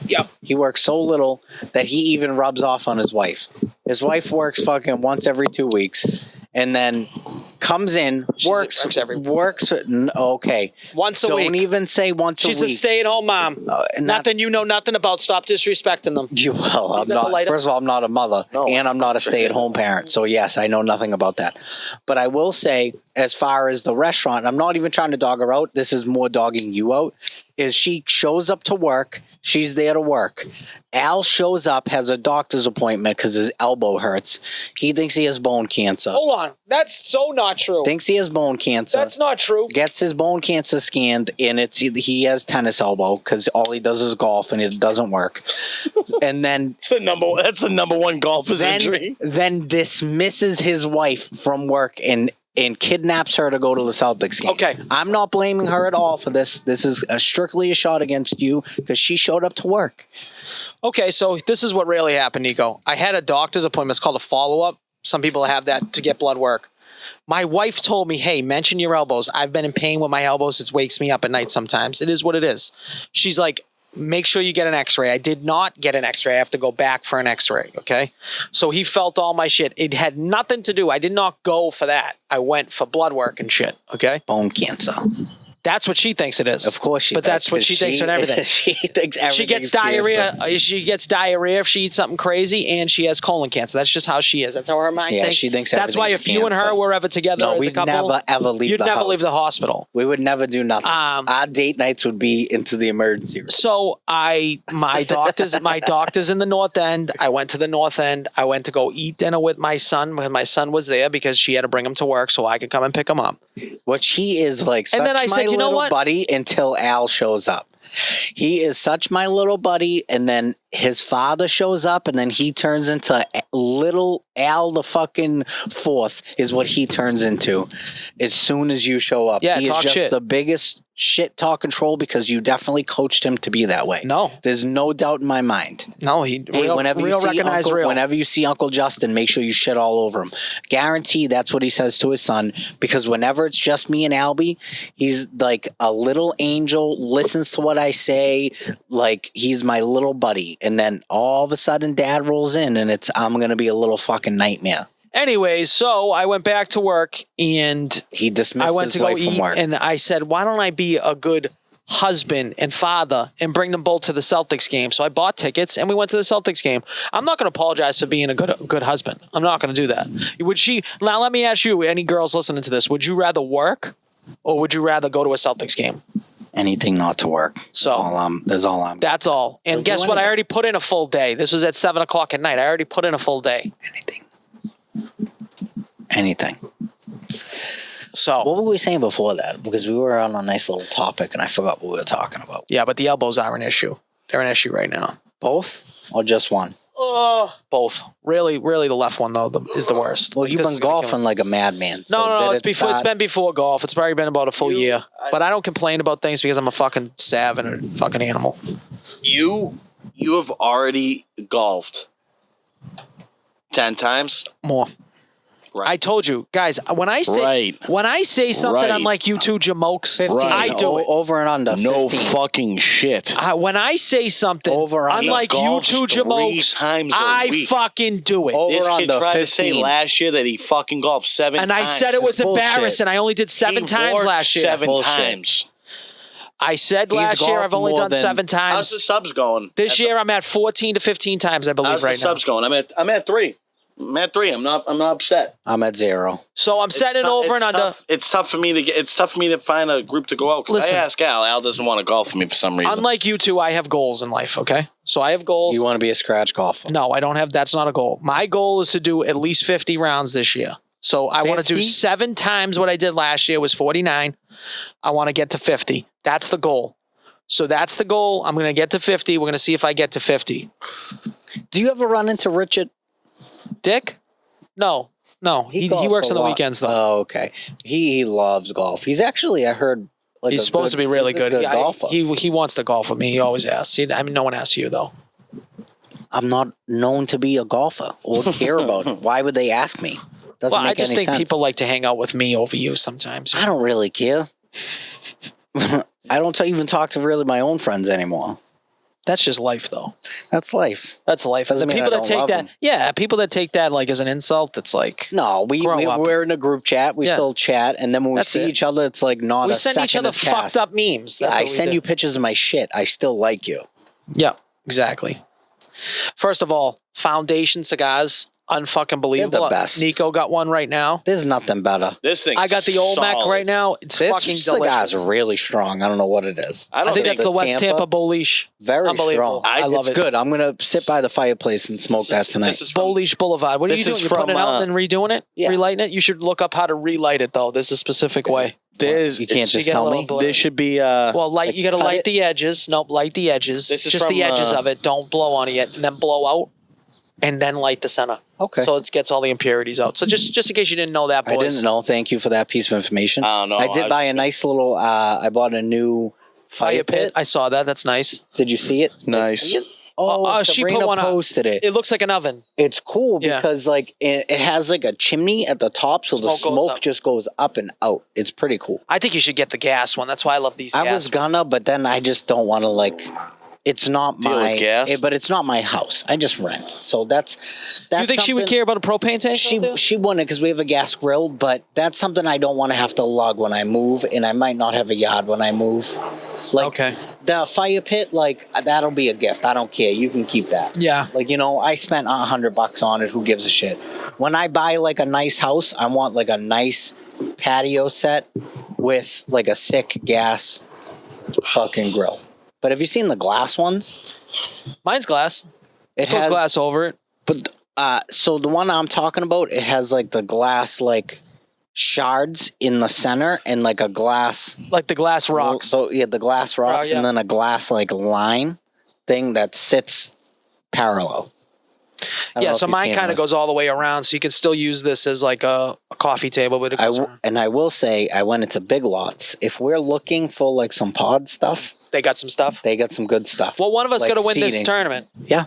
Yep. He works so little that he even rubs off on his wife. His wife works fucking once every 2 weeks. And then comes in, works every week. okay. Once a Don't week. even say once She's a a week. stay-at-home mom. Nothing you know nothing about. Stop disrespecting them. Well, I'm got the not. lighter? First of all, I'm not a mother, and I'm not a stay-at-home parent. So yes, I know nothing about that. But I will say, as far as the restaurant, I'm not even trying to dog her out. This is more dogging you out. Is she shows up to work? She's there to work. Al shows up, has a doctor's appointment because his elbow hurts. He thinks he has bone cancer. Hold on. That's so not true. Thinks he has bone cancer. That's not true. Gets his bone cancer scanned, and he has tennis elbow because all he does is golf, and it doesn't work. And then That's the number one golfer's injury. then dismisses his wife from work and kidnaps her to go to the Celtics game. Okay. I'm not blaming her at all for this. This is strictly a shot against you because she showed up to work. Okay, so this is what really happened, Nico. I had a doctor's appointment. It's called a follow-up. Some people have that to get blood work. My wife told me, hey, mention your elbows. I've been in pain with my elbows. It wakes me up at night sometimes. It is what it is. She's like, make sure you get an x-ray. I did not get an x-ray. I have to go back for an x-ray, okay? So he felt all my shit. It had nothing to do. I did not go for that. I went for blood work and shit, okay? Bone cancer. That's what she thinks it is. Of course she But does, that's what 'cause she thinks and everything. She thinks everything. She gets diarrhea. She gets diarrhea if she eats something crazy, and she has colon cancer. That's just how she is. That's how her mind Yeah, thinks. she thinks That's why if everything's you and her cancer. were ever together No, as a we'd couple, never, ever leave you'd the never house. leave the hospital. We would never do nothing. Um, Our date nights would be into the emergency room. So my doctor's in the North End. I went to the North End. I went to go eat dinner with my son because my son was there because she had to bring him to work so I could come and pick him up. Which he is like such And then I said, my you know little what? buddy until Al shows up. He is such my little buddy, and then his father shows up, and then he turns into little Al the fucking fourth is what he turns into as soon as you show up. Yeah, he is talk just shit. the biggest shit talk control because you definitely coached him to be that way. No. There's no doubt in my mind. No, he Hey, real whenever you see recognize Uncle, real. whenever you see Uncle Justin, make sure you shit all over him. Guarantee that's what he says to his son because whenever it's just me and Albie, he's like a little angel, listens to what I say, like he's my little buddy. and then all of a sudden Dad rolls in, and I'm gonna be a little fucking nightmare. Anyways, so I went back to work and He dismissed I went his to go wife from eat, work. and I said, why don't I be a good husband and father and bring them both to the Celtics game? So I bought tickets and we went to the Celtics game. I'm not going to apologize for being a good husband. I'm not going to do that. Would she? Now let me ask you, any girls listening to this, would you rather work or would you rather go to a Celtics game? Anything not to work. So that's all I'm. That's all. And They'll do guess what? I anything. already put in a full day. This was at 7:00 at night. I already put in a full day. Anything. So What were we saying before that? Because we were on a nice little topic, and I forgot what we were talking about. yeah, but the elbows are an issue. They're an issue right now. Both or just one? Both. Really, the left one though is the worst. Well, Like, you've this been is gonna kill golfing me. like a madman. So No. did It's before. It's start- been before golf. It's probably been about a full year. But I don't complain about things because I'm a fucking sav and a fucking animal. You have already golfed 10 times. More. Right. I told you guys when I say something, I'm Right. like you two jamokes. 15. I do it. Over and under. No 15. fucking shit. When I say something, Over I'm under. like you Golfs two 3 jamokes. times a I week. fucking do it. Over This kid under tried to say 15. last year that he fucking golfed 7 And I times. said it was Bullshit. embarrassing. I only did 7 He times worked last year. 7 Bullshit. times. I said He's last year golfed I've only more done than- 7 How's the times. subs going? This year I'm at 14 to 15 times, I believe, How's the right now. subs going? I'm at 3. I'm at 3. I'm not upset. I'm at 0. So I'm setting it over and under. It's tough for me to get. It's tough for me to find a group to go out. 'Cause Listen. I ask Al. Al doesn't want to golf with me for some reason. Unlike you two, I have goals in life, okay? So I have goals. You want to be a scratch golfer? No, I don't have. That's not a goal. My goal is to do at least 50 rounds this year. So I want to do 50? 7 times what I did last year was 49. I want to get to 50. That's the goal. So that's the goal. I'm going to get to 50. We're going to see if I get to 50. Do you ever run into Richard? Dick? No. He golfs works a on the lot. weekends though. Oh, okay. He loves golf. He's actually, I heard, like He's a supposed to be really he's a good. golfer. He wants to golf with me. He always asks. I mean, no one asks you though. I'm not known to be a golfer or care about it. Why would they ask me? Doesn't Well, make I just any think sense. people like to hang out with me over you sometimes. I don't really care. I don't even talk to really my own friends anymore. That's just life though. That's life. That's life. Doesn't The mean I people that don't take love that, them. yeah, people that take that like as an insult, it's like No, Grow up. we're in a group chat. We Yeah. still chat, and then when we That's see it. each other, it's like not we a send each second other has fucked passed. up memes. Yeah, That's I what we send do. you pictures of my shit. I still like you. Yeah, exactly. First of all, Foundation cigars, unfucking believable. best. Nico got one right now. There's nothing better. this thing. I got the Olmec solid. right now. It's This fucking cigar's delicious. really strong. I don't know what it is. I I don't think that's the West Tampa Tampa? Bolish. Very Unbelievable. strong. I love it's it. good. I'm gonna sit by the fireplace and smoke that tonight. This is from, Bolish Boulevard. What are you This doing? is You're putting from, it out and then redoing it? yeah. Relighting it? You should look up how to relight it though. There's a specific way. There's, You can't So you just get a tell little me. blur. There should be. Well, light. You got to cut light it? the edges. Nope, light the edges. This is just the from, edges of it. Don't blow on it yet, and then blow out, and then light the center. Okay. So it gets all the impurities out. So just in case you didn't know that, boys. I didn't know. Thank you for that piece of information. I don't know. I did buy a nice little. I bought a new Fire pit. I saw that. That's nice. Did you see it? Nice. Oh, she Sabrina put one up. posted it. It looks like an oven. It's cool Yeah. because like it has like a chimney at the top, so the Smoke goes smoke up. just goes up and out. It's pretty cool. I think you should get the gas one. That's why I love these. I gas was ones. gonna, but then I just don't want to like. It's not Deal my. with gas? But it's not my house. I just rent, so that's. You think she would something- care about a propane tank? though? She wouldn't because we have a gas grill, but that's something I don't want to have to lug when I move, and I might not have a yard when I move. Like Okay. the fire pit, like that'll be a gift. I don't care. You can keep that. Yeah. Like I spent $100 on it. Who gives a shit? When I buy like a nice house, I want like a nice patio set with like a sick gas fucking grill. But have you seen the glass ones? Mine's glass. It Goes glass over it. But so the one I'm talking about, it has like the glass like shards in the center and like a glass Like the glass rocks. So yeah, the glass rocks yeah. and then a glass like line thing that sits parallel. I don't Yeah, know so if you've mine seen kind of this. goes all the way around, so you can still use this as like a coffee table, but it goes around. And I will say, I went into Big Lots. If we're looking for like some pod stuff, They got some stuff. they got some good stuff. Well, one of us Like got to win this seating. tournament. Yeah,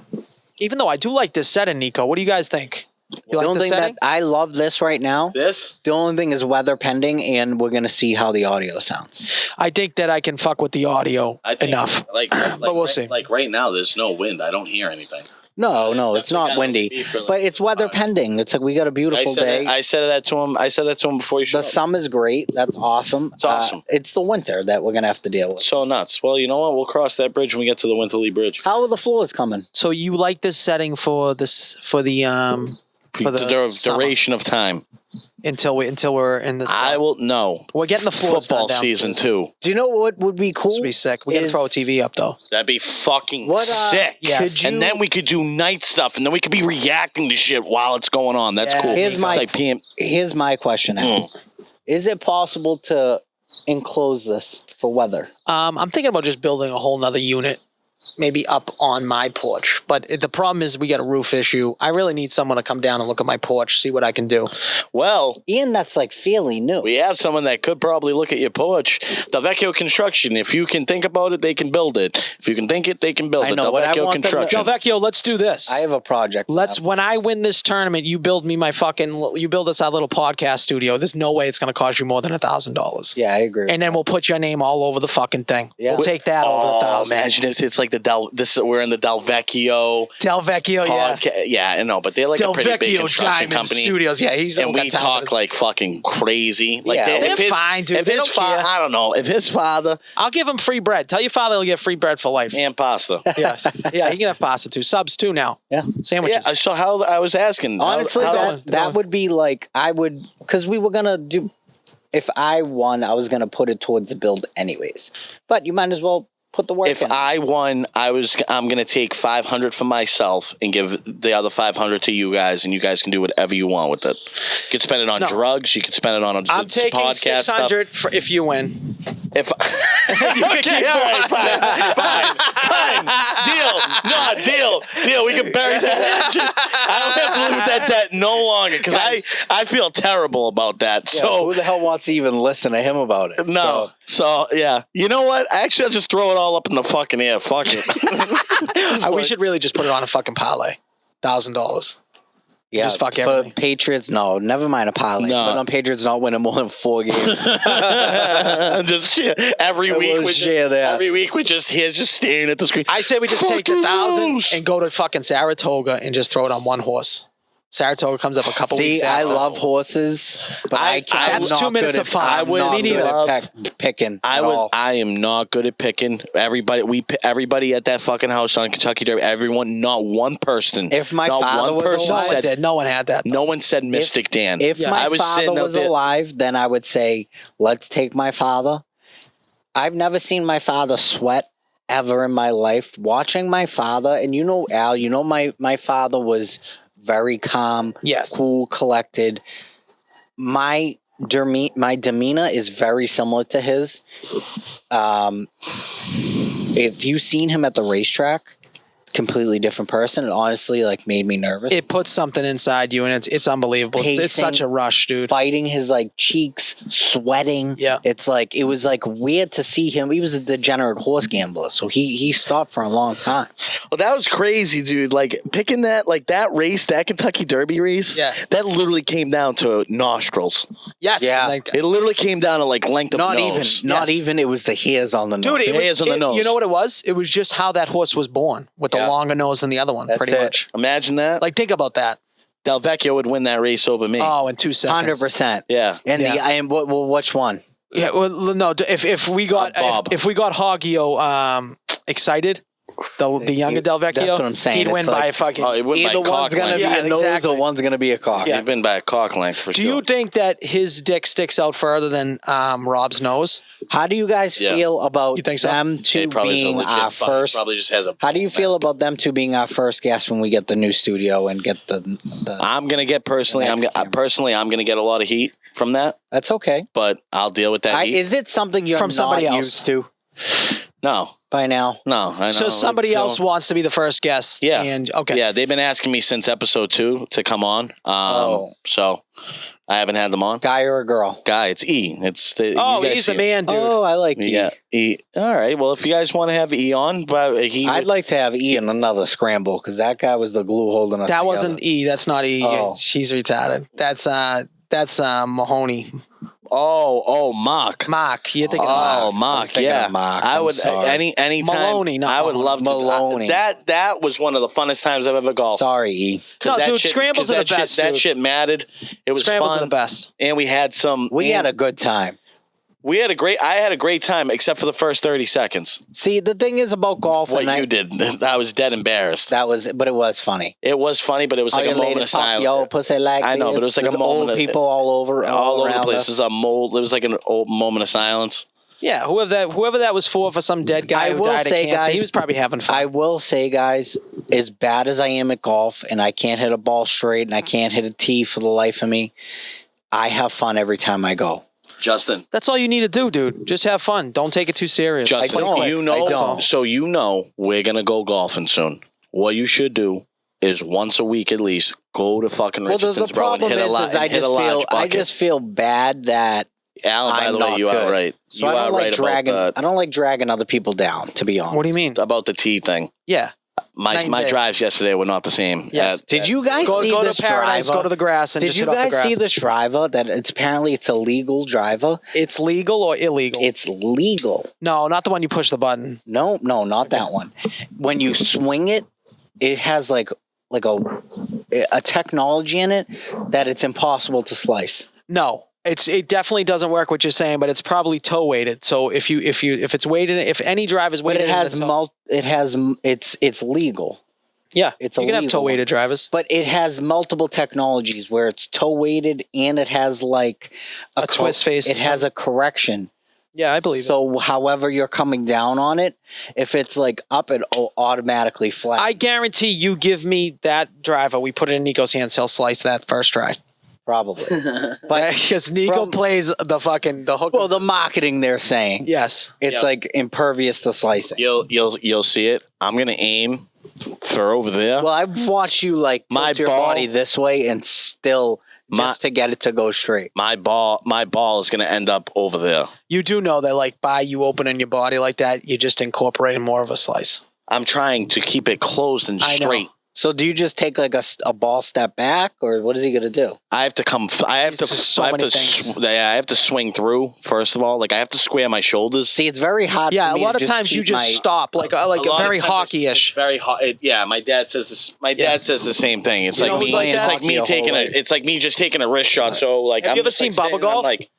Even though I do like this setting, Nico. What do you guys think? You The like only the thing setting? that I love this right now. This? The only thing is weather pending, and we're gonna see how the audio sounds. I think that I can fuck with the audio I think, enough. but we'll see. Like right now, there's no wind. I don't hear anything. No, it's definitely not gotta windy, be for, like, but it's weather 5 pending. It's like we got a beautiful day. I said that to him. I said that to him before you showed The up. summer's great. That's awesome. It's awesome. It's the winter that we're gonna have to deal with. So nuts. Well, you know what? We'll cross that bridge when we get to the Winterley Bridge. How are the floors coming? So you like this setting for the summer, Duration of time. until we're in this. I will no. We're getting the floors Football done season downstairs. 2. Do you know what would be cool? This would be sick. We got to Is- throw a TV up though. That'd be fucking What, sick. yes. Could you- And then we could do night stuff, and then we could be reacting to shit while it's going on. That's Yeah, cool. Here's my- it's like PM. Here's my question. Al. Is it possible to enclose this for weather? I'm thinking about just building a whole nother unit, maybe up on my porch. But the problem is we got a roof issue. I really need someone to come down and look at my porch, see what I can do. Well, Ian, that's like fairly new. we have someone that could probably look at your porch. Delvecchio Construction. If you can think about it, they can build it. If you can think it, they can build I it. know, but I Delvecchio want them to- Construction. Delvecchio, let's do this. I have a project. When I win this tournament, you build me you build us our little podcast studio. There's no way it's going to cost you more than $1,000. Yeah, I agree. And then we'll put your name all over the fucking thing. Yeah. We'll take that over Oh, $1,000. imagine if it's like we're in the Delvecchio Delvecchio, yeah. podcast. Yeah, I know, but they're like a pretty big Delvecchio construction Diamond company. Studios. Yeah, he's And got we time for talk this. like fucking crazy. Like Yeah. They're fine, dude. If They his don't father, care. I don't know. If his father I'll give him free bread. Tell your father he'll get free bread for life. and pasta. Yes. Yeah, he can have pasta too. Subs too now. Yeah. Sandwiches. Yeah, so how I was asking. Honestly, how, that would be like because we were gonna do. If I won, I was gonna put it towards the build anyways. But you might as well put the work if in. I won, I'm gonna take 500 for myself and give the other 500 to you guys, and you guys can do whatever you want with it. You can spend it on No. drugs. You can spend it on a I'm taking podcast stuff. 600 for if you win. If okay, all right, fine, deal. We can bury that. I don't have to live with that debt no longer because I feel terrible about that. Yeah, So who the hell wants to even listen to him about it? no. So yeah, you know what? Actually, I'll just throw it all up in the fucking air. Fuck it. We should really just put it on a fucking parlay. $1,000. Yeah, Just fuck for everything. Patriots, no, never mind a parlay. No. But on Patriots not winning more than 4 games. just share. Every I week will we share that. Every week we just staring at the screen. I say we just take the Fucking 1,000 lose. and go to fucking Saratoga and just throw it on one horse. Saratoga comes up a couple weeks See, I after. love horses, but I- I'm that's not 2 minutes good of at- fun. I'm I would not Me good neither. at picking I at would. all. I am not good at picking. Everybody at that fucking house on Kentucky Derby. Everyone, not one person. If my not father one was person No alive- one said. did. No one had that. No one said Mystic Dan. If Yeah. my I was father sitting out was there- alive, then I would say, let's take my father. I've never seen my father sweat ever in my life. Watching my father, and you know, Al, you know, my father was very calm, Yes. cool, collected. My demeanor is very similar to his. If you've seen him at the racetrack, completely different person. It honestly like made me nervous. It puts something inside you, and it's unbelievable. It's Pacing. such a rush, dude. Biting his like cheeks, sweating. Yeah. It's like it was like weird to see him. He was a degenerate horse gambler, so he stopped for a long time. Well, that was crazy, dude. Like picking that race, that Kentucky Derby race. Yeah. That literally came down to nostrils. Yes. Yeah. Like, It literally came down to like length of Not nose. even Yes. it was the hairs on the nose. dude, Hairs on the nose. You know what it was? It was just how that horse was born with the Yeah. longer nose than the other one, That's pretty it. much. Imagine that. Like, think about that. Delvecchio would win that race over me. Oh, in 2 seconds. 100%. Yeah. And Yeah. which one? Yeah. Well, no. If we got Bob. if we got Hoggio excited, the younger Delvecchio, That's what I'm saying. he'd It's win by like- a fucking. Oh, it went by Either cock one's gonna length. be Yeah, a nose exactly. or one's gonna be a cock. He'd been by a cock length for Do sure. you think that his dick sticks out further than Rob's nose? How do you guys Yeah. feel about You think so? them two It probably is a being legit our fuck. first? Probably just has a. How do you feel about them two being our first guests when we get the new studio and get the I'm gonna get personally. Next camera. I'm gonna get a lot of heat from that, That's okay. but I'll deal with that heat. Is it something you're From somebody not else. used to No, by now? no. I know. So somebody No. else wants to be the first guest. Yeah. And okay. Yeah, they've been asking me since episode 2 to come on. Oh. So I haven't had them on. Guy or a girl? Guy, it's E. It's the, Oh, you guys he's the see it. man, dude. Oh, I like E. Yeah, E. All right. Well, if you guys want to have E on, but I'd like to have E in another scramble because that guy was the glue holding us That together. wasn't E. That's not E. Oh. She's retarded. That's Mahoney. Mock. Mock. You're thinking of Oh, Mock. Mock, thinking yeah. of Mock. I I'm would sorry. anytime. Maloney, not I would Mahoney. love to. Maloney. That was one of the funnest times I've ever golfed. Sorry, E. 'Cause No, that dude, shit- scrambles 'cause are the that shit- best, That dude. shit mattered. It was Scrambles fun. are the best. And we had some. We had a good time. I had a great time, except for the first 30 seconds. See, the thing is about golf. What and you did, I was dead embarrassed. but it was funny. It was funny, but it was like a moment of silence. Yo, pussy like I know, this. but it was like a There's moment old of- people all over all over the around place. us. It was like an old moment of silence. Yeah, whoever that was for some dead guy I who will died of say, cancer, guys, he was probably having fun. I will say, guys, as bad as I am at golf and I can't hit a ball straight and I can't hit a tee for the life of me, I have fun every time I go. Justin, That's all you need to do, dude. Just have fun. Don't take it too serious. Justin, don't. you I know, don't. so you know we're gonna go golfing soon. What you should do is once a week at least go to fucking Well, the Richardson's, bro, and problem hit a is lot. I just feel bad that Alan, by I'm the way, not you good. are right. So You I are don't like right dragging. about I don't like dragging other people down. To be honest. What do you mean? about the tee thing. Yeah. My Day. drives yesterday were not the same. Yes. Did you guys Go see to this paradise, driver? go to the grass, and Did just you hit off the guys grass. see this driver? That it's a legal driver. It's legal or illegal? It's legal. No, not the one you push the button. No, not that one. When you swing it, it has like a technology in it that it's impossible to slice. No. It definitely doesn't work what you're saying, but it's probably toe weighted. So if it's weighted, if any drive is But weighted, it has in the toe- it's legal. yeah, it's you can have illegal. toe weighted drivers. But it has multiple technologies where it's toe weighted and it has like A twist face It or has a correction. Yeah, I believe it. So however you're coming down on it, if it's like up, it automatically flat. I guarantee you give me that driver, we put it in Nico's hands, he'll slice that first try. Probably. But Because Nico from- plays the hook. well, the marketing they're saying. yes. It's Yep. like impervious to slicing. You'll see it. I'm gonna aim for over there. Well, I've watched you like My tilt your ball- body this way and still just to get it to go straight. My ball is gonna end up over there. You do know that like by you opening your body like that, you're just incorporating more of a slice. I'm trying to keep it closed and I know. straight. So do you just take like a ball step back, or what is he gonna do? I have to come. I have to. There's so I have many to. things. I have to swing through. First of all, like I have to square my shoulders. See, it's very hard. Yeah, for a me lot to of times you keep just my- stop like A lot of very times hockey-ish. it's very hot. Yeah, my dad says this. My Yeah. dad says the same thing. It's You like know me. who's like it's that? like me Hockey a taking whole a. life. It's like me just taking a wrist shot. So like, Have I'm you ever just, seen like, sitting Bubba and I'm Golf? Like,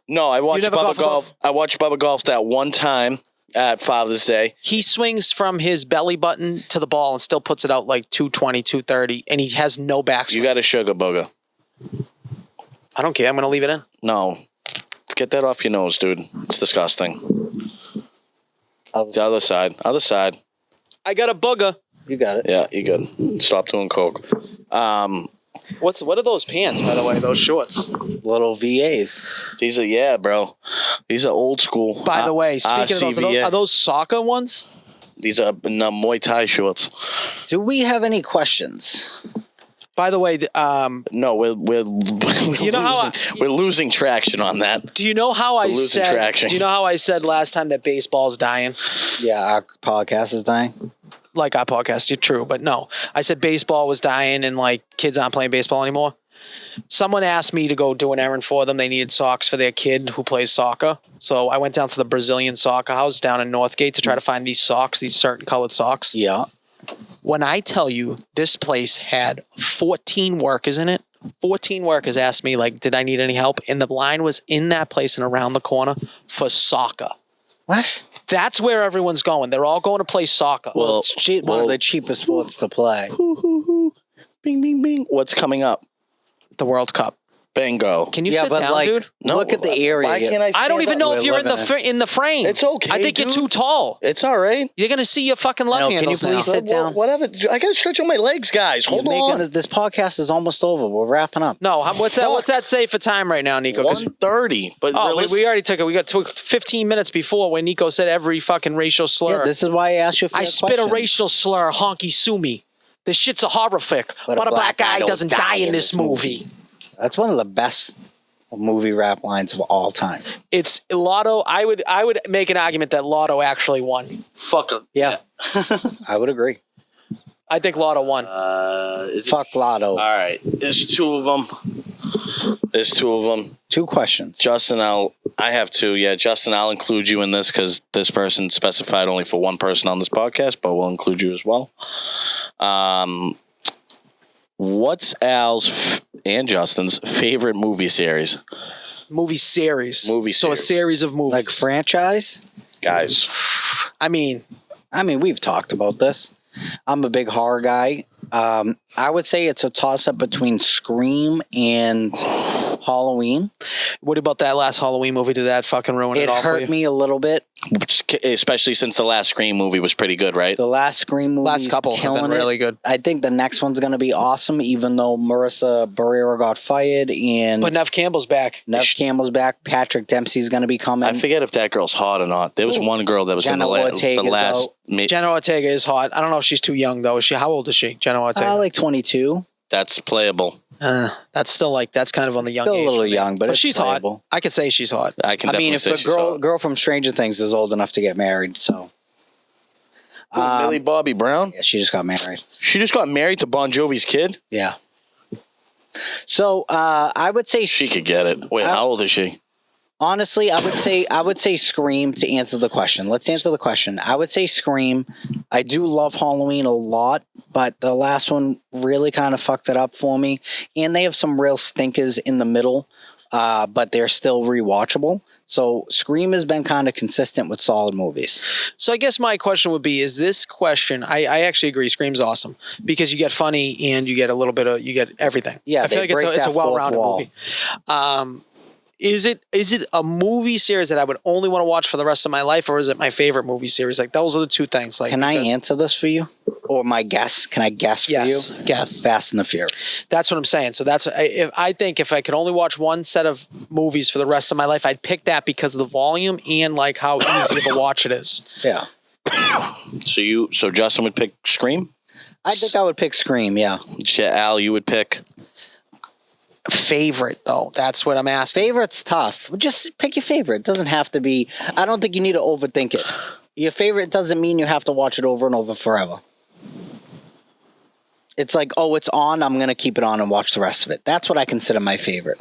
no, I watched never Bubba golf with Golf. I watched Bubba Golf that one time at Father's Day. He swings from his belly button to the ball and still puts it out like 220, 230, and he has no backswing. You got a sugar booger. I don't care. I'm going to leave it in. No, get that off your nose, dude. It's disgusting. The other side. Other side. I got a booger. You got it. Yeah, you good. Stop doing coke. What are those pants, by the way? Those shorts. Little VAs. These are bro. These are old school. By the way, speaking of those, RCVA. are those soccer ones? These are Muay Thai shorts. Do we have any questions? By the way, No, we're You know how we're losing traction on that. do you know how I losing said? traction. Do you know how I said last time that baseball's dying? Yeah, our podcast is dying. Like our podcast, you're true, but no, I said baseball was dying and like kids aren't playing baseball anymore. Someone asked me to go do an errand for them. They needed socks for their kid who plays soccer. So I went down to the Brazilian soccer house down in Northgate to try to find these socks, these certain colored socks. Yeah. When I tell you this place had 14 workers in it, 14 workers asked me, like, did I need any help? And the line was in that place and around the corner for soccer. What? That's where everyone's going. They're all going to play soccer. Well, It's one of the cheapest sports to play. Bing, bing, bing. What's coming up? The World Cup. Bingo. Can you Yeah, sit but down, like, dude? look at the area. Why can't I don't stand even up? know We're if you're in living in the frame. It's okay, I think you're dude. too tall. It's all right. You're gonna see your fucking love know, can you handles now. please sit down? Whatever. I gotta stretch out my legs, guys. Hold on. This podcast is almost over. We're wrapping up. No, what's that? What's that say for time right now, Nico? 'Cause- 1:30. But Oh, realistic- we already took it. We got 15 minutes before when Nico said every fucking racial slur. Yeah, this is why I asked you for I your spit a question. racial slur, honky sue me. This shit's a horrific. But a black guy doesn't die in this movie. That's one of the best movie rap lines of all time. It's Lotto. I would make an argument that Lotto actually won. Fuck. Yeah. I would agree. I think Lotto won. Is it? Fuck Lotto. All right. There's two of them. Two questions. Justin, I have two. Yeah, Justin, I'll include you in this because this person specified only for one person on this podcast, but we'll include you as well. What's Al's and Justin's favorite movie series? Movie series. So a series. series of movies. Like franchise? Guys. I mean, we've talked about this. I'm a big horror guy. I would say it's a toss-up between Scream and Halloween. what about that last Halloween movie? Did that fucking ruin it It all for you? hurt me a little bit. Especially since the last Scream movie was pretty good, right? The last Scream movie, Last couple have killing been really it. good. I think the next one's going to be awesome, even though Marissa Barrera got fired and But Nev Campbell's back. Nev Campbell's back. Patrick Dempsey's going to be coming. I forget if that girl's hot or not. There was one girl that was Jenna in the Ortega's last. Jenna Ortega is hot. I don't know if she's too young though. How old is she? Jenna Ortega. like 22. That's playable. That's still that's kind of on the young Still a age. little for me. young, but it's she's playable. hot. I could say she's hot. I can. I mean, definitely if say the she's hot. girl from Stranger Things is old enough to get married, so Millie Bobby Brown. yeah, she just got married. She just got married to Bon Jovi's kid. Yeah. So I would say She could get it. Wait, how old is she? honestly, I would say Scream to answer the question. Let's answer the question. I would say Scream. I do love Halloween a lot, but the last one really kind of fucked it up for me. And they have some real stinkers in the middle, but they're still rewatchable. So Scream has been kind of consistent with solid movies. So I guess my question would be: is this question? I actually agree. Scream's awesome because you get funny and you get a little bit of you get everything. Yeah, I feel they like break it's a that fourth well-rounded wall. movie. Is it a movie series that I would only want to watch for the rest of my life, or is it my favorite movie series? Like those are the two things. Like, Can I answer this for you? Or my guess? Can I guess for Yes, you? yes. Fast and the Furious. That's what I'm saying. So I think if I could only watch one set of movies for the rest of my life, I'd pick that because of the volume and like how easy of a watch it is. Yeah. So Justin would pick Scream. I think I would pick Scream, yeah. Al, you would pick. Favorite though, that's what I'm asking. Favorite's tough. Just pick your favorite. It doesn't have to be. I don't think you need to overthink it. Your favorite doesn't mean you have to watch it over and over forever. It's like, oh, it's on. I'm going to keep it on and watch the rest of it. That's what I consider my favorite.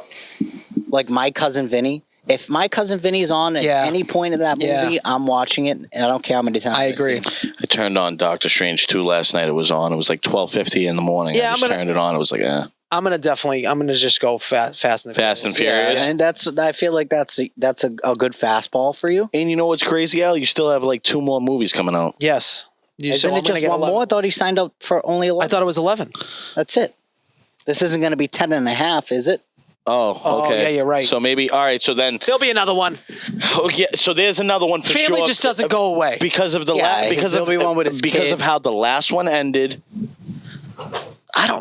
Like My Cousin Vinny. If My Cousin Vinny's on at any point in that movie, I'm watching it, and I don't care how many times I agree. see it. I turned on Doctor Strange 2 last night. It was on. It was like 12:50 in the morning. Yeah, I just turned it on. It was like, I'm gonna just go Fast and Fast and Furious. And I feel like that's a good fastball for you. And you know what's crazy, Al? You still have like 2 more movies coming out. Yes. Isn't it just one more? I thought he signed up for only 11. I thought it was 11. That's it. This isn't going to be 10 and a half, is it? Oh, okay. yeah, you're right. So maybe, all right, so then, There'll be another one. oh, yeah, so there's another one for sure. Family just doesn't go away. Because of the there'll be one with his kid. of how the last one ended.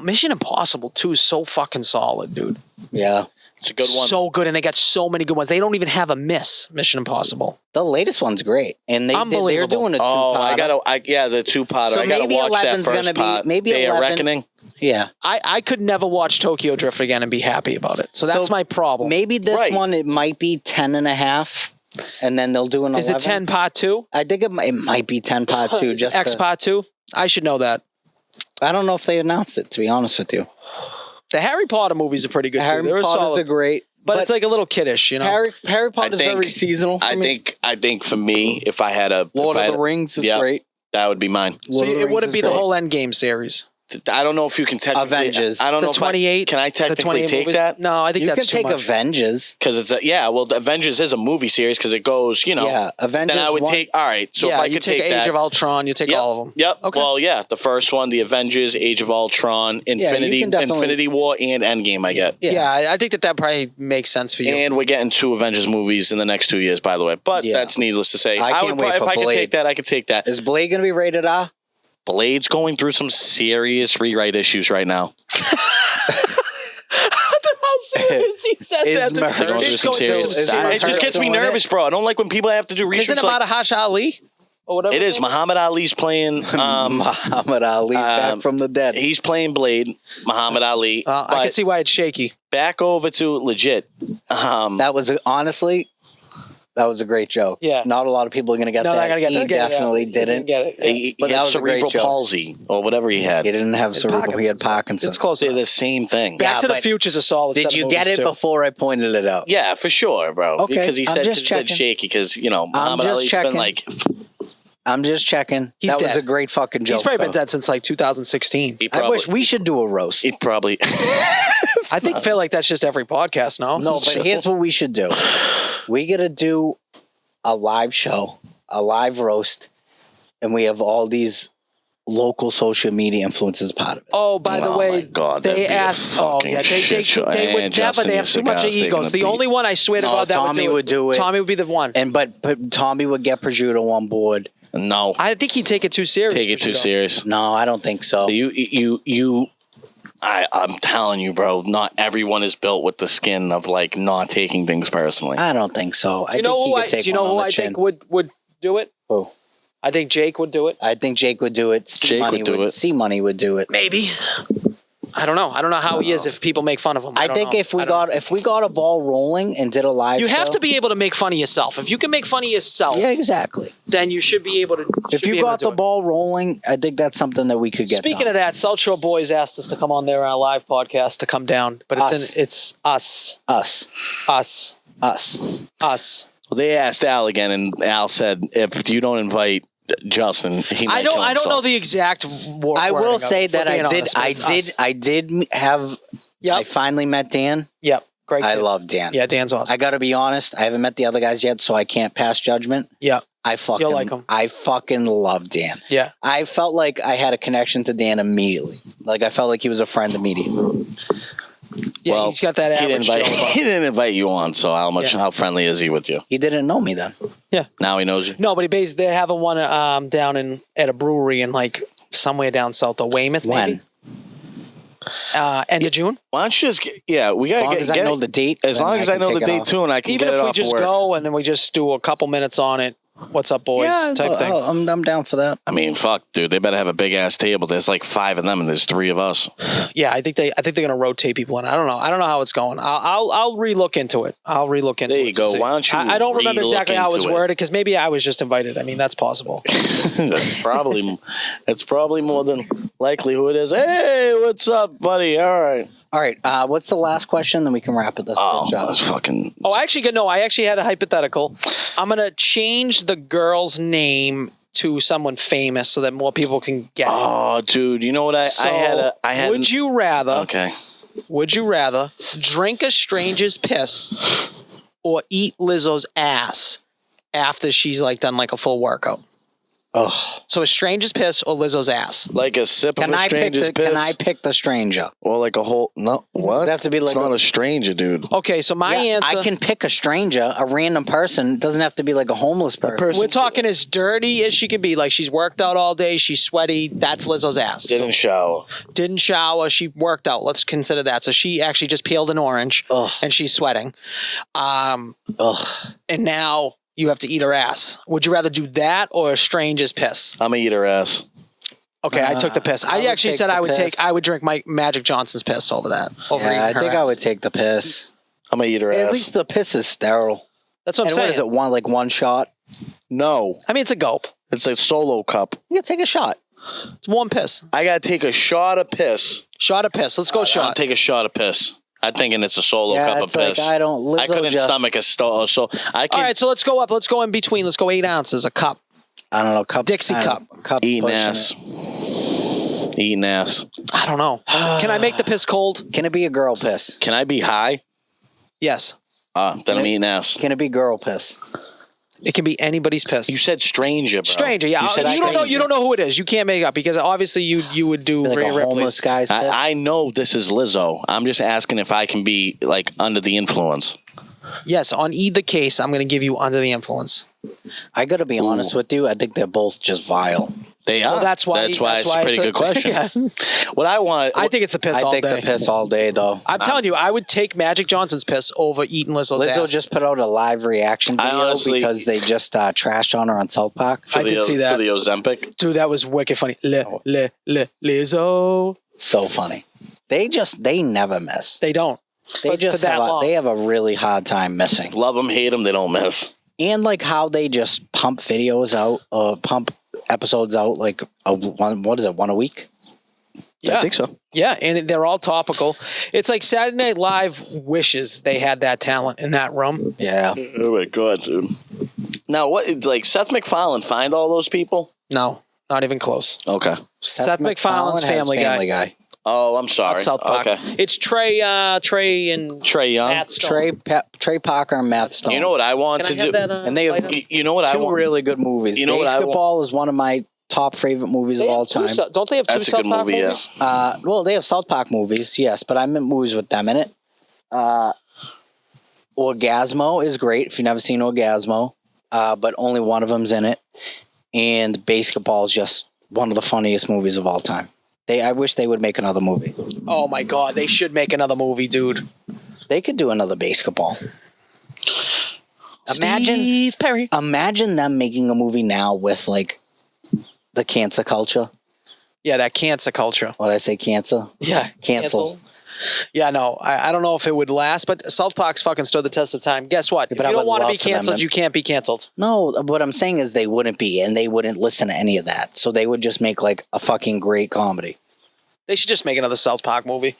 Mission Impossible 2 is so fucking solid, dude. Yeah. It's a good one. So good, and they got so many good ones. They don't even have a miss, Mission Impossible. The latest one's great. And they're Unbelievable. doing a Oh, two-parter. the 2-parter. So I gotta maybe watch that 11's gonna first be- part. maybe Day of 11 Reckoning. Yeah. I could never watch Tokyo Drift again and be happy about it. So that's So my problem. Maybe this Right. one, it might be 10 and a half. And then they'll do an 11. Is it 10 part 2? I think it might be 10 part 2. Just X to- part 2? I should know that. I don't know if they announced it, to be honest with you. The Harry Potter movies are pretty good Harry too. They're Potter's solid, are great. but it's like a little kiddish, you know. Harry Potter's think- very seasonal for me. I think for me, if I had a Lord if I of had the Rings is yeah. great. that would be mine. So Lord of the it Rings wouldn't is be the great. whole Endgame series. I don't know if you can technically. Avengers. I don't The know if 28. Can I the technically 28 take movies? that? No, I think You that's can too take much. Avengers. Because it's well, the Avengers is a movie series because it goes, you know. Yeah, Avengers. Then I would one- take. All right, so if yeah, I you could take take Age that. of Ultron. You take Yep, all of them. Yep. Okay. Well, yeah, the first one, the Avengers, Age of Ultron, Infinity, can definitely- Infinity War, and Endgame. I get. Yeah, I think that probably makes sense for you. And we're getting 2 Avengers movies in the next 2 years, by the way. But Yeah. that's needless to say. I can't would wait probably, for if I could Blade. take that, I could take that. Is Blade going to be rated R? Blade's going through some serious rewrite issues right now. How serious he said Is that? Mahershala- They're going through some Is serious. Mahershala It just gets me in it? nervous, bro. I don't like when people have to do research. Isn't it about a Hash Ali? or whatever. It his is. name Muhammad Ali's playing. Muhammad Ali back from the dead. He's playing Blade. Muhammad Ali. I can see why it's shaky. Back over to legit. That was honestly. That was a great joke. Yeah. Not a lot of people are going to get No, that. not gonna get He that. Get it, definitely yeah. He didn't didn't. get it. Yeah. He But that had was a great cerebral joke. palsy or whatever he had. He didn't have cerebral. He had Parkinson's. It's close. They're the same thing. Back to the but Future's a solid. Did set of you get movies, it too. before I pointed it out? Yeah, for sure, bro. Okay, Because he I'm said, just he said checking. shaky because, Muhammad just Ali's checking. been like, I'm just checking. He's that was dead. a great fucking joke. He's probably been though. dead since like 2016. he I probably, wish we should do a roast. he probably, I feel like that's just every podcast. No, but here's what we should do. We got to do a live show, a live roast, and we have all these local social media influencers part of it. Oh, by the Oh way, my God, that'd they be a asked. Oh, fucking yeah, they shit show. would And never. Justin They have is too the much guy of taking egos. the The only beat. one I swear to No, God that Tommy would do it. Tommy would be the one. And but Tommy would get prosciutto on board. no, I think he'd take it too serious. take it too serious. No, I don't think so. I'm telling you, bro, not everyone is built with the skin of like not taking things personally. I don't think so. Do you know who I? Do you know who I think would do it? Who? I think Jake would do it. I think Jake would do it. Jake would do it. C-Money would do it. Maybe. I don't know. I don't know how he is if people make fun of him. I don't think know. if we I don't know. got a ball rolling and did a live You have show- to be able to make fun of yourself. If you can make fun of yourself, Yeah, exactly. then you should be able to. If you got the ball rolling, I think that's something that we could get Speaking done. of that, South Shore Boys asked us to come on their live podcast to come down, but Us. it's us. Us. Well, they asked Al again, and Al said, "If you don't invite Justin, he might I don't kill know himself." the exact. I will say that I did have. Yep. I finally met Dan. Yep. Great. I kid. love Dan. Yeah, Dan's awesome. I got to be honest. I haven't met the other guys yet, so I can't pass judgment. Yeah. I fucking like him. I fucking love Dan. Yeah. I felt like I had a connection to Dan immediately. Like I felt like he was a friend immediately. Yeah, Well, he's got that he average. didn't, invite, Joe about- he didn't invite you on, so how friendly is he with you? He didn't know me then. Now he knows you. No, but he basically they have a one down at a brewery in like somewhere down south of Weymouth. Maybe. When? End of June. Why don't you just we As gotta long get, as I know the date. as then long as I can know the take it date off. too, and I can Even get it if we off just of work. go and then we just do a couple minutes on it. What's up, boys? Yeah, type thing. I'm down for that. I mean, fuck, dude, they better have a big ass table. There's like 5 of them, and there's 3 of us. Yeah, I think they're gonna rotate people in. I don't know how it's going. I'll relook into it. There you to go. see. Why don't you I don't remember re-look exactly how it was into it? worded because maybe I was just invited. I mean, that's possible. That's probably more than likely who it is. Hey, what's up, buddy? All right. All right. What's the last question? Then we can wrap it this Oh, bitch up. that's fucking. Oh, I actually had a hypothetical. I'm gonna change the girl's name to someone famous so that more people can get it. Oh, dude, you know what? I had. Would you rather? Okay. Would you rather drink a stranger's piss or eat Lizzo's ass after she's like done like a full workout? Ugh. So a stranger's piss or Lizzo's ass? Like a sip of a stranger's piss, Can I pick the stranger? or like a whole no? What? It has to be like it's not a- a stranger, dude. Okay, so my Yeah, answer. I can pick a stranger, a random person. It doesn't have to be like a homeless person. We're talking as dirty as she can be. Like she's worked out all day, she's sweaty. That's Lizzo's ass. Didn't shower. Didn't shower. She worked out. Let's consider that. So she actually just peeled an orange, Ugh. and she's sweating. Ugh. And now you have to eat her ass. Would you rather do that or a stranger's piss? I'm gonna eat her ass. Okay, I took the piss. I I would actually take said the I would piss. I would drink Magic Johnson's piss over that. Over Yeah, eating I her think ass. I would take the piss. I'm gonna eat her At ass. least the piss is sterile. That's what I'm And saying. what is it? One shot? No, I mean, it's a gulp. it's a solo cup. You can take a shot. It's one piss. I gotta take a shot of piss. Shot of piss. Let's go I'll shot. take a shot of piss. I'm thinking it's a solo Yeah, cup of it's like piss. I don't. Lizzo I couldn't just, stomach a so I can All right, so let's go up. Let's go in between. Let's go 8 ounces, a cup. I don't know. Cup. Dixie I don't- cup eating pushing ass. it. Eating ass. I don't know. Can I make the piss cold? Can it be a girl piss? Can I be high? Yes. Then I'm eating ass. Can it be girl piss? It can be anybody's piss. You said stranger, bro. Stranger, yeah. You said You don't know. stranger. You don't know who it is. You can't make it up because obviously you would do Like Rhea a Ripley's. homeless guy's piss? I know this is Lizzo. I'm just asking if I can be like under the influence. Yes, on either case, I'm going to give you under the influence. I gotta be honest with you. I think they're both just vile. They are. Well, that's why it's a pretty good question. Yeah. What I want, I think it's the piss I all think day. the piss all day, though. I'm telling you, I would take Magic Johnson's piss over eating Lizzo's Lizzo ass. just put out a live reaction I video honestly- because they just trashed on her on South Park. for I the, did see that. for the Ozempic. Dude, that was wicked funny. Lizzo. So funny. They never miss. They don't. They But just for that long. they have a really hard time missing. Love them, hate them, they don't miss. And like how they just pump videos out, pump episodes out like one a week? Yeah. I think so. Yeah, and they're all topical. It's like Saturday Night Live wishes they had that talent in that room. Yeah. Oh my god, dude. Now, what? Like Seth MacFarlane find all those people? No, not even close. Okay. Seth MacFarlane's has Family Guy. Oh, I'm sorry. Not South Park. Okay. It's Trey and Trey Young. Matt Stone. Trey Parker and Matt Stone. You know what I want Can I to have do? that? And they have light up? You know what I two want? really good movies. You know what I want? Basketball is one of my top favorite movies They of all have two time. don't they have two That's a South good Park movie, movies? yes. Well, they have South Park movies, yes, but I meant movies with them in it. Orgasmo is great if you've never seen Orgasmo, but only one of them's in it. And Basketball is just one of the funniest movies of all time. I wish they would make another movie. Oh my god, they should make another movie, dude. They could do another Basketball. Steve Perry. Imagine them making a movie now with like the cancer culture. Yeah, that cancer culture. What did I say? Cancer? Yeah, Cancel. Yeah, no, I don't know if it would last, but South Park's fucking stood the test of time. Guess what? If but I you would don't want to love be for them canceled, to- you can't be canceled. No, what I'm saying is they wouldn't be, and they wouldn't listen to any of that. So they would just make like a fucking great comedy. They should just make another South Park movie.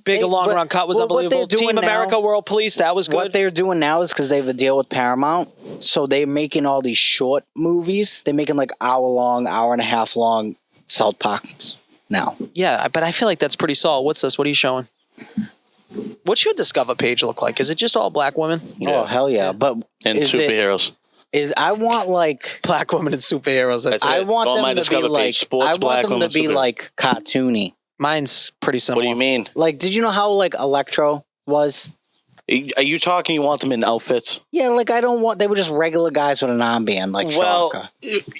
Big Hey, Long what- Run Cut was well, what they're unbelievable. Team doing America, now- World Police, that was good. What they're doing now is because they have a deal with Paramount, so they're making all these short movies. They're making like hour and a half long South Parks now. Yeah, but I feel like that's pretty solid. What's this? What are you showing? What's your Discover page look like? Is it just all black women? Oh hell yeah! But And is superheroes. I want like Black women and superheroes. That's That's it. I want On my them to be Discover like page, sports, I want black them women, to be superheroes. like cartoony. Mine's pretty similar. What do you mean? Like, did you know how like Electro was? Are you talking? You want them in outfits? Yeah, like I don't want. They were just regular guys with an armband, like Well, Shaka.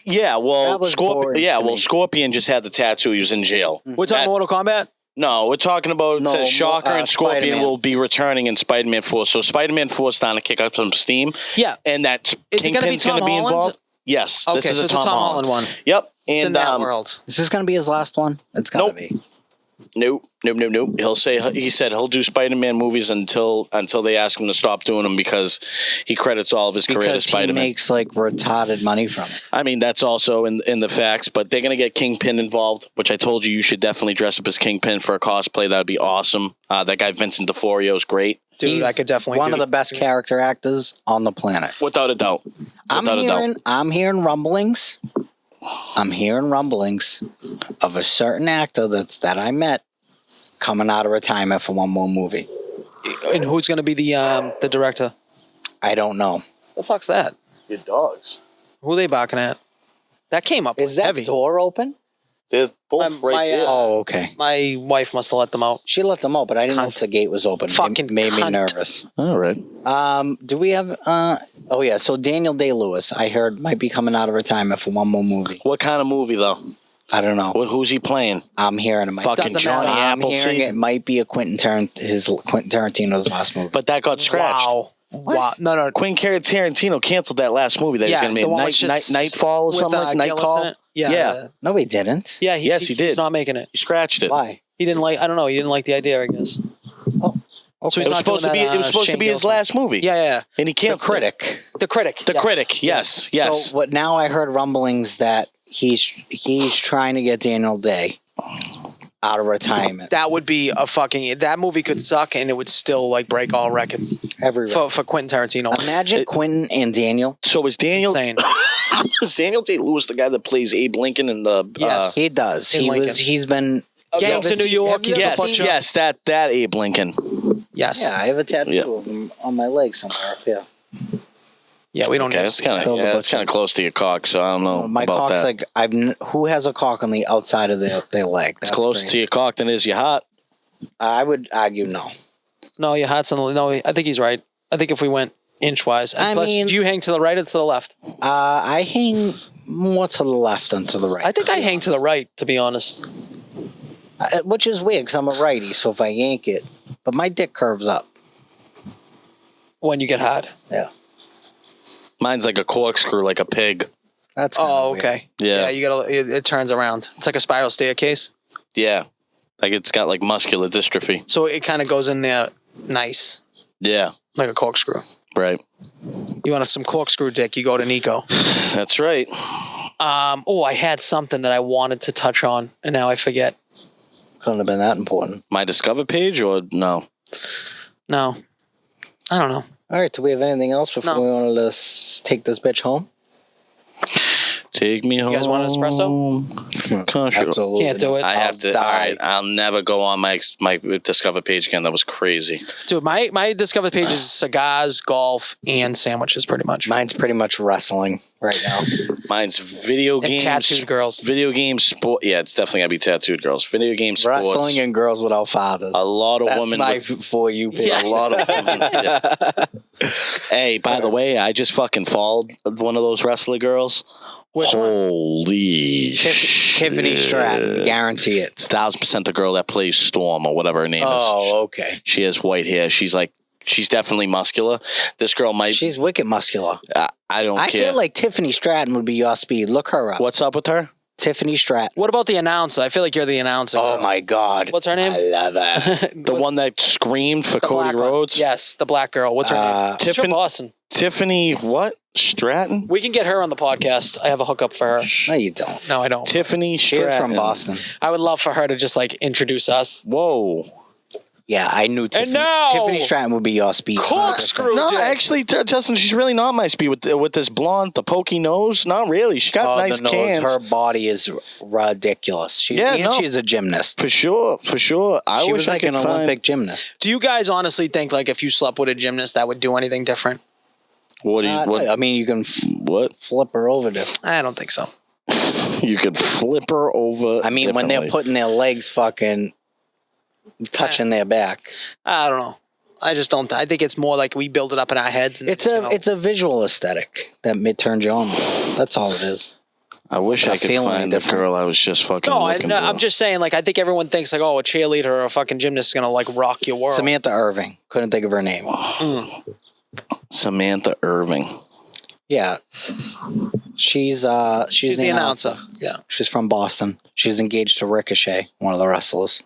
yeah. Well, That was boring Yeah. to Well, me. Scorpion just had the tattoo. He was in jail. We're talking That's- Mortal Kombat? No, we're talking about No, says Shocker and Scorpion Spider-Man. will be returning in Spider-Man 4. So Spider-Man 4 is starting to kick up some steam. Yeah. And that Is it gonna be Kingpin's going to Tom be Holland? involved. Yes. Okay, this is so a it's Tom, a Tom Holland one. Yep. It's in And that world. Is this gonna be his last one? It's gotta Nope. be. Nope. He said he'll do Spider-Man movies until they ask him to stop doing them because he credits all of his career to Because he Spider-Man. makes like retarded money from it. I mean, that's also in the facts, but they're going to get Kingpin involved, which I told you should definitely dress up as Kingpin for a cosplay. That would be awesome. That guy, Vincent D'Onofrio, is great. Dude, He's I could definitely one do of the best character actors on the planet. Without a doubt. I'm hearing rumblings. I'm hearing rumblings of a certain actor that I met coming out of retirement for one more movie. And who's going to be the director? I don't know. The fuck's that? Your dogs. Who are they barking at? That came up Is that heavy. door open? They're both right there. Oh, okay. My wife must have let them out. She let them out, but I didn't know Cunt. if the gate was open. Fucking It made me cunt. nervous. All right. Do we have? Oh yeah. So Daniel Day-Lewis, I heard, might be coming out of retirement for one more movie. What kind of movie, though? I don't know. Who's he playing? I'm hearing it. Might, Fucking Doesn't Johnny matter. I'm hearing Appleseed? it might be a Quentin Tarantino's last movie. But that got scratched. Wow. No. Quentin Tarantino canceled that last movie that Yeah, was going to be the one Night, with just- Nightfall or with, something like Gillis in Nightcall. it. Yeah. Yeah. No, he didn't. Yeah. Yes, he did. He's not making it. He scratched it. Why? He didn't like. I don't know. He didn't like the idea. I guess. So he's It was not supposed to doing be. that, It was supposed to Shane be his Gillis. last movie. Yeah. And he The canceled it. critic. The critic. The critic. Yes. Yes. So what? Now I heard rumblings that he's trying to get Daniel Day out of retirement. That would be a fucking. That movie could suck, and it would still like break all records Everywhere. for Quentin Tarantino. Imagine Quentin and Daniel. So is Daniel? Insane. Is Daniel Day-Lewis the guy that plays Abe Lincoln in the? Yes. He does. In Lincoln. He's been. Gangs in New York. Have you ever Yes. seen- Yes. That Abe Lincoln. Yes. Yeah, I have a tattoo Yeah. of him on my leg somewhere up here. Yeah. We don't Okay, need that's to. kind Build a of butcher. that's kind of close to your cock, so I don't know My about cock's that. like who has a cock on the outside of their leg? It's close to your cock than it is your heart. I would argue no. No, your heart's on the. No, I think he's right. I think if we went inch-wise. And I plus, mean- do you hang to the right or to the left? I hang more to the left than to the right. I think I hang to the right, to be honest. Which is weird because I'm a righty, so if I yank it, but my dick curves up. When you get hard. Yeah, Mine's like a corkscrew, like a pig. that's kinda Oh, weird. okay. Yeah. You gotta. It turns around. It's like a spiral staircase. Yeah. Like it's got like muscular dystrophy. So it kind of goes in there nice, Yeah. like a corkscrew. Right. You want some corkscrew dick, you go to Nico. That's right. I had something that I wanted to touch on, and now I forget. Couldn't have been that important. My Discover page or no? No. I don't know. All right, do we have anything else before No. we want to take this bitch home? Take me home. You guys want an espresso? Country. Absolutely. Can't do it. I have to. die. All right. I'll never go on my Discover page again. That was crazy. Dude, my Discover page is cigars, golf, and sandwiches, pretty much. Mine's pretty much wrestling right now. Mine's video And games. tattooed girls. Video games, sport. Yeah, it's definitely gotta be tattooed girls. Video games, sports. Wrestling and girls without fathers. A lot of That's women. my with- for you page. a lot of women. Yeah. Hey, by the way, I just fucking followed one of those wrestler girls. Which one? Holy Tiffany shit. Stratton, guarantee it. It's 1,000% the girl that plays Storm or whatever her name is. Oh, okay. She has white hair. She's definitely muscular. This girl might. She's wicked muscular. I don't I care. feel like Tiffany Stratton would be your speed. Look her up. What's up with her? Tiffany Stratton. What about the announcer? I feel like you're the announcer. Oh my God. What's her name? I love that. The one that screamed for Cody Rhodes? Yes, the black girl. What's her name? She's from Tiffany- Boston. Tiffany, what? Stratton? We can get her on the podcast. I have a hookup for her. No, you don't. No, I don't. Tiffany She Stratton. is from Boston. I would love for her to just like introduce us. Whoa. Yeah, I knew Tiffany. now- Tiffany Stratton would be your speed. Corkscrew. No, Dick. actually, Justin, she's really not my speed with this blonde, the pokey nose. Not really. She got Oh, nice the nose. cans. Her body is ridiculous. She's a gymnast. For sure. She wish was I like could an find- Olympic gymnast. Do you guys honestly think like if you slept with a gymnast that would do anything different? What do you? What? I mean, you can What? flip her over different. I don't think so. You could flip her over. I mean, when they're differently. putting their legs fucking touching their back. I don't know. I just don't. I think it's more like we build it up in our heads. And It's a visual aesthetic that turns you on. That's all it is. I wish I'm I could feeling find the different. girl I was just fucking no, looking for. I'm just saying. Like I think everyone thinks like, oh, a cheerleader or a fucking gymnast is gonna like rock your world. Samantha Irving. Couldn't think of her name. Samantha Irving. Yeah. She's She's the announcer. Yeah. She's from Boston. She's engaged to Ricochet, one of the wrestlers.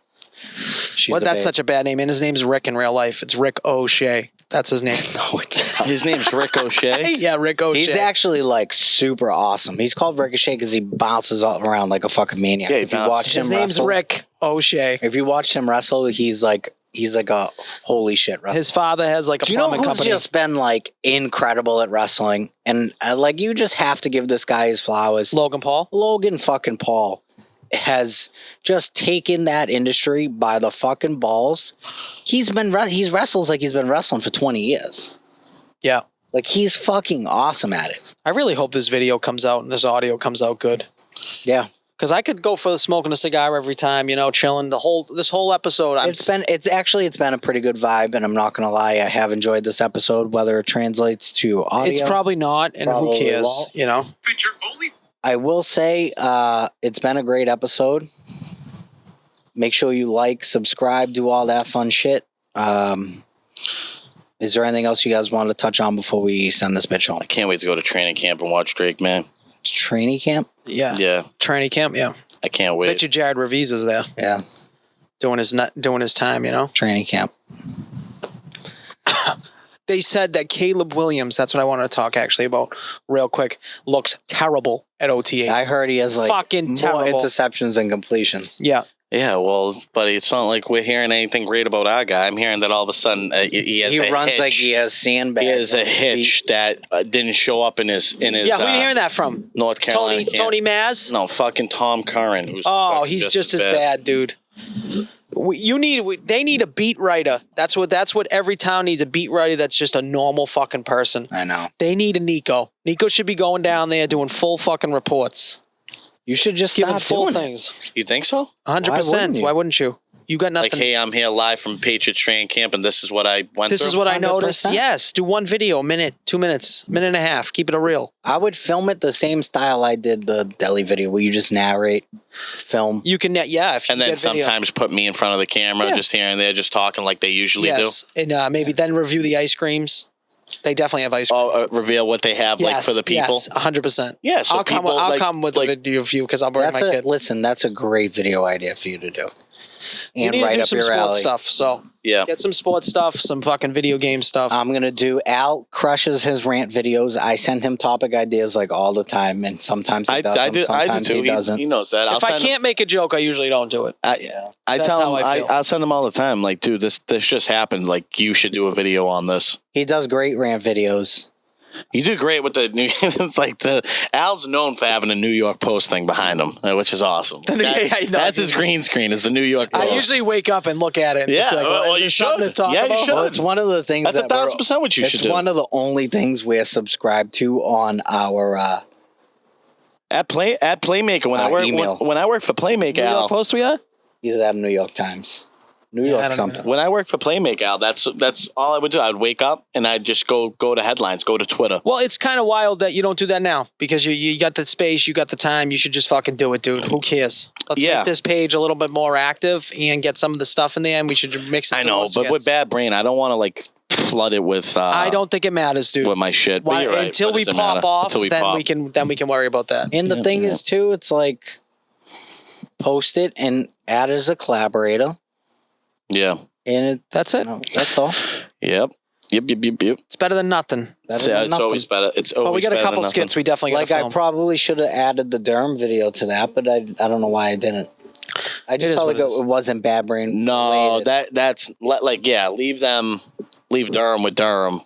Well, that's such a bad name. And his name's Rick in real life. It's Rick O'Shea. That's his name. No, it's not. His name's Rick O'Shea. Yeah, Rick O'Shea. He's actually like super awesome. He's called Ricochet because he bounces all around like a fucking maniac. Yeah, he if you bounces. watch him His name's wrestle, Rick O'Shea. If you watch him wrestle, he's like a holy shit wrestler. His father has like a Do you know plumbing who's company. just been like incredible at wrestling? And like you just have to give this guy his flowers. Logan Paul. Logan fucking Paul has just taken that industry by the fucking balls. He's wrestles like he's been wrestling for 20 years. Yeah. Like he's fucking awesome at it. I really hope this video comes out and this audio comes out good. Yeah. Because I could go for smoking a cigar every time, chilling this whole episode. It's been a pretty good vibe, and I'm not gonna lie, I have enjoyed this episode. Whether it translates to audio, It's probably not, and Probably who cares? won't. Feature only. I will say it's been a great episode. Make sure you like, subscribe, do all that fun shit. Is there anything else you guys wanted to touch on before we send this bitch home? Can't wait to go to training camp and watch Drake, man. Training camp? Yeah. Yeah, Training camp. Yeah. I can't Bet wait. you Jared Reviz is there Yeah, doing his time. training camp. They said that Caleb Williams. That's what I wanted to talk actually about real quick. Looks terrible at OTA. I heard he has like Fucking more terrible. interceptions than completions. Yeah. Yeah, well, buddy, it's not like we're hearing anything great about our guy. I'm hearing that all of a sudden he has He a runs hitch. like he has sandbags. He has on a his hitch feet. that didn't show up in his. Yeah. Who are you hearing that from? North Carolina. Tony Maz. No, fucking Tom Curran. Who's Oh, fucking he's just as bad, dude. They need a beat writer. That's what every town needs, a beat writer that's just a normal fucking person. I know. They need a Nico. Nico should be going down there doing full fucking reports. You should just Giving stop full doing it. things. You think so? 100%. you? Why wouldn't you? You got nothing. Like, hey, I'm here live from Patriots training camp, and this is what I went This through. is what I noticed. 100%. Yes, do one video, a minute, 2 minutes, minute and a half. Keep it a reel. I would film it the same style I did the deli video, where you just narrate, film. You can, if you And then get video. sometimes put me in front of the camera, Yeah. just here and there, just talking like they usually Yes, and maybe then review the ice creams. They definitely have ice do. cream. Oh, reveal what they have, like, for the people. Yes, 100%. Yeah, so I'll come. people, I'll like- come with like- a video of you because I'll bring my kid. Listen, that's a great video idea for you to do. You And need to right do up some your sports alley. stuff. So Yeah. get some sports stuff, some fucking video game stuff. I'm gonna do. Al crushes his rant videos. I send him topic ideas like all the time, and sometimes he does them, I do sometimes too. he doesn't. He knows that. if I can't make a joke, I usually don't do it. I That's tell how him, I feel. I'll send him all the time. Like, dude, this just happened. Like, you should do a video on this. He does great rant videos. You do great with the new. It's like Al's known for having a New York Post thing behind him, which is awesome. Yeah, I know. That's his green screen. Is the New York I Post. usually wake up and look at it. And just Yeah, be like, well, is you there something should. to talk Yeah, you about? should. Well, it's one of the things That's that 1,000% what you should it's do. one of the only things we're subscribed to on our. At Playmaker, Email. when I worked for Playmaker, New York Al, Post we at? Either that or New York Times. New Yeah, I York don't something. know. when I worked for Playmaker, Al, that's all I would do. I'd wake up and I'd just go to headlines, go to Twitter. Well, it's kind of wild that you don't do that now because you got the space, you got the time. You should just fucking do it, dude. Who cares? Let's Yeah. make this page a little bit more active and get some of the stuff in there, and we should mix it. I to know, more but skits. with Bad Brain, I don't want to like flood it with. I don't think it matters, dude. with my shit. But Why, you're right. until What we does it pop matter? off, Until we then pop. we can worry about that. And the thing is, too, it's like post it and add as a collaborator. Yeah. And That's it. that's all. Yep. Yep. It's better than nothing. Better Yeah, than it's nothing. always better. It's always But we got a better couple than skits we definitely got Like to I film. probably should have added the Durham video to that, but I don't know why I didn't. I It just is felt what like it is. it wasn't Bad Brain. No, related. that's like leave Durham with Durham,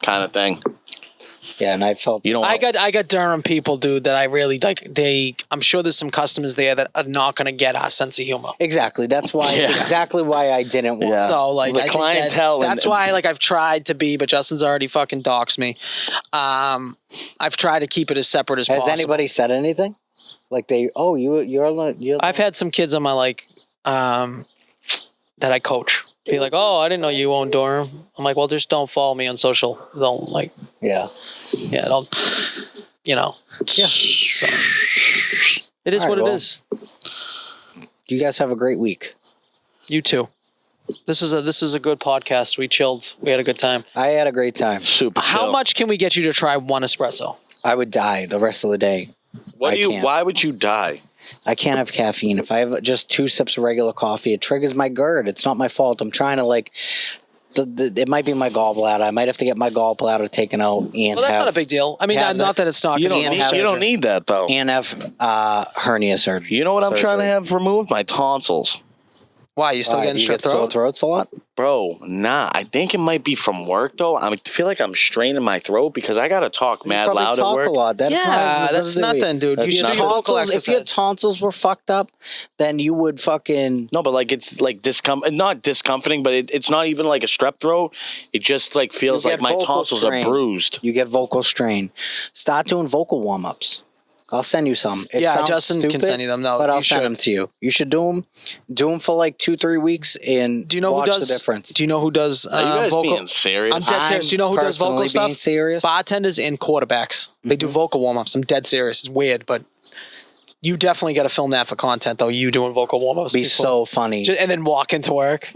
kind of thing. Yeah, and I felt You don't. I Want, got Durham people, dude, that I really like. I'm sure there's some customers there that are not going to get our sense of humor. exactly. That's why. Yeah. Exactly why I didn't want. Yeah. So like The I think clientele that's and- why like I've tried to be, but Justin's already fucking doxed me. I've tried to keep it as separate as Has possible. anybody said anything? Like you're I've had some kids on my that I coach be like, "Oh, I didn't know you owned Durham." I'm like, "Well, just don't follow me on social. Don't like, yeah. don't, you know." Yeah. So, it is All right, what it well. is. You guys have a great week. You too. This is a good podcast. We chilled. We had a good time. I had a great time. super. How chill. much can we get you to try one espresso? I would die the rest of the day. What I do you? can't. Why would you die? I can't have caffeine. If I have just 2 sips of regular coffee, it triggers my GERD. It's not my fault. I'm trying to it might be my gallbladder. I might have to get my gallbladder taken out and Well, that's have, not a big deal. I mean, have not that it's not. You 'cause don't. can't Need, have you don't surgery. need that though. and have hernia surgery. You know what I'm trying to Surgery. have removed? My tonsils. Why you still Why, getting do you strep get sore throat? throats a lot? Bro, nah. I think it might be from work though. I feel like I'm straining my throat because I gotta talk mad Probably loud at talk work. a lot. That's Yeah, that's nothing, dude. That's You should do nothing. your vocal If your exercise. tonsils were fucked up, then you would fucking. No, but like it's like not discomforting, but it's not even like a strep throat. It just like feels You like get my vocal tonsils strain. are bruised. You get vocal strain. Start doing vocal warm ups. I'll send you some. It Yeah, sounds Justin can stupid, send you them. No, but I'll you send should. them to you. You should do them. Do them for like 2-3 weeks and Do you know watch who does? the difference. Do you know who does Are you guys vocal? being serious? I'm dead serious. Do you know who does vocal personally stuff? being serious. Bartenders and quarterbacks. They do vocal warm ups. I'm dead serious. It's weird, but you definitely got to film that for content, though. You doing vocal warm ups. Be so funny. And then walk into work.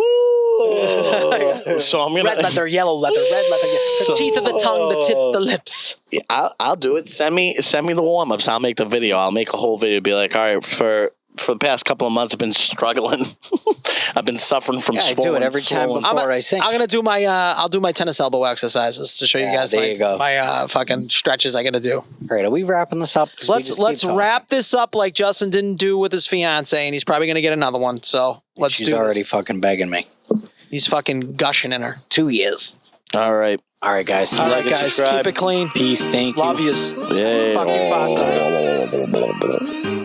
So I'm gonna. Red leather, yellow leather, red leather. The teeth of the tongue, the tip, the lips. I'll do it. Send me the warm ups. I'll make the video. I'll make a whole video. Be like, all right, for the past couple of months, I've been struggling. I've been suffering from. Yeah, I do it every time swollen- before I sing. I'm gonna do my I'll do my tennis elbow exercises to show you Yeah, guys there you go. my fucking stretches I gotta do. Great. Are we wrapping this up? 'Cause we just Let's keep talking. wrap this up like Justin didn't do with his fiance, and he's probably gonna get another one. So let's She's do already this. fucking begging me. He's fucking gushing in her. 2 years. All right. All right, guys. All right, like and guys, subscribe. keep it clean. Peace. Thank you. Love yous. Yeah. Fuck you, Fonzo.